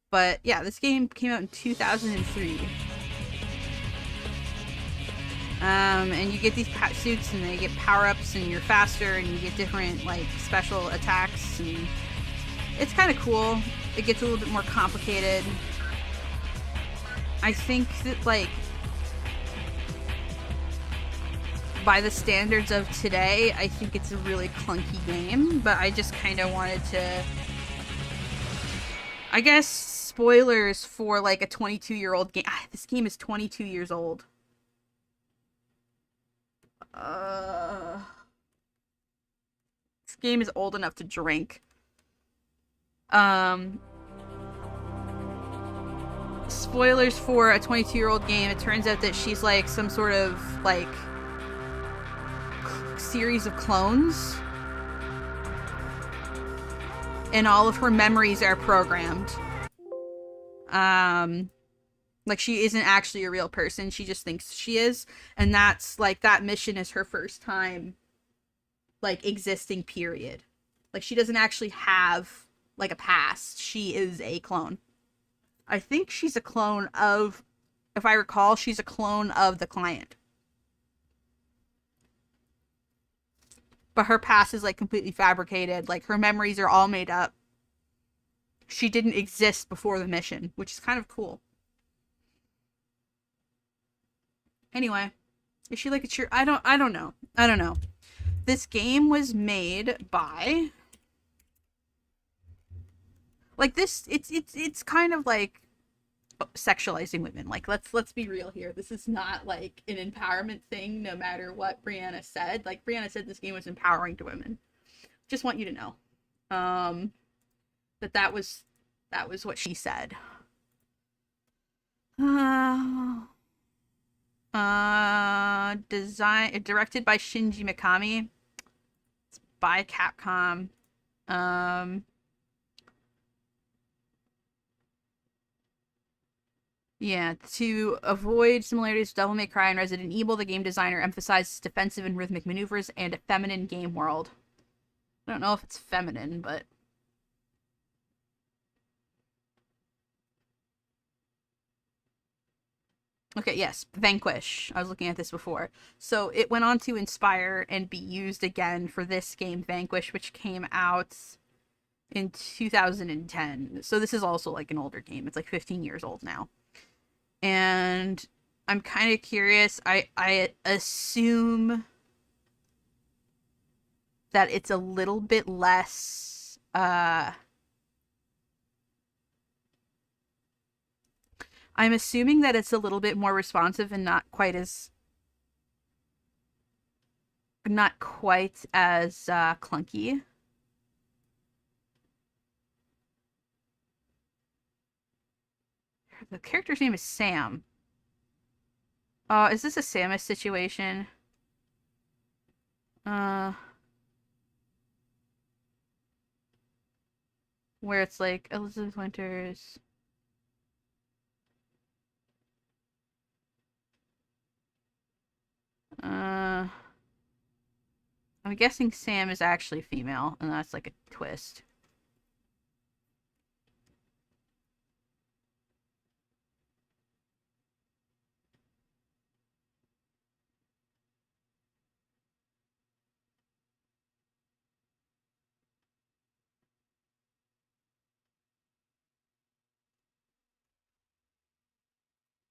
But, yeah, this game came out in 2003. And you get these suits and they get power-ups and you're faster and you get different, like, special attacks. And it's kind of cool. It gets a little bit more complicated. I think that, like, by the standards of today, I think it's a really clunky game, but I just kind of wanted to, I guess, spoilers for, like, a 22-year-old game. This game is 22 years old. This game is old enough to drink. spoilers for a 22-year-old game, it turns out that she's like some sort of like series of clones, and all of her memories are programmed. Like she isn't actually a real person, she just thinks she is, and that's like, that mission is her first time like existing, period. Like she doesn't actually have like a past, she is a clone. I think she's a clone of, if I recall, she's a clone of the client. But her past is like completely fabricated. Like her memories are all made up. She didn't exist before the mission, which is kind of cool. Anyway, is she like a cheer? I don't know. I don't know. This game was made by, like, this, it's kind of like sexualizing women. Like, let's be real here. This is not like an empowerment thing, no matter what Brianna said. Like, Brianna said this game was empowering to women. Just want you to know that was what she said. Directed by Shinji Mikami. It's by Capcom. Yeah, to avoid similarities with Devil May Cry and Resident Evil, the game designer emphasizes defensive and rhythmic maneuvers and a feminine game world. I don't know if it's feminine, but... Okay, yes, Vanquish. I was looking at this before. So it went on to inspire and be used again for this game, Vanquish, which came out in 2010. So this is also like an older game. It's like 15 years old now. And I'm kind of curious. I assume that it's a little bit less I'm assuming that it's a little bit more responsive and not quite as clunky. The character's name is Sam. Is this a Samus situation? Where it's like Elizabeth Winters. I'm guessing Sam is actually female, and that's like a twist.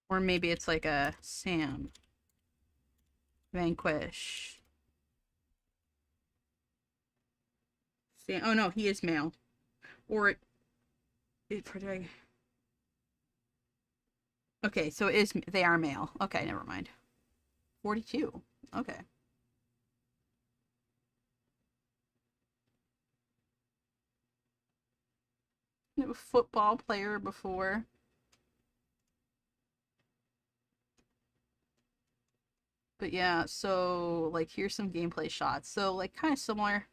Or maybe it's like a Sam. Vanquish. Sam. Oh no, he is male. Or okay, so they are male. Okay, never mind. 42. Okay. A football player before. But yeah, so like here's some gameplay shots. So like kind of similar.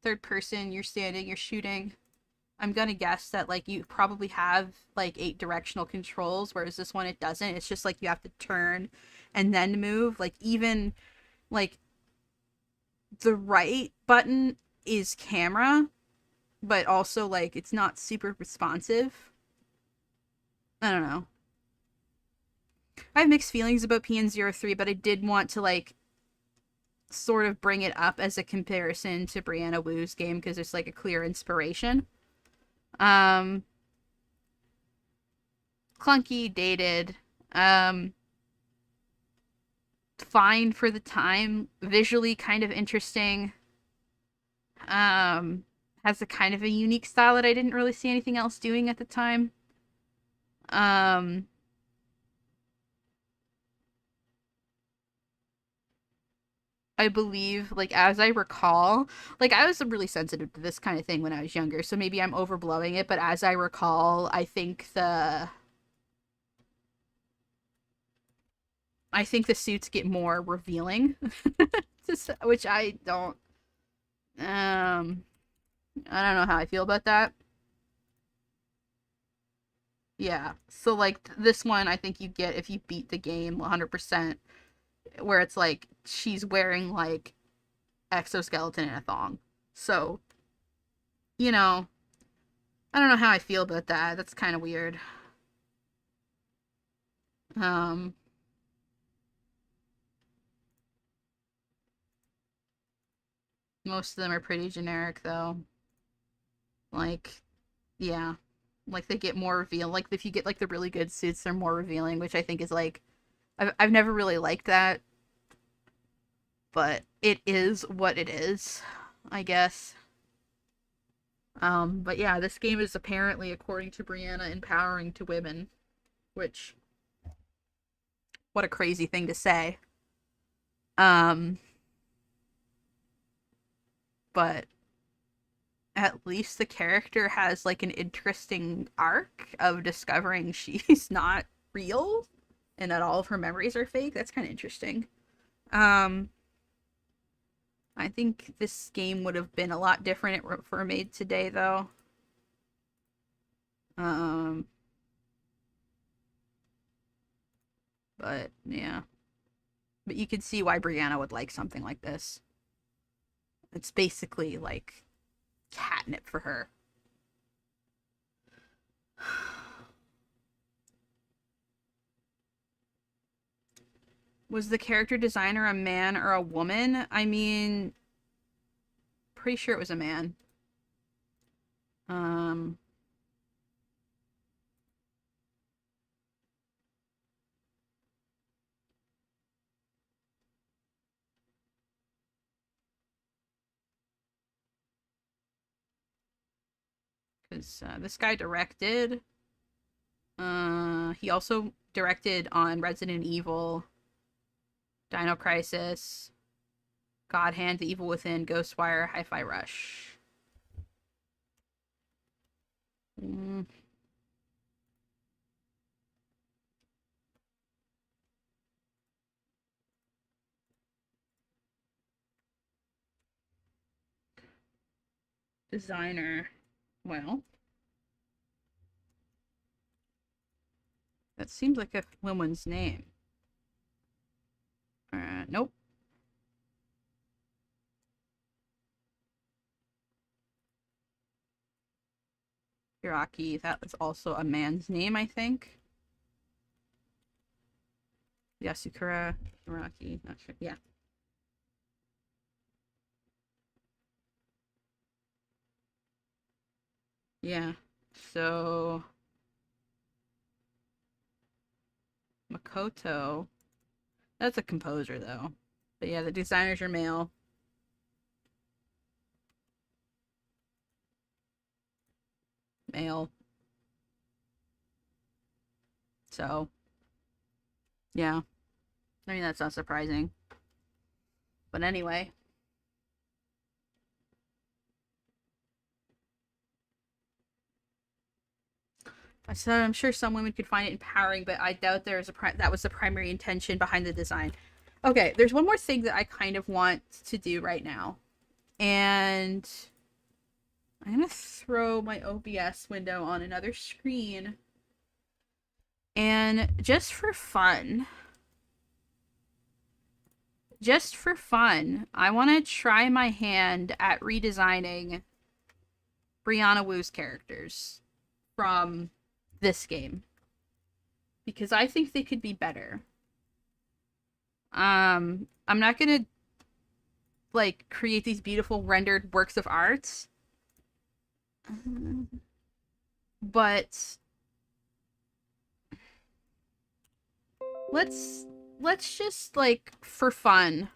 Third person, you're standing, you're shooting. I'm gonna guess that like you probably have like 8 directional controls, whereas this one it doesn't. It's just like you have to turn and then move. Like even like the right button is camera, but also like it's not super responsive. I don't know. I have mixed feelings about PN03, but I did want to like sort of bring it up as a comparison to Brianna Wu's game because there's like a clear inspiration. Clunky, dated, fine for the time, visually kind of interesting, has a kind of a unique style that I didn't really see anything else doing at the time. I believe, like, as I recall, like, I was really sensitive to this kind of thing when I was younger, so maybe I'm overblowing it, but as I recall, I think the I think the suits get more revealing, which I don't know how I feel about that. Yeah. So like this one I think you get if you beat the game 100%, where it's like she's wearing like exoskeleton and a thong. So, you know, I don't know how I feel about that. That's kind of weird. Um Most of them are pretty generic though. Like, yeah. Like they get more reveal. Like if you get like the really good suits, they're more revealing, which I think is like I've never really liked that, but it is what it is, I guess. But yeah, this game is apparently, according to Brianna, empowering to women, which what a crazy thing to say. Um, but at least the character has like an interesting arc of discovering she's not real and that all of her memories are fake. That's kind of interesting. I think this game would have been a lot different if it were made today, though. But yeah. But you can see why Brianna would like something like this. It's basically like catnip for her. Was the character designer a man or a woman? I mean, pretty sure it was a man. Because this guy directed. He also directed on Resident Evil, Dino Crisis, God Hand, The Evil Within, Ghostwire, Hi-Fi Rush. Designer. Well, that seems like a woman's name. Nope. Hiraki, that was also a man's name, I think. Yasukura Hiraki, not sure. Yeah. Yeah. So Makoto. That's a composer though. But yeah, the designers are male. Male. So yeah. I mean that's not surprising. But anyway. I said I'm sure some women could find it empowering, but I doubt there's that was the primary intention behind the design. Okay, there's one more thing that I kind of want to do right now. And I'm going to throw my OBS window on another screen. And just for fun, I want to try my hand at redesigning Brianna Wu's characters from this game. Because I think they could be better. I'm not gonna like create these beautiful rendered works of art, but let's just like for fun.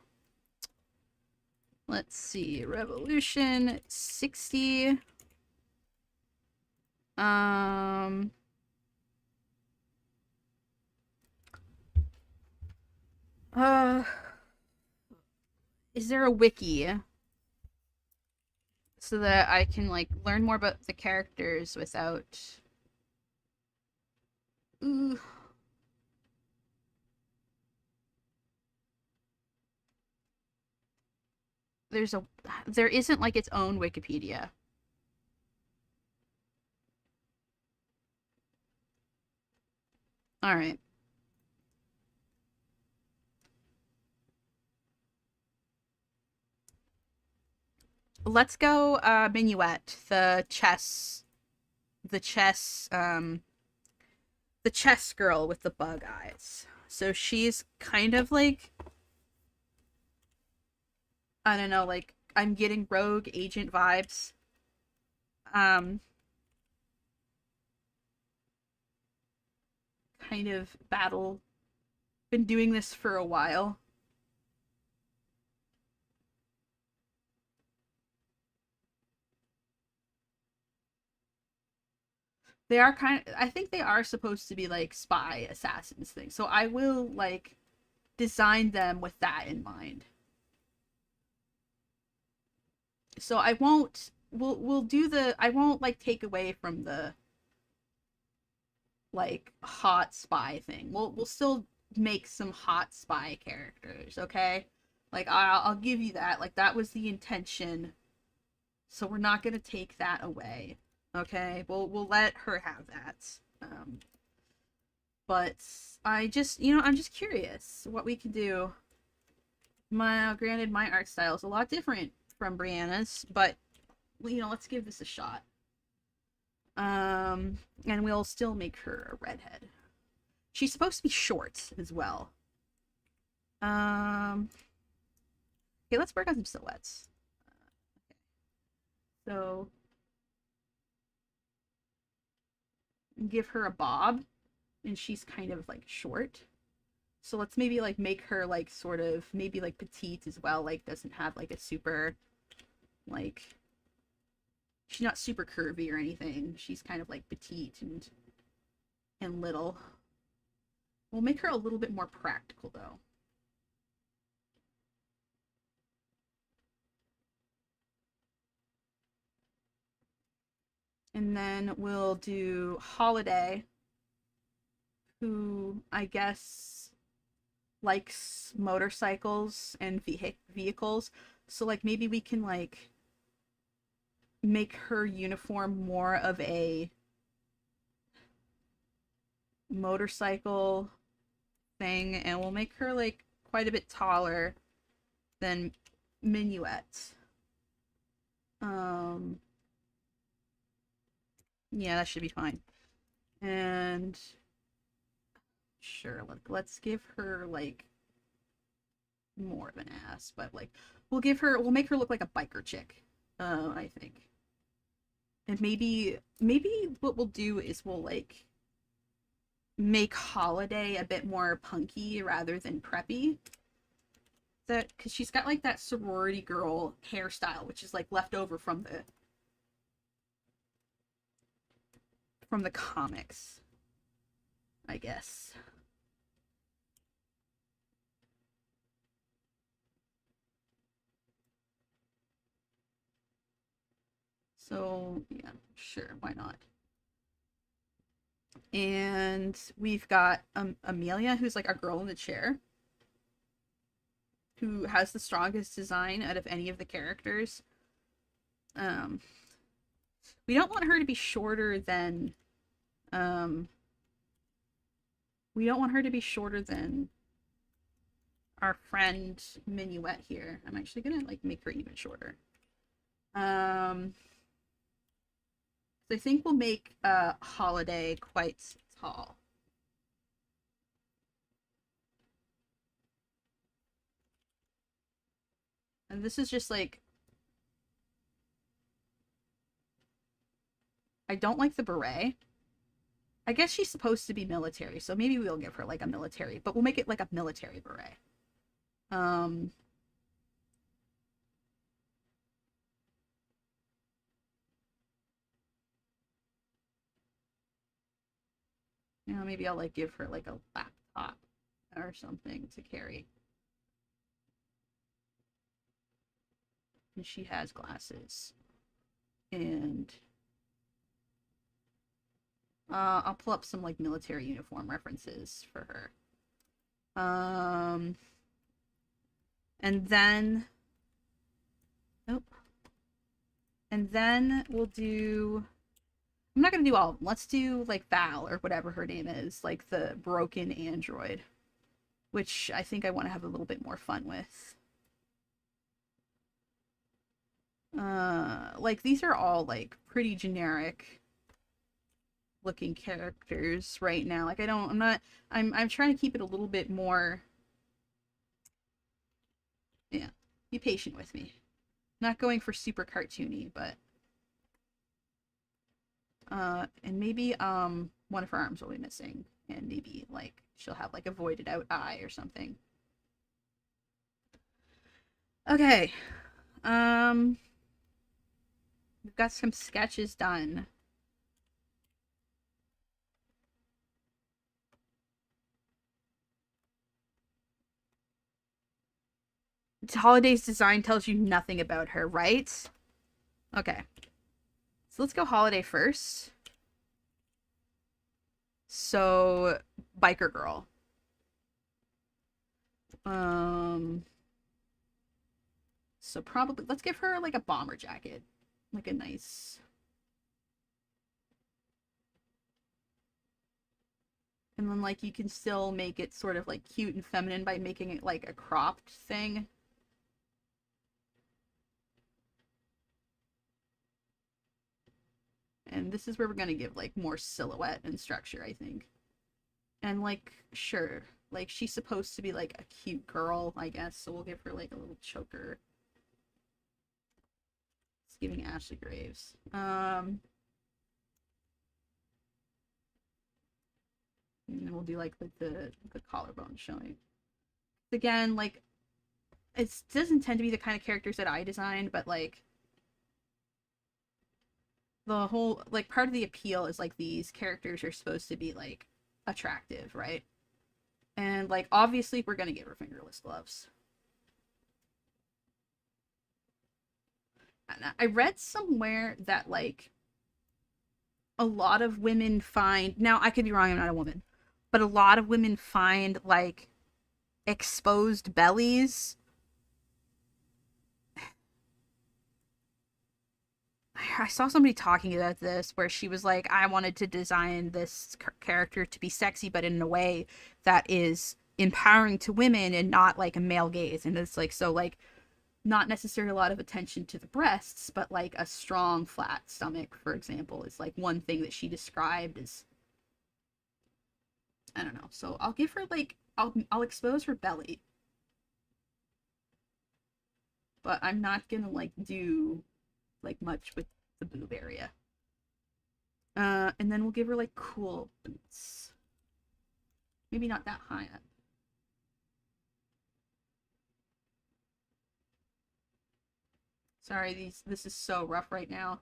Let's see, Revolution 60. Is there a wiki so that I can like learn more about the characters without there isn't like its own Wikipedia. All right. Let's go Minuet, the chess girl with the bug eyes. So she's kind of like, I don't know, like I'm getting rogue agent vibes. Kind of battle. Been doing this for a while. They are I think they are supposed to be like spy assassins things. So I will like design them with that in mind. So I won't we'll do I won't like take away from the like hot spy thing. We'll still make some hot spy characters, okay? Like I'll give you that. Like that was the intention. So we're not going to take that away. Okay? We'll let her have that. But I'm just curious what we can do. Granted, my art style is a lot different from Brianna's, but let's give this a shot. And we'll still make her a redhead. She's supposed to be short as well. Okay, let's work on some silhouettes. Okay. So give her a bob, and she's kind of like short. So let's maybe like make her like sort of maybe like petite as well, like doesn't have like a super like she's not super curvy or anything. She's kind of like petite and little. We'll make her a little bit more practical though. And then we'll do Holiday, who I guess likes motorcycles and vehicles. So like maybe we can like make her uniform more of a motorcycle thing, and we'll make her like quite a bit taller than Minuet. Yeah, that should be fine. And sure, let's give her like more of an ass, but like we'll make her look like a biker chick. I think. And maybe what we'll do is we'll like make Holiday a bit more punky rather than preppy. Because she's got like that sorority girl hairstyle, which is like left over from the comics, I guess. So yeah, sure, why not? And we've got Amelia, who's like our girl in the chair, who has the strongest design out of any of the characters. We don't want her to be shorter than our friend Minuet here. I'm actually gonna like make her even shorter. I think we'll make Holiday quite tall. And this is just like, I don't like the beret. I guess she's supposed to be military, so maybe we'll give her like a military, but we'll make it like a military beret. Maybe I'll like give her like a laptop or something to carry. And she has glasses. And I'll pull up some like military uniform references for her. And then Nope. And then we'll do... I'm not going to do all of them. Let's do, like, Val, or whatever her name is. Like, the broken android. Which I think I want to have a little bit more fun with. Like, these are all, like, pretty generic looking characters right now. Like, I'm trying to keep it a little bit more... Yeah. Be patient with me. Not going for super cartoony, but... and maybe, one of her arms will be missing. And maybe, like, she'll have, like, a voided out eye or something. Okay. We've got some sketches done. Holiday's design tells you nothing about her, right? Okay. So let's go Holiday first. So, biker girl. So probably, let's give her like a bomber jacket. Like a nice... And then like you can still make it sort of like cute and feminine by making it like a cropped thing. And this is where we're going to give like more silhouette and structure, I think. And like, sure, like she's supposed to be like a cute girl, I guess. So we'll give her like a little choker. It's giving Ashley Graves. And then we'll do like the collarbone showing. Again, like, it doesn't tend to be the kind of characters that I designed, but like, the whole, like, part of the appeal is like these characters are supposed to be like attractive, right? And like, obviously we're gonna give her fingerless gloves. And I read somewhere that like a lot of women find, now I could be wrong, I'm not a woman, but a lot of women find like exposed bellies I saw somebody talking about this where she was like, I wanted to design this character to be sexy, but in a way that is empowering to women and not like a male gaze. And it's like, so like, not necessarily a lot of attention to the breasts, but like a strong flat stomach, for example, is like one thing that she described as, I don't know. So I'll give her like, I'll expose her belly, but I'm not gonna like do like much with the boob area. And then we'll give her like cool boots. Maybe not that high up. Sorry, this is so rough right now.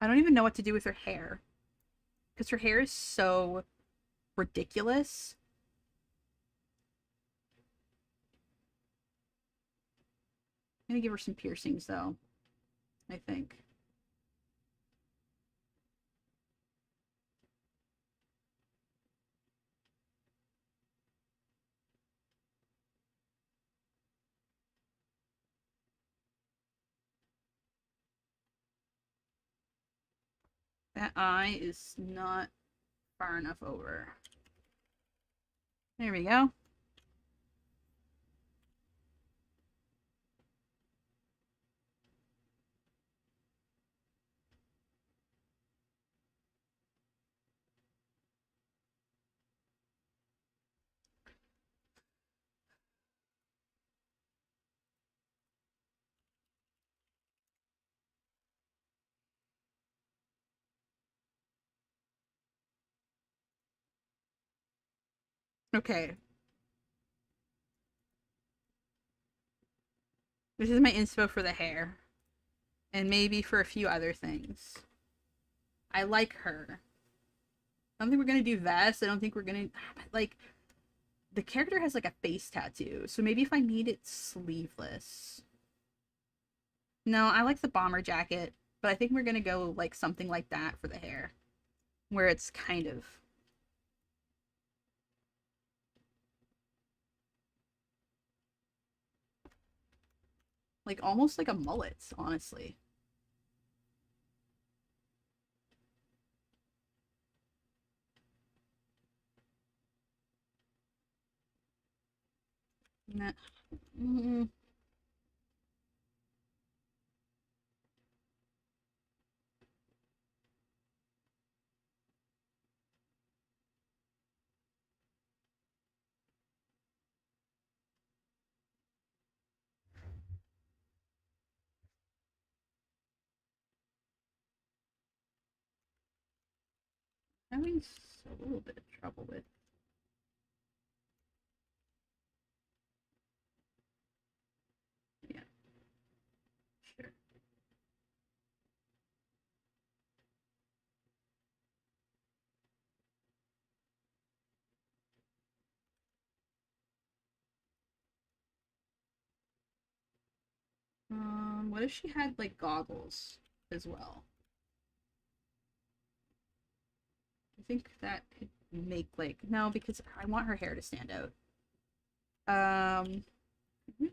I don't even know what to do with her hair. Because her hair is so ridiculous. I'm gonna give her some piercings though, I think. That eye is not far enough over. There we go. Okay. This is my inspo for the hair. And maybe for a few other things. I like her. I don't think we're gonna do vest. I don't think we're gonna, like, the character has like a face tattoo. So maybe if I made it sleeveless. No, I like the bomber jacket. But I think we're gonna go like something like that for the hair, where it's kind of like almost like a mullet, honestly. Nah. Mm-mm. Having a little bit of trouble with. Yeah, sure. What if she had like goggles as well? I think that could make like no, because I want her hair to stand out.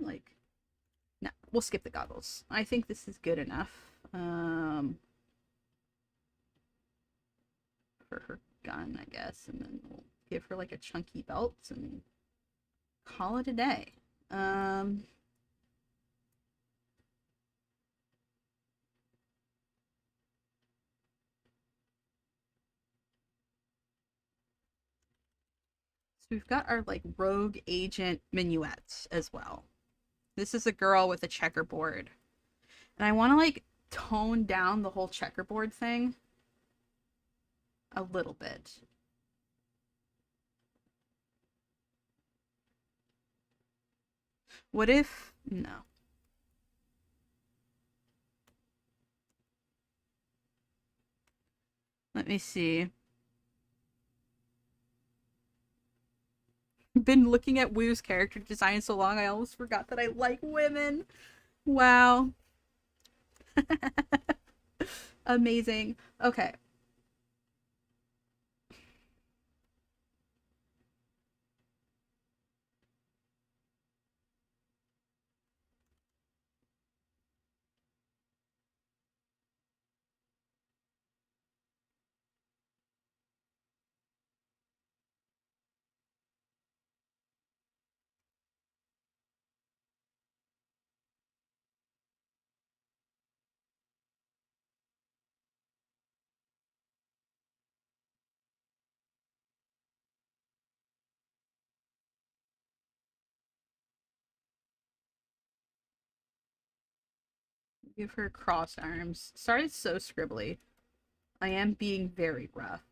Like no, we'll skip the goggles. I think this is good enough. For her gun, I guess, and then we'll give her like a chunky belt and call it a day. So we've got our like rogue agent minuets as well. This is a girl with a checkerboard. And I want to like tone down the whole checkerboard thing a little bit. What if no? Let me see. Been looking at Wu's character design so long I almost forgot that I like women. Wow. Amazing. Okay. Give her crossed arms. Sorry it's so scribbly. I am being very rough.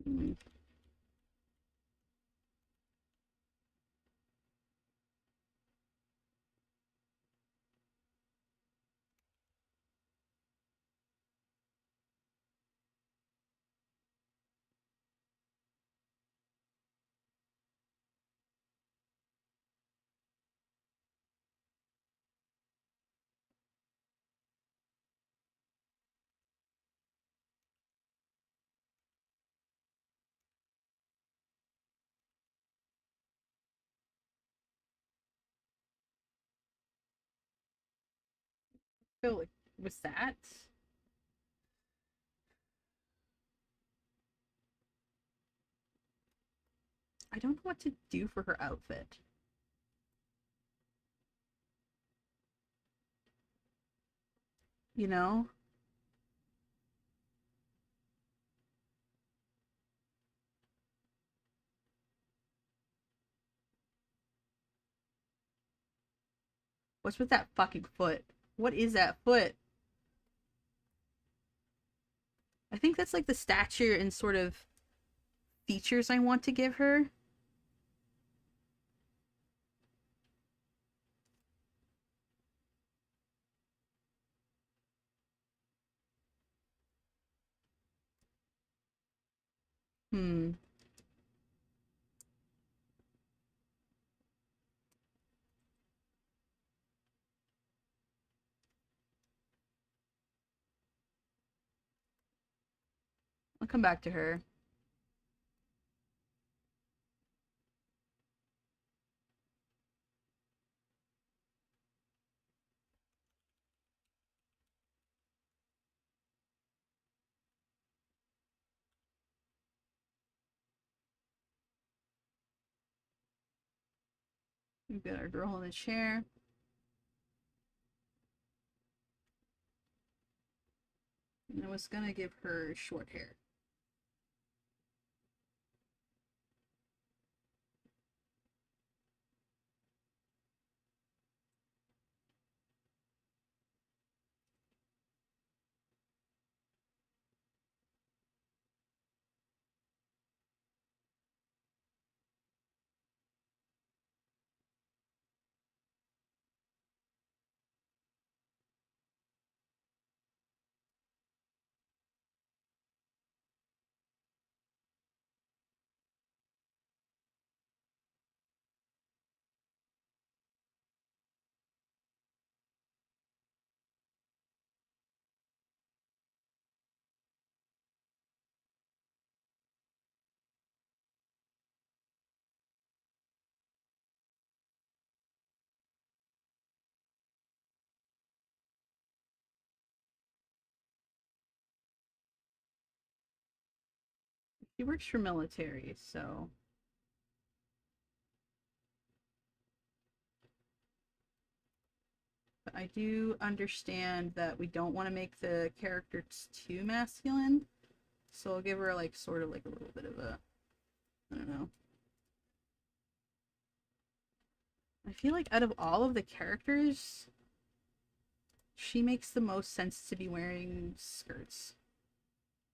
Mm. Feel like was that? I don't know what to do for her outfit. You know? What's with that fucking foot? What is that foot? I think that's like the stature and sort of features I want to give her. Hmm. I'll come back to her. We've got our girl in the chair. And I was gonna give her short hair. She works for military, so but I do understand that we don't want to make the characters too masculine. So I'll give her like sort of like a little bit of a, I don't know. I feel like out of all of the characters, she makes the most sense to be wearing skirts,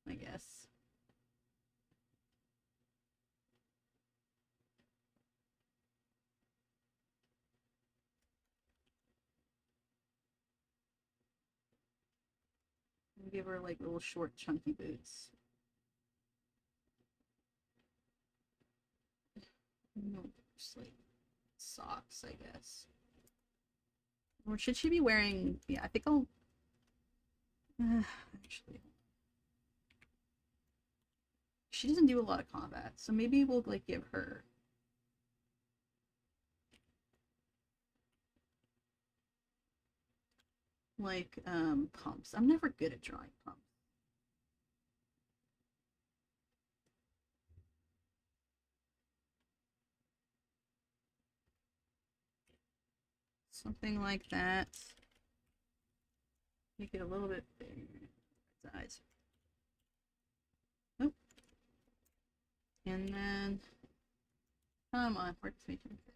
I guess. I'll give her like little short chunky boots. No, just like socks, I guess. Or should she be wearing, yeah, I think I'll actually, she doesn't do a lot of combat, so maybe we'll like give her like pumps. I'm never good at drawing pumps. Something like that. Make it a little bit bigger. Size. Oh. And then, come on, where's making it?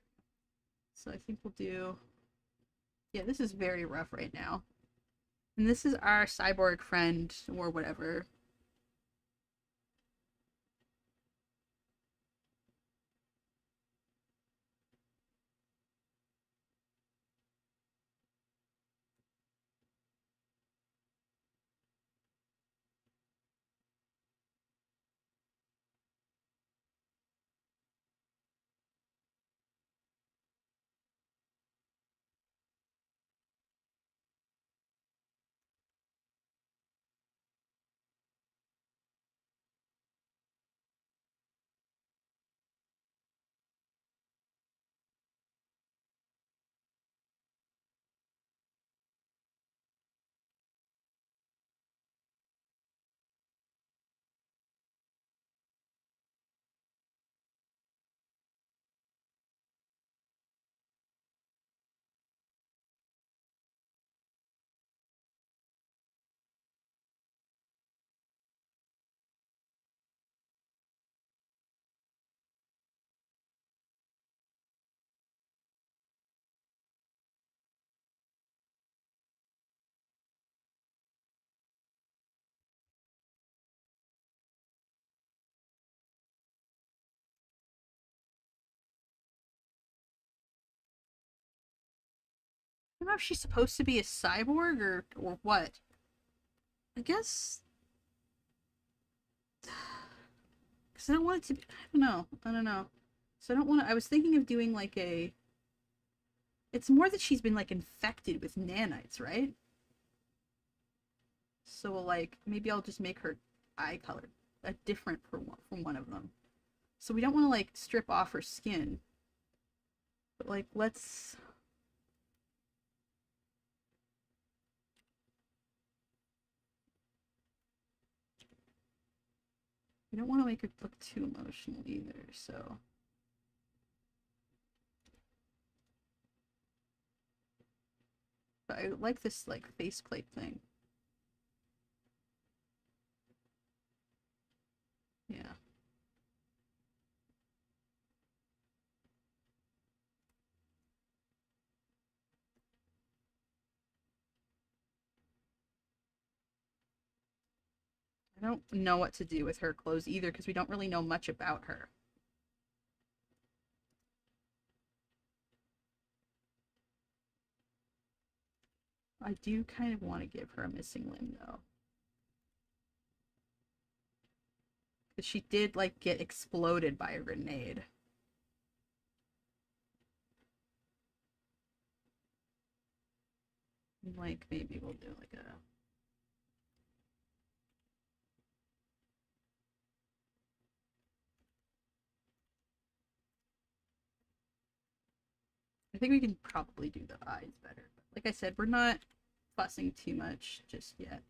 So I think we'll do, yeah, this is very rough right now. And this is our cyborg friend, or whatever. I don't know if she's supposed to be a cyborg or what. I guess, because I don't want it to be, I don't know. So I don't want to, I was thinking of doing like a, it's more that she's been like infected with nanites, right? So like, maybe I'll just make her eye color a different from one of them. So we don't want to like strip off her skin. But like, let's... We don't want to make her look too emotional either, so... But I like this like faceplate thing. Yeah. I don't know what to do with her clothes either because we don't really know much about her. I do kind of want to give her a missing limb though. Because she did like get exploded by a grenade. Like maybe we'll do like a... I think we can probably do the eyes better. But like I said, we're not fussing too much just yet.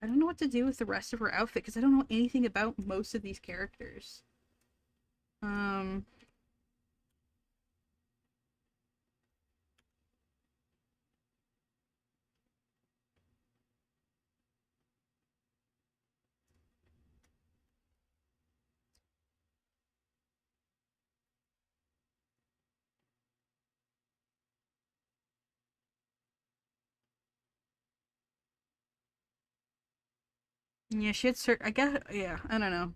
I don't know what to do with the rest of her outfit because I don't know anything about most of these characters. Yeah, she had I guess, yeah, I don't know.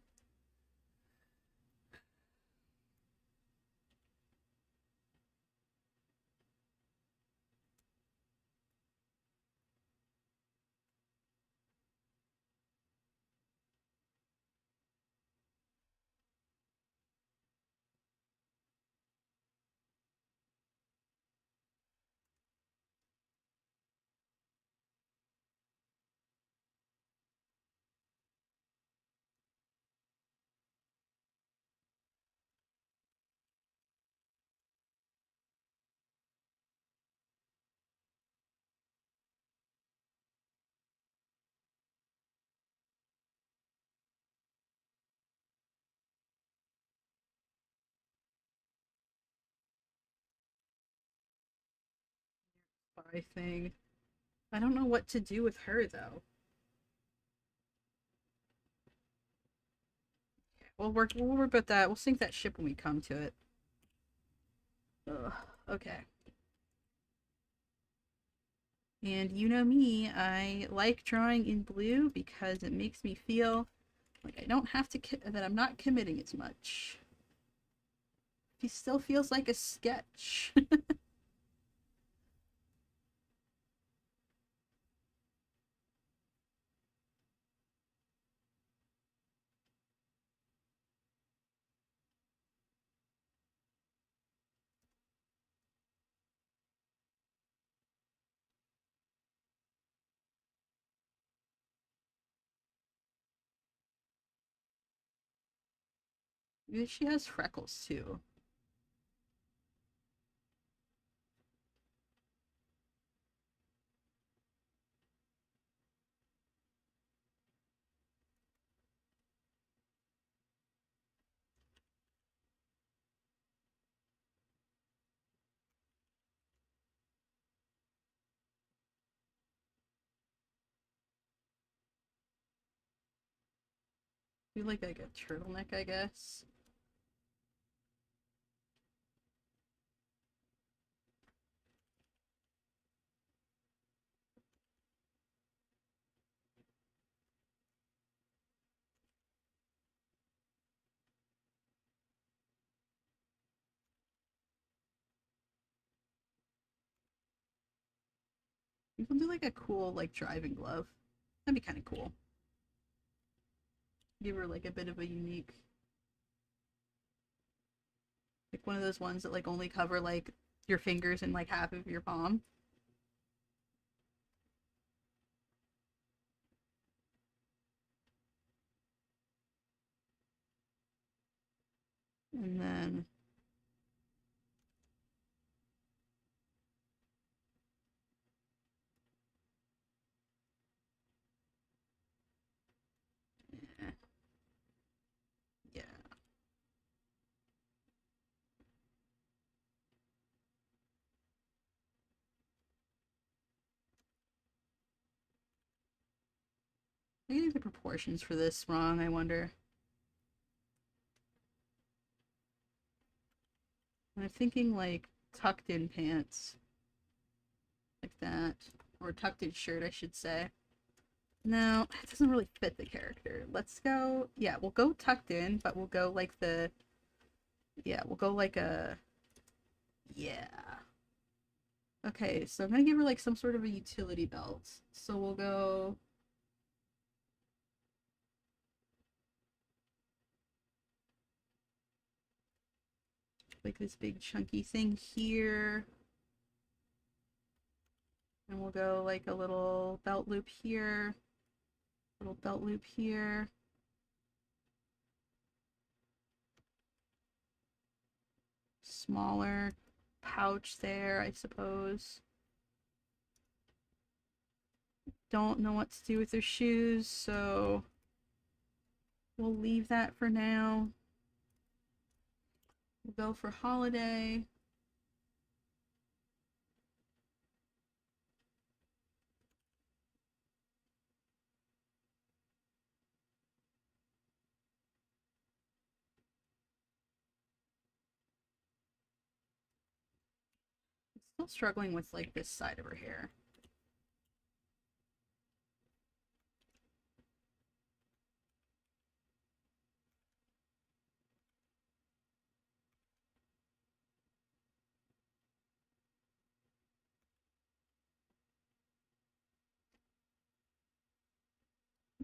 Spy thing. I don't know what to do with her though. We'll work about that. We'll sink that ship when we come to it. Ugh, okay. And you know me, I like drawing in blue because it makes me feel like I don't have to, that I'm not committing as much. He still feels like a sketch. Maybe she has freckles too. Do like a turtleneck, I guess. People do like a cool like driving glove. That'd be kind of cool. Give her like a bit of a unique, like one of those ones that like only cover like your fingers and like half of your palm. And then yeah. Yeah. I'm getting the proportions for this wrong, I wonder. I'm thinking like tucked in pants. Like that. Or tucked in shirt, I should say. No, it doesn't really fit the character. Let's go, yeah, we'll go tucked in, but we'll go like the, yeah, we'll go like a, yeah. Okay, so I'm gonna give her like some sort of a utility belt. So we'll go, like this big chunky thing here. And we'll go like a little belt loop here. Little belt loop here. Smaller pouch there, I suppose. Don't know what to do with their shoes, so we'll leave that for now. We'll go for holiday. Still struggling with like this side of her hair.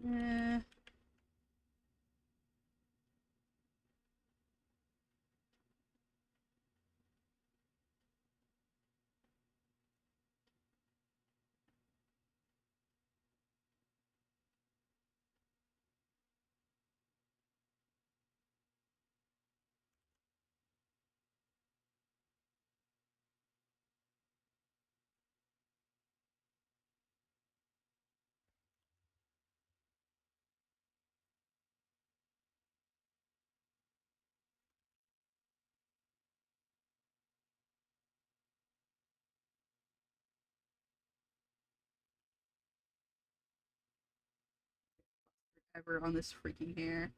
Eh. Ever on this freaking hair.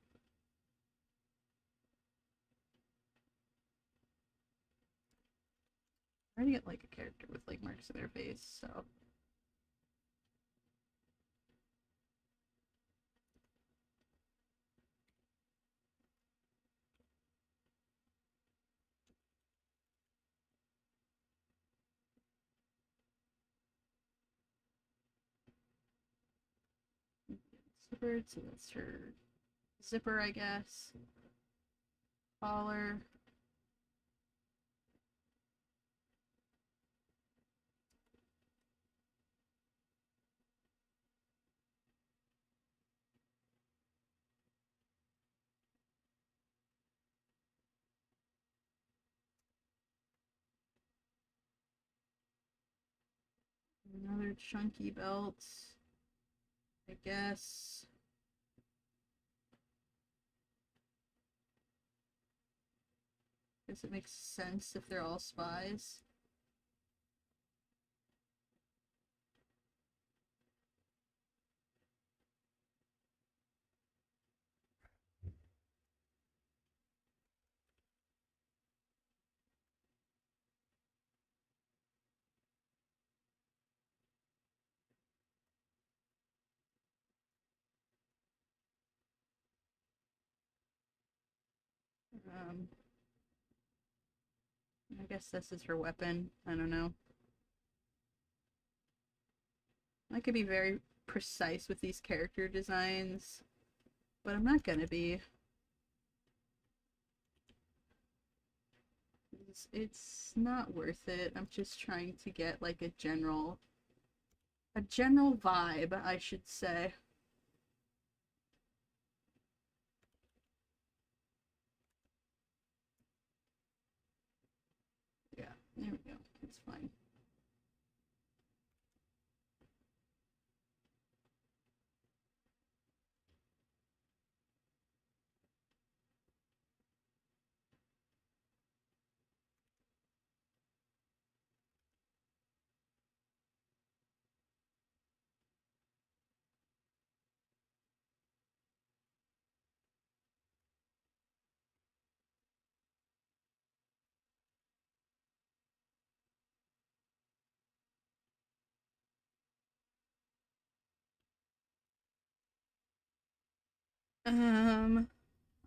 I already get like a character with like marks in their face, so. Zippered, so that's her zipper, I guess. Collar. Another chunky belt, I guess. Guess it makes sense if they're all spies. I guess this is her weapon. I don't know. I could be very precise with these character designs, but I'm not gonna be. It's not worth it. I'm just trying to get like a general vibe, I should say. Yeah, there we go. It's fine.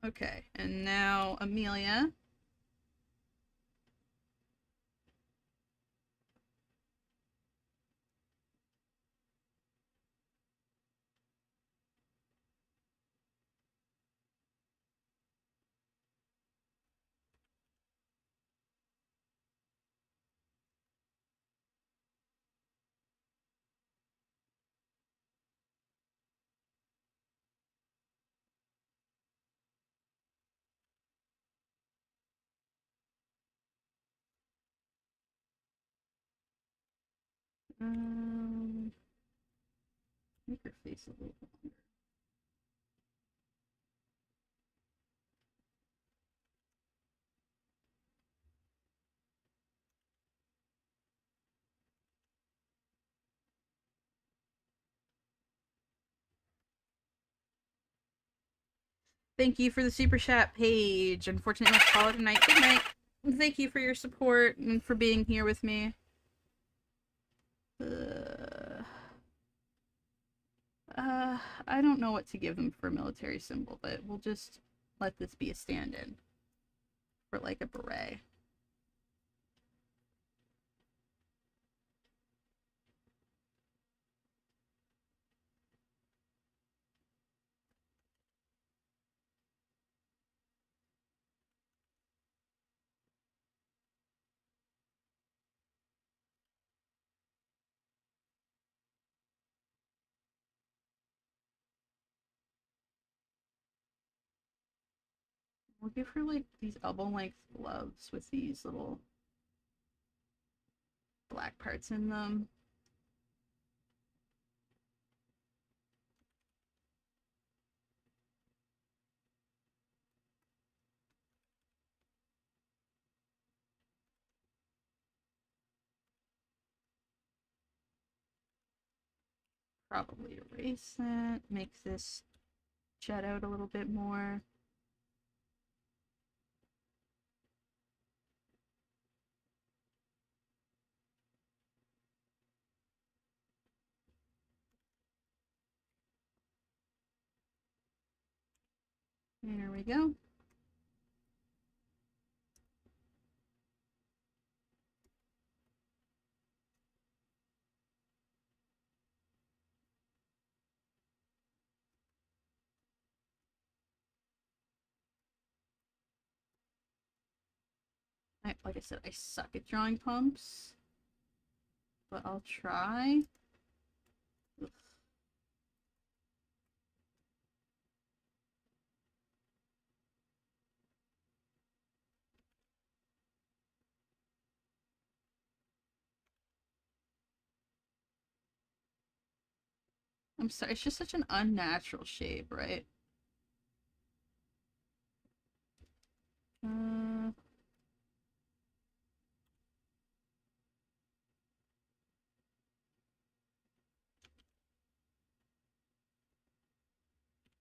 Okay, and now Amelia. Make her face a little longer. Thank you for the super chat page. Unfortunately, let's call it a night. Good night. Thank you for your support and for being here with me. I don't know what to give them for a military symbol, but we'll just let this be a stand-in for like a beret. We'll give her like these elbow-length gloves with these little black parts in them. Probably erase that, make this jut out a little bit more. There we go. Like I said, I suck at drawing pumps, but I'll try. Ugh. I'm sorry, it's just such an unnatural shape, right? I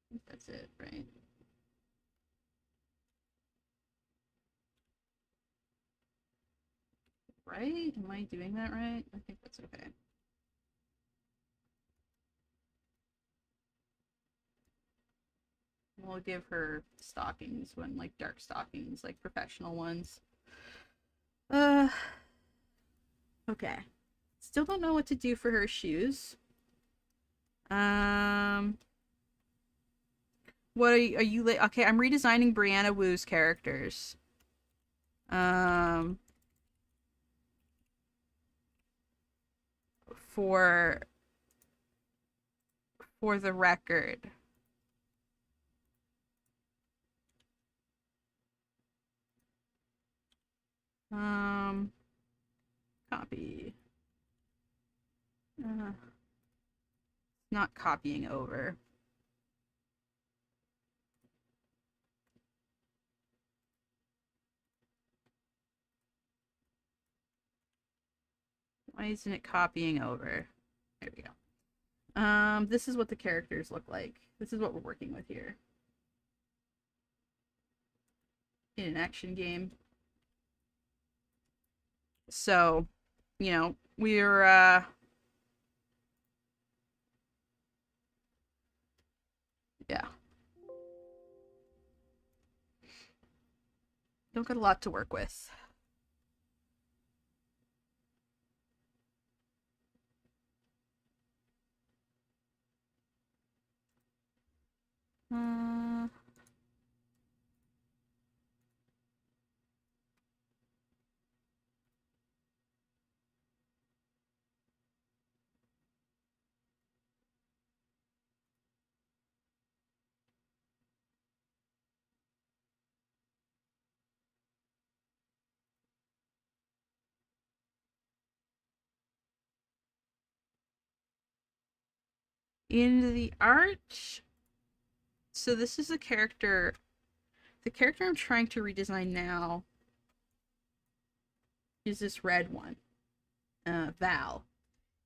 think that's it, right? Right? Am I doing that right? I think that's okay. We'll give her stockings when, like, dark stockings, like professional ones. Okay. Still don't know what to do for her shoes. What are you okay, I'm redesigning Brianna Wu's characters. Um, for the record. Copy. Not copying over. Why isn't it copying over? There we go. This is what the characters look like. This is what we're working with here. In an action game. So, you know, we're, yeah. Don't got a lot to work with. In the art, so this is a character. The character I'm trying to redesign now is this red one, Val,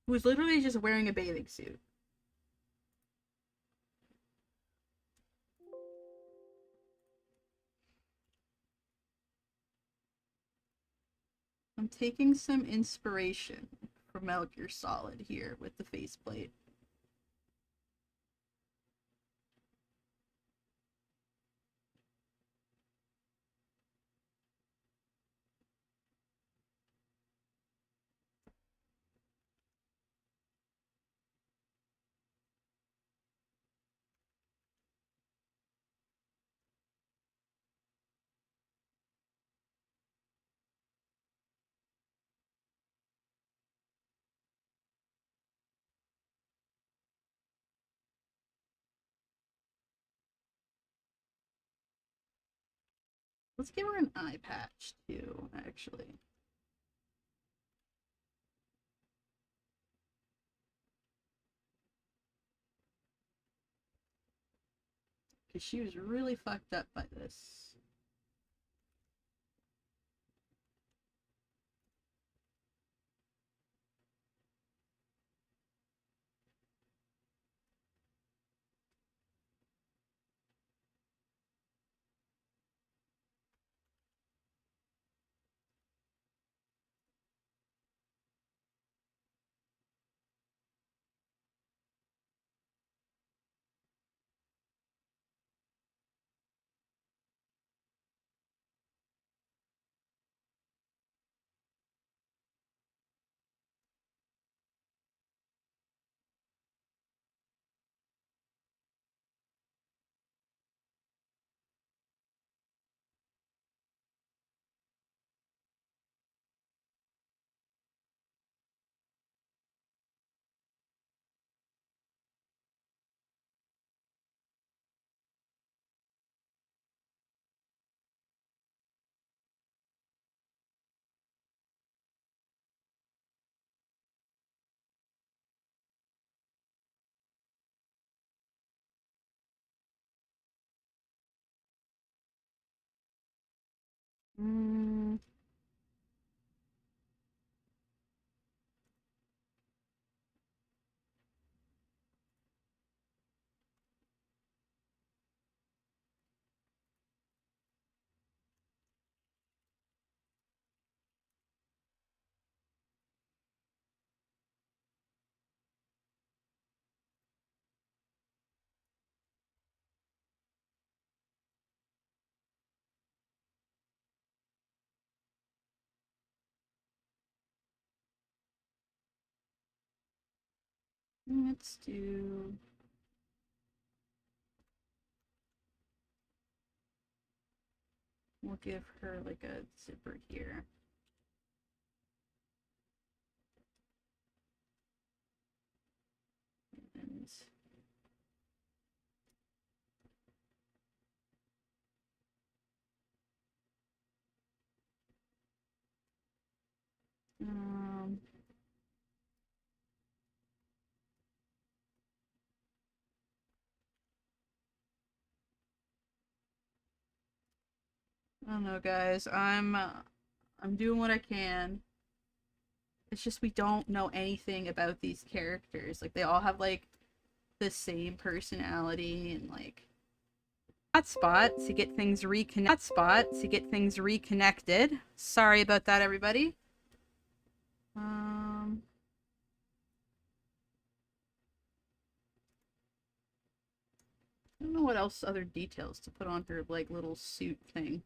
who is literally just wearing a bathing suit. I'm taking some inspiration from Metal Gear Solid here with the faceplate. Let's give her an eye patch too, actually. Because she was really fucked up by this. Let's do... We'll give her like a zipper here. And I don't know, guys. I'm doing what I can. It's just we don't know anything about these characters. Like, they all have like the same personality and like hotspot to get things reconnected. Sorry about that, everybody. I don't know what else other details to put on her like little suit thing.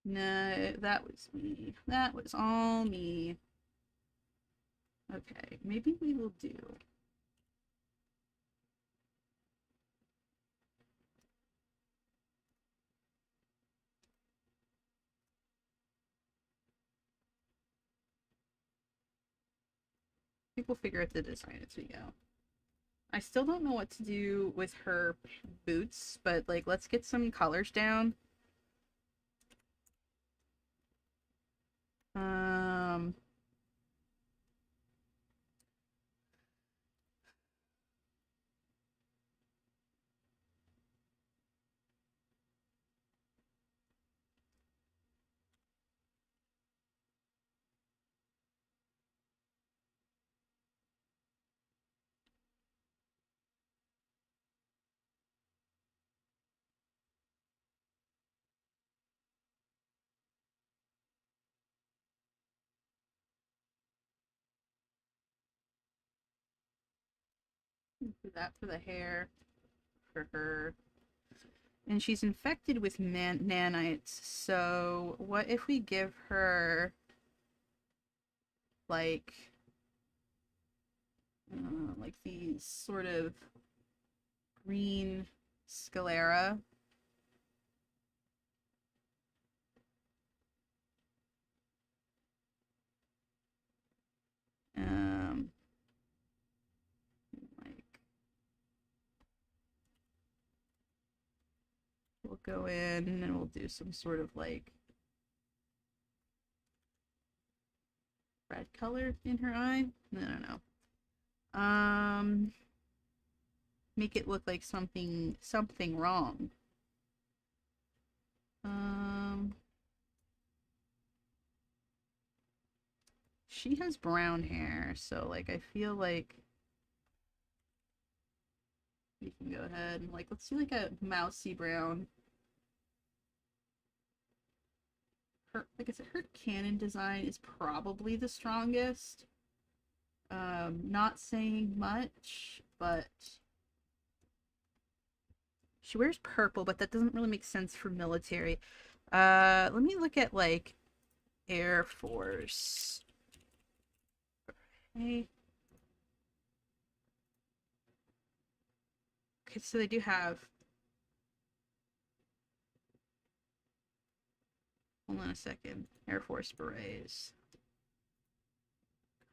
No, that was me. That was all me. Okay, maybe we will do... People figure out the design as we go. I still don't know what to do with her boots, but like, let's get some colors down. Do that for the hair, for her. And she's infected with nanites, so what if we give her like these sort of green sclera. We'll go in and we'll do some sort of like red color in her eye. I don't know. Make it look like something wrong. She has brown hair, so like I feel like we can go ahead and like let's do like a mousy brown. Her, like I said, her canon design is probably the strongest. Not saying much, but she wears purple, but that doesn't really make sense for military. Let me look at like Air Force. Okay. Okay, so they do have... Hold on a second. Air Force berets.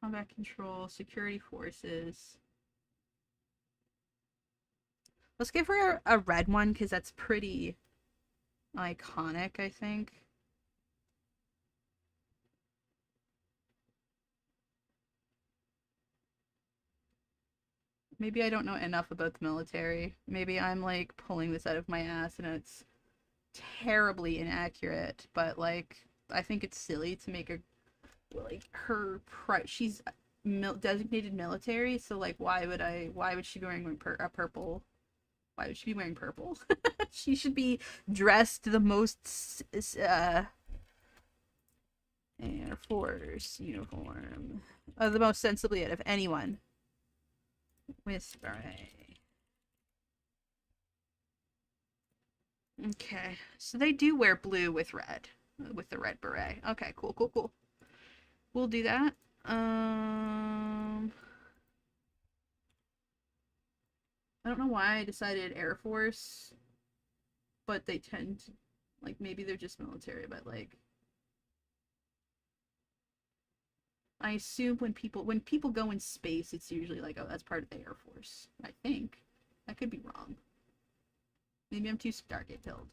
Combat control, security forces. Let's give her a red one because that's pretty iconic, I think. Maybe I don't know enough about the military. Maybe I'm like pulling this out of my ass and it's terribly inaccurate, but like I think it's silly to make a like her she's designated military, so like why would she be wearing a purple Why would she be wearing purple? She should be dressed the most Air Force uniform. The most sensibly out of anyone. Whisper. Okay, so they do wear blue with red, with the red beret. Okay, cool, cool, cool. We'll do that. I don't know why I decided Air Force, but they tend to, like, maybe they're just military, but like, I assume when people go in space, it's usually like, oh, that's part of the Air Force. I think. I could be wrong. Maybe I'm too Stargate pilled.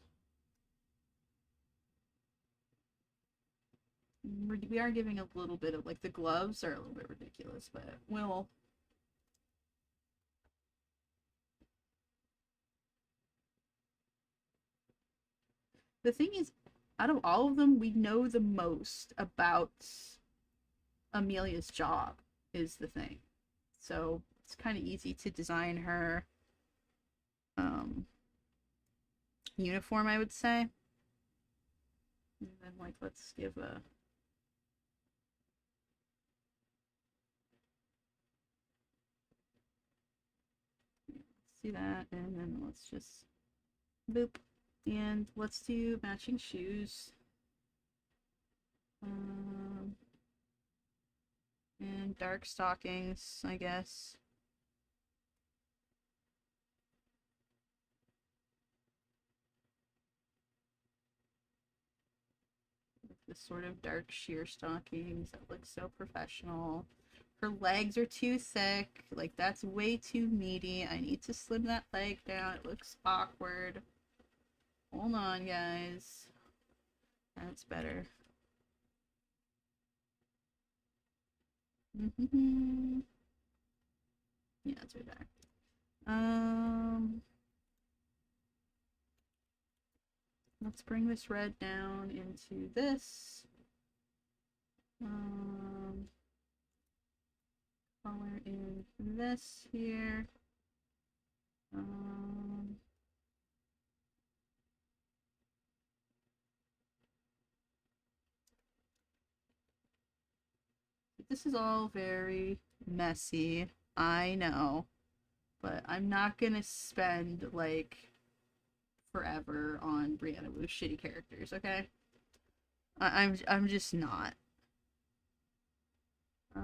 We are giving a little bit of, like, the gloves are a little bit ridiculous, but we'll... The thing is, out of all of them, we know the most about Amelia's job, is the thing. So it's kind of easy to design her uniform, I would say. And then, like, let's give a... See that, and then let's just boop. And let's do matching shoes. And dark stockings, I guess. This sort of dark sheer stockings that look so professional. Her legs are too thick. Like, that's way too meaty. I need to slim that leg down. It looks awkward. Hold on, guys. That's better. Yeah, it's right there. Let's bring this red down into this. Color in this here. This is all very messy, I know, but I'm not gonna spend, like, forever on Brianna Wu's shitty characters, okay? I'm just not. You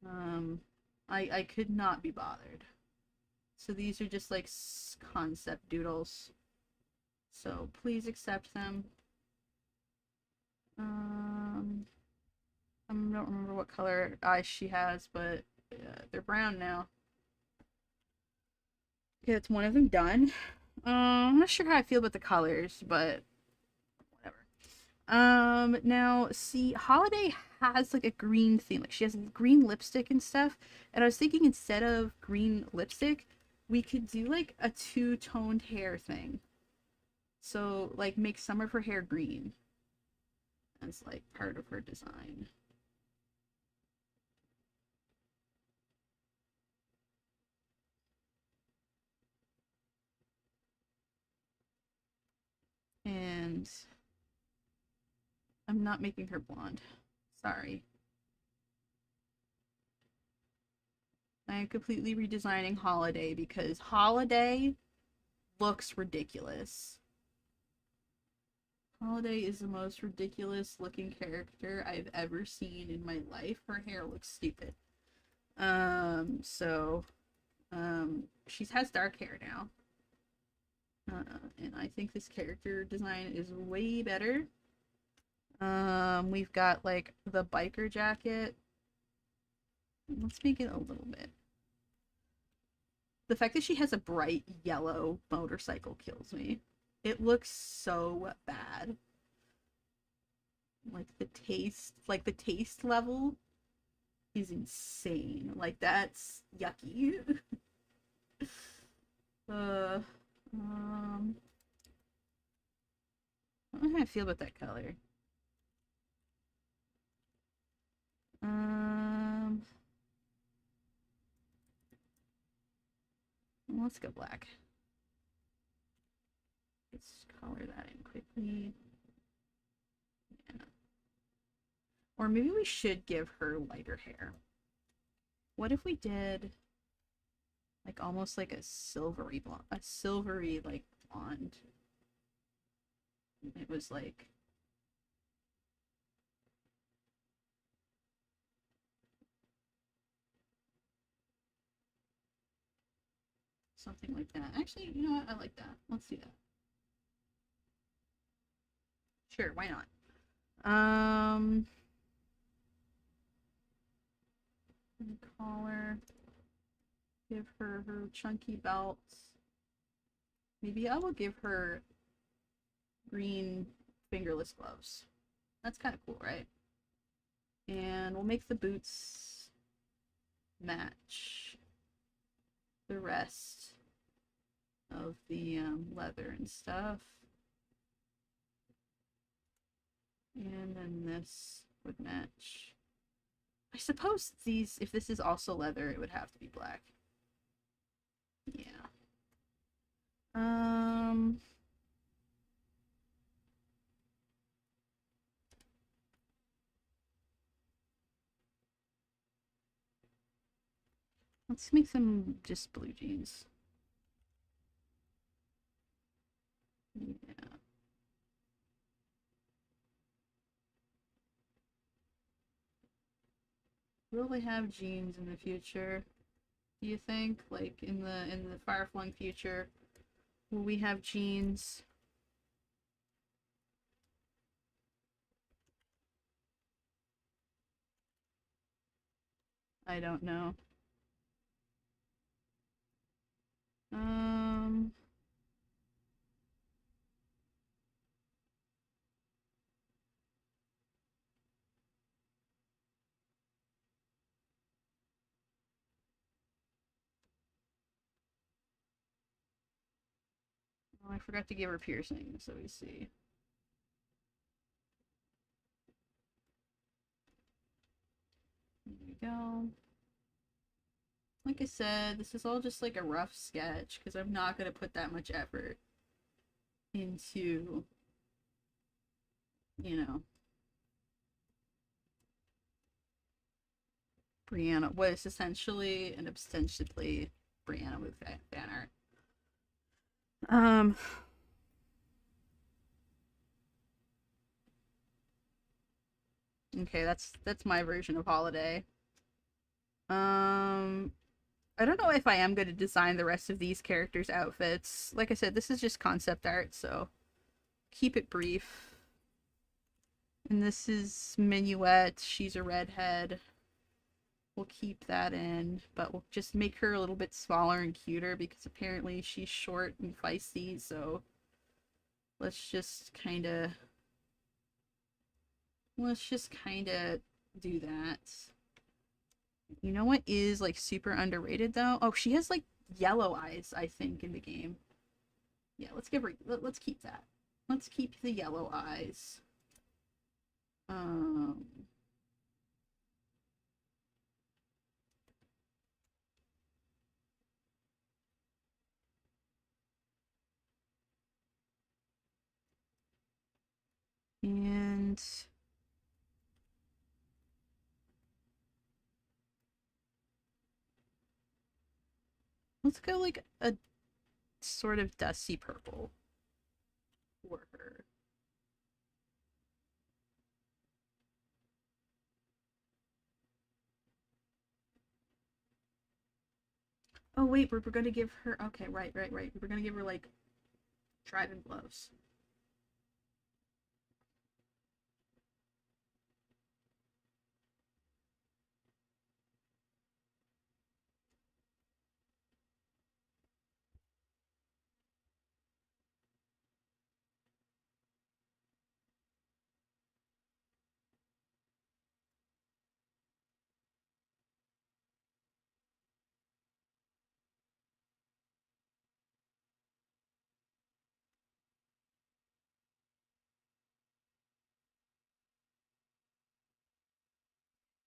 know. I could not be bothered. So these are just like concept doodles. So please accept them. I don't remember what color eyes she has, but they're brown now. Okay, that's one of them done. I'm not sure how I feel about the colors, but whatever. Now, see, Holiday has, like, a green theme. Like, she has green lipstick and stuff. And I was thinking instead of green lipstick, we could do, like, a two-toned hair thing. So, like, make some of her hair green. As, like, part of her design. And I'm not making her blonde. Sorry. I am completely redesigning Holiday because Holiday looks ridiculous. Holiday is the most ridiculous looking character I've ever seen in my life. Her hair looks stupid. She has dark hair now. And I think this character design is way better. We've got, like, the biker jacket. Let's make it a little bit. The fact that she has a bright yellow motorcycle kills me. It looks so bad. Like, the taste level is insane. Like, that's yucky. I don't know how I feel about that color. Let's go black. Let's color that in quickly. Yeah. Or maybe we should give her lighter hair. What if we did like almost like a silvery blonde, a silvery like blonde? It was like something like that. Actually, you know what? I like that. Let's do that. Sure, why not? Collar. Give her her chunky belts. Maybe I will give her green fingerless gloves. That's kind of cool, right? And we'll make the boots match the rest of the leather and stuff. And then this would match. I suppose these, if this is also leather, it would have to be black. Yeah. Let's make some just blue jeans. Yeah. Will they have jeans in the future? Do you think, like in the far-flung future, will we have jeans? I don't know. Oh, I forgot to give her piercings, so we see. There we go. Like I said, this is all just like a rough sketch because I'm not going to put that much effort into, you know, Brianna, what is essentially and ostensibly Brianna Wu fan art. Okay, that's my version of holiday. I don't know if I am going to design the rest of these characters' outfits. Like I said, this is just concept art, so keep it brief. And this is Minuet. She's a redhead. We'll keep that in, but we'll just make her a little bit smaller and cuter because apparently she's short and feisty, so let's just kind of do that. You know what is like super underrated though? Oh, she has like yellow eyes, I think, in the game. Yeah, let's give her, let's keep that. Let's keep the yellow eyes. And let's go like a sort of dusty purple for her. Oh wait, we're gonna give her, okay, right. We're gonna give her like driving gloves.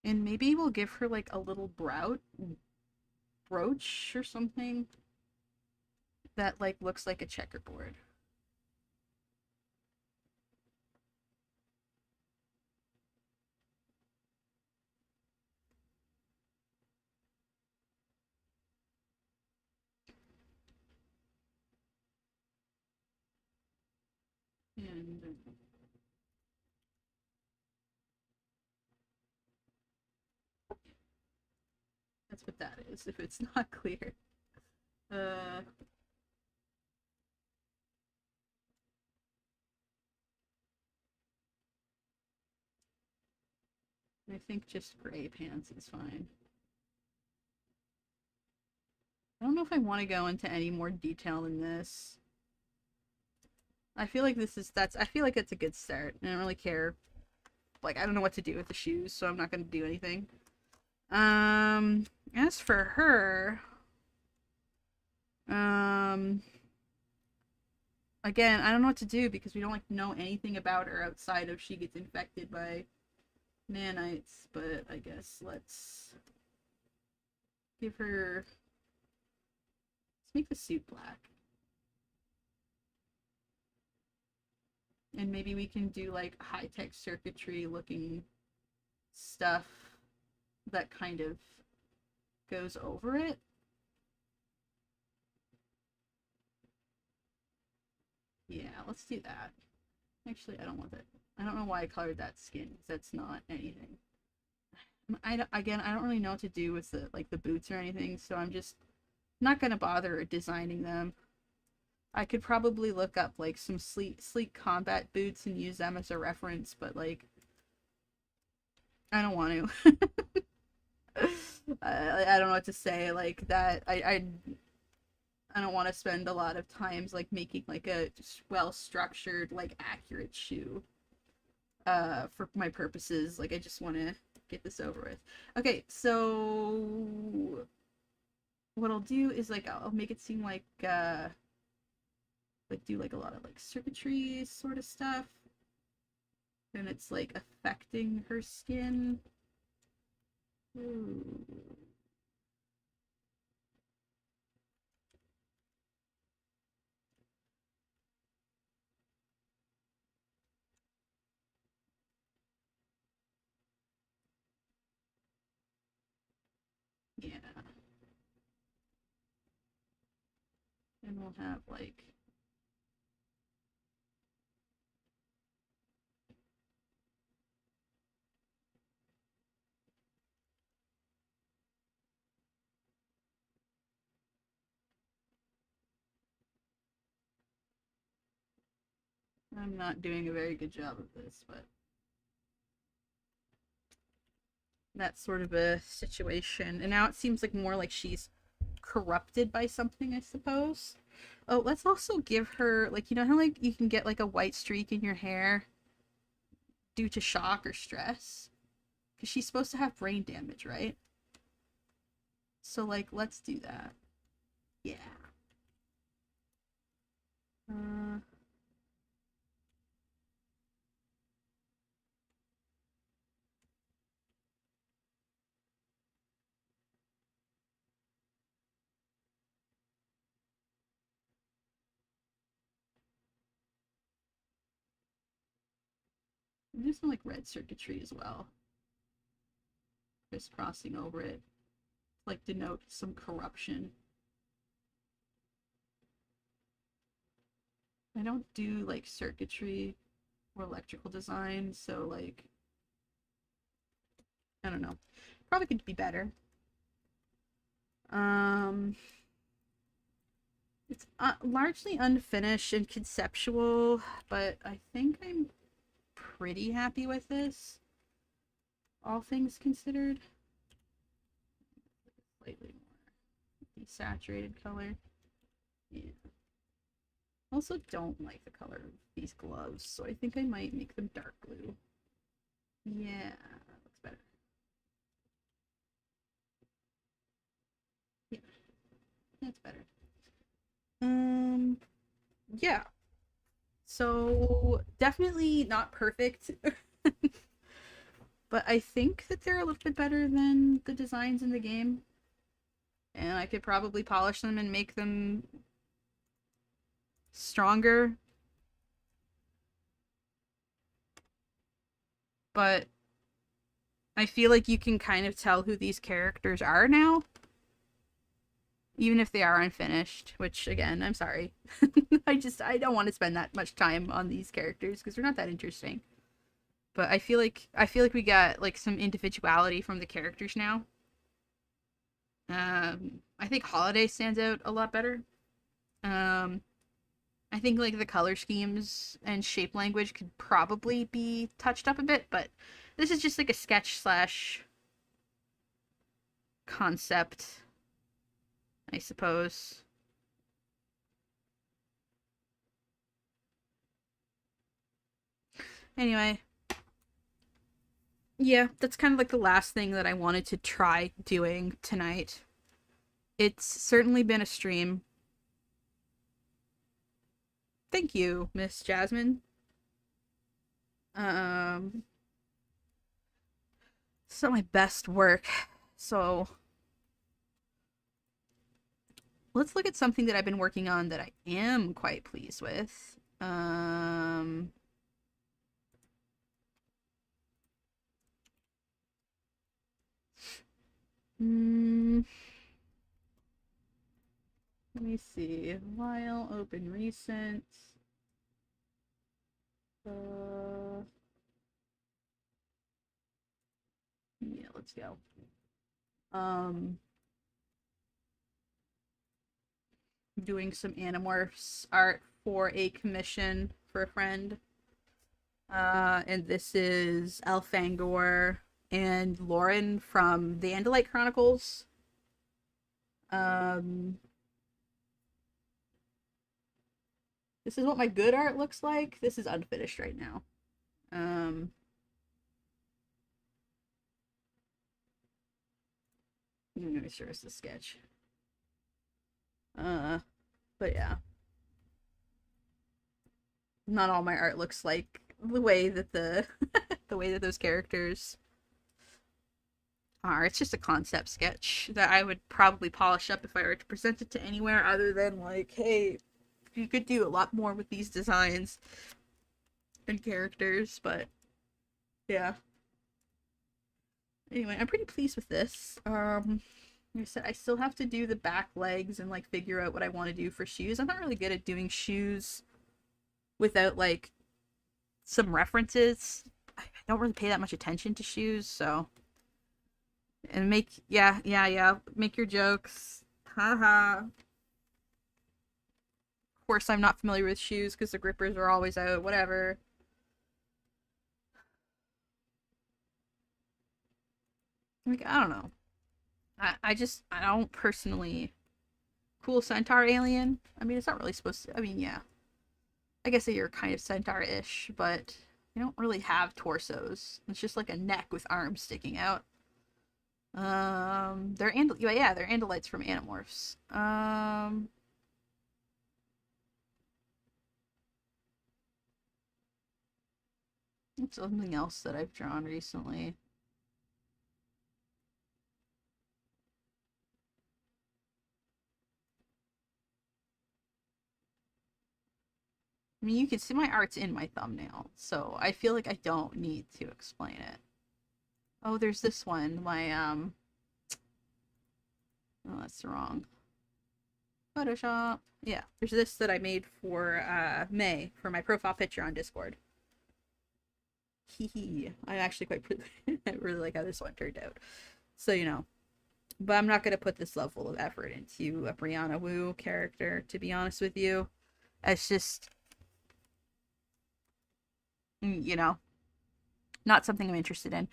And maybe we'll give her like a little brooch or something. that like looks like a checkerboard. And that's what that is, if it's not clear. I think just gray pants is fine. I don't know if I want to go into any more detail than this. I feel like I feel like it's a good start. I don't really care. Like, I don't know what to do with the shoes, so I'm not going to do anything. As for her, again, I don't know what to do because we don't like know anything about her outside of she gets infected by nanites, but I guess let's give her, let's make the suit black. And maybe we can do like high-tech circuitry looking stuff that kind of goes over it. Yeah, let's do that. Actually, I don't want that. I don't know why I colored that skin, because that's not anything. Again, I don't really know what to do with the boots or anything, so I'm just not gonna bother designing them. I could probably look up like some sleek combat boots and use them as a reference, but like I don't want to. I don't know what to say. Like that, I don't want to spend a lot of times like making like a well structured, like accurate shoe. For my purposes, like I just want to get this over with. Okay, so what I'll do is like I'll make it seem like do like a lot of like circuitry sort of stuff, and it's like affecting her skin. Ooh. Yeah. And we'll have like I'm not doing a very good job of this, but that's sort of a situation. And now it seems like more like she's corrupted by something, I suppose. Oh, let's also give her, like, you know how like you can get like a white streak in your hair due to shock or stress? Because she's supposed to have brain damage, right? So like, let's do that. Yeah. Do some like red circuitry as well. Just crossing over it, like denote some corruption. I don't do like circuitry or electrical design, so like I don't know. Probably could be better. It's largely unfinished and conceptual, but I think I'm pretty happy with this, all things considered. Slightly more desaturated color. Yeah. Also don't like the color of these gloves, so I think I might make them dark blue. Yeah, that looks better. Yeah, that's better. Yeah. So definitely not perfect. But I think that they're a little bit better than the designs in the game. And I could probably polish them and make them stronger. But I feel like you can kind of tell who these characters are now. Even if they are unfinished, which again, I'm sorry. I don't want to spend that much time on these characters because they're not that interesting. But I feel like we got like some individuality from the characters now. I think Holiday stands out a lot better. I think like the color schemes and shape language could probably be touched up a bit, but this is just like a sketch slash concept, I suppose. Anyway, yeah, that's kind of like the last thing that I wanted to try doing tonight. It's certainly been a stream. Thank you, Miss Jasmine. It's not my best work, so let's look at something that I've been working on that I am quite pleased with. Let me see. While open recent. Yeah, let's go. Doing some Animorphs art for a commission for a friend. And this is Elfangor and Lauren from the Andalite Chronicles. This is what my good art looks like. This is unfinished right now. I'm gonna show us the sketch. But yeah. Not all my art looks like the way that the way that those characters are. It's just a concept sketch that I would probably polish up if I were to present it to anywhere other than like, hey, you could do a lot more with these designs and characters, but yeah. Anyway, I'm pretty pleased with this. Like I said, I still have to do the back legs and like figure out what I want to do for shoes. I'm not really good at doing shoes without like some references. I don't really pay that much attention to shoes, so. And make make your jokes. Haha. Of course, I'm not familiar with shoes because the grippers are always out. Whatever. Like, I don't know. I don't personally. Cool centaur alien. I mean, it's not really supposed to. I mean, yeah. I guess that you're kind of centaur-ish, but you don't really have torsos. It's just like a neck with arms sticking out. They're Andalites from Animorphs. What's something else that I've drawn recently? I mean, you can see my art's in my thumbnail, so I feel like I don't need to explain it. Oh, there's this one. Oh, that's wrong. Photoshop. Yeah, there's this that I made for May for my profile picture on Discord. Hee. I'm actually quite I really like how this one turned out. So, you know. But I'm not going to put this level of effort into a Brianna Wu character, to be honest with you. It's just, you know, not something I'm interested in.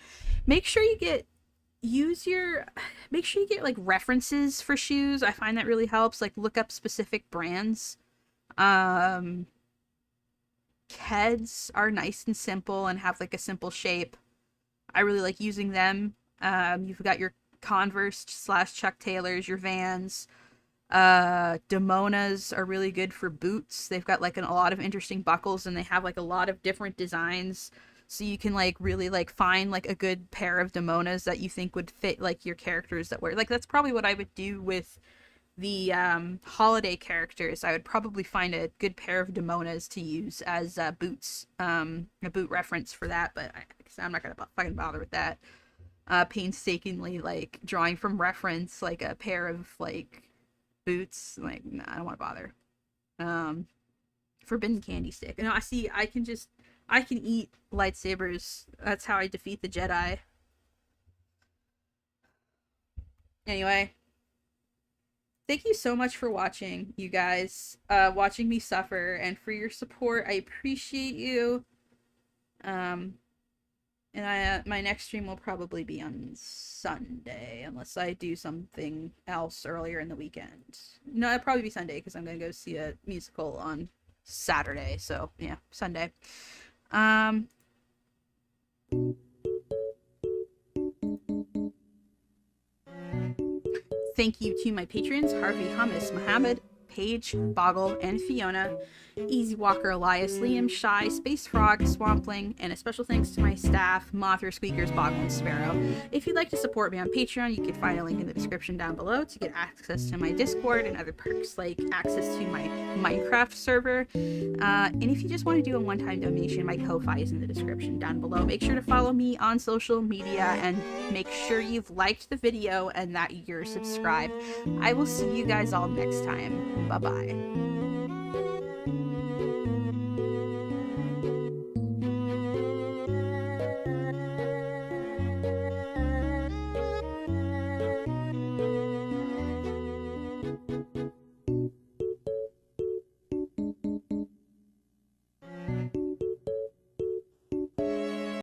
Make sure you get like references for shoes. I find that really helps. Like look up specific brands. Keds are nice and simple and have like a simple shape. I really like using them. You've got your Converse / Chuck Taylors, your Vans. Demonas are really good for boots. They've got like a lot of interesting buckles and they have like a lot of different designs. So you can like really like find like a good pair of Demonas that you think would fit like your characters that wear. Like that's probably what I would do with the holiday characters, I would probably find a good pair of Demonas to use as boots, a boot reference for that, but I'm not gonna fucking bother with that. Painstakingly, like, drawing from reference, like, a pair of, like, boots, like, nah, I don't want to bother. Forbidden candy stick. No, I can eat lightsabers. That's how I defeat the Jedi. Anyway, thank you so much for watching, you guys. Watching me suffer, and for your support. I appreciate you. And my next stream will probably be on Sunday, unless I do something else earlier in the weekend. No, it'll probably be Sunday, because I'm going to go see a musical on Saturday. So, yeah, Sunday. Thank you to my patrons, Harvey, Hummus, Mohammed, Paige, Boggle, and Fiona, Easy Walker, Elias, Liam, Shy, Space Frog, Swampling, and a special thanks to my staff, Mothra, Squeakers, Boggle, and Sparrow. If you'd like to support me on Patreon, you can find a link in the description down below to get access to my Discord and other perks like access to my Minecraft server. And if you just want to do a one-time donation, my Ko-Fi is in the description down below. Make sure to follow me on social media and make sure you've liked the video and that you're subscribed. I will see you guys all next time. Bye-bye.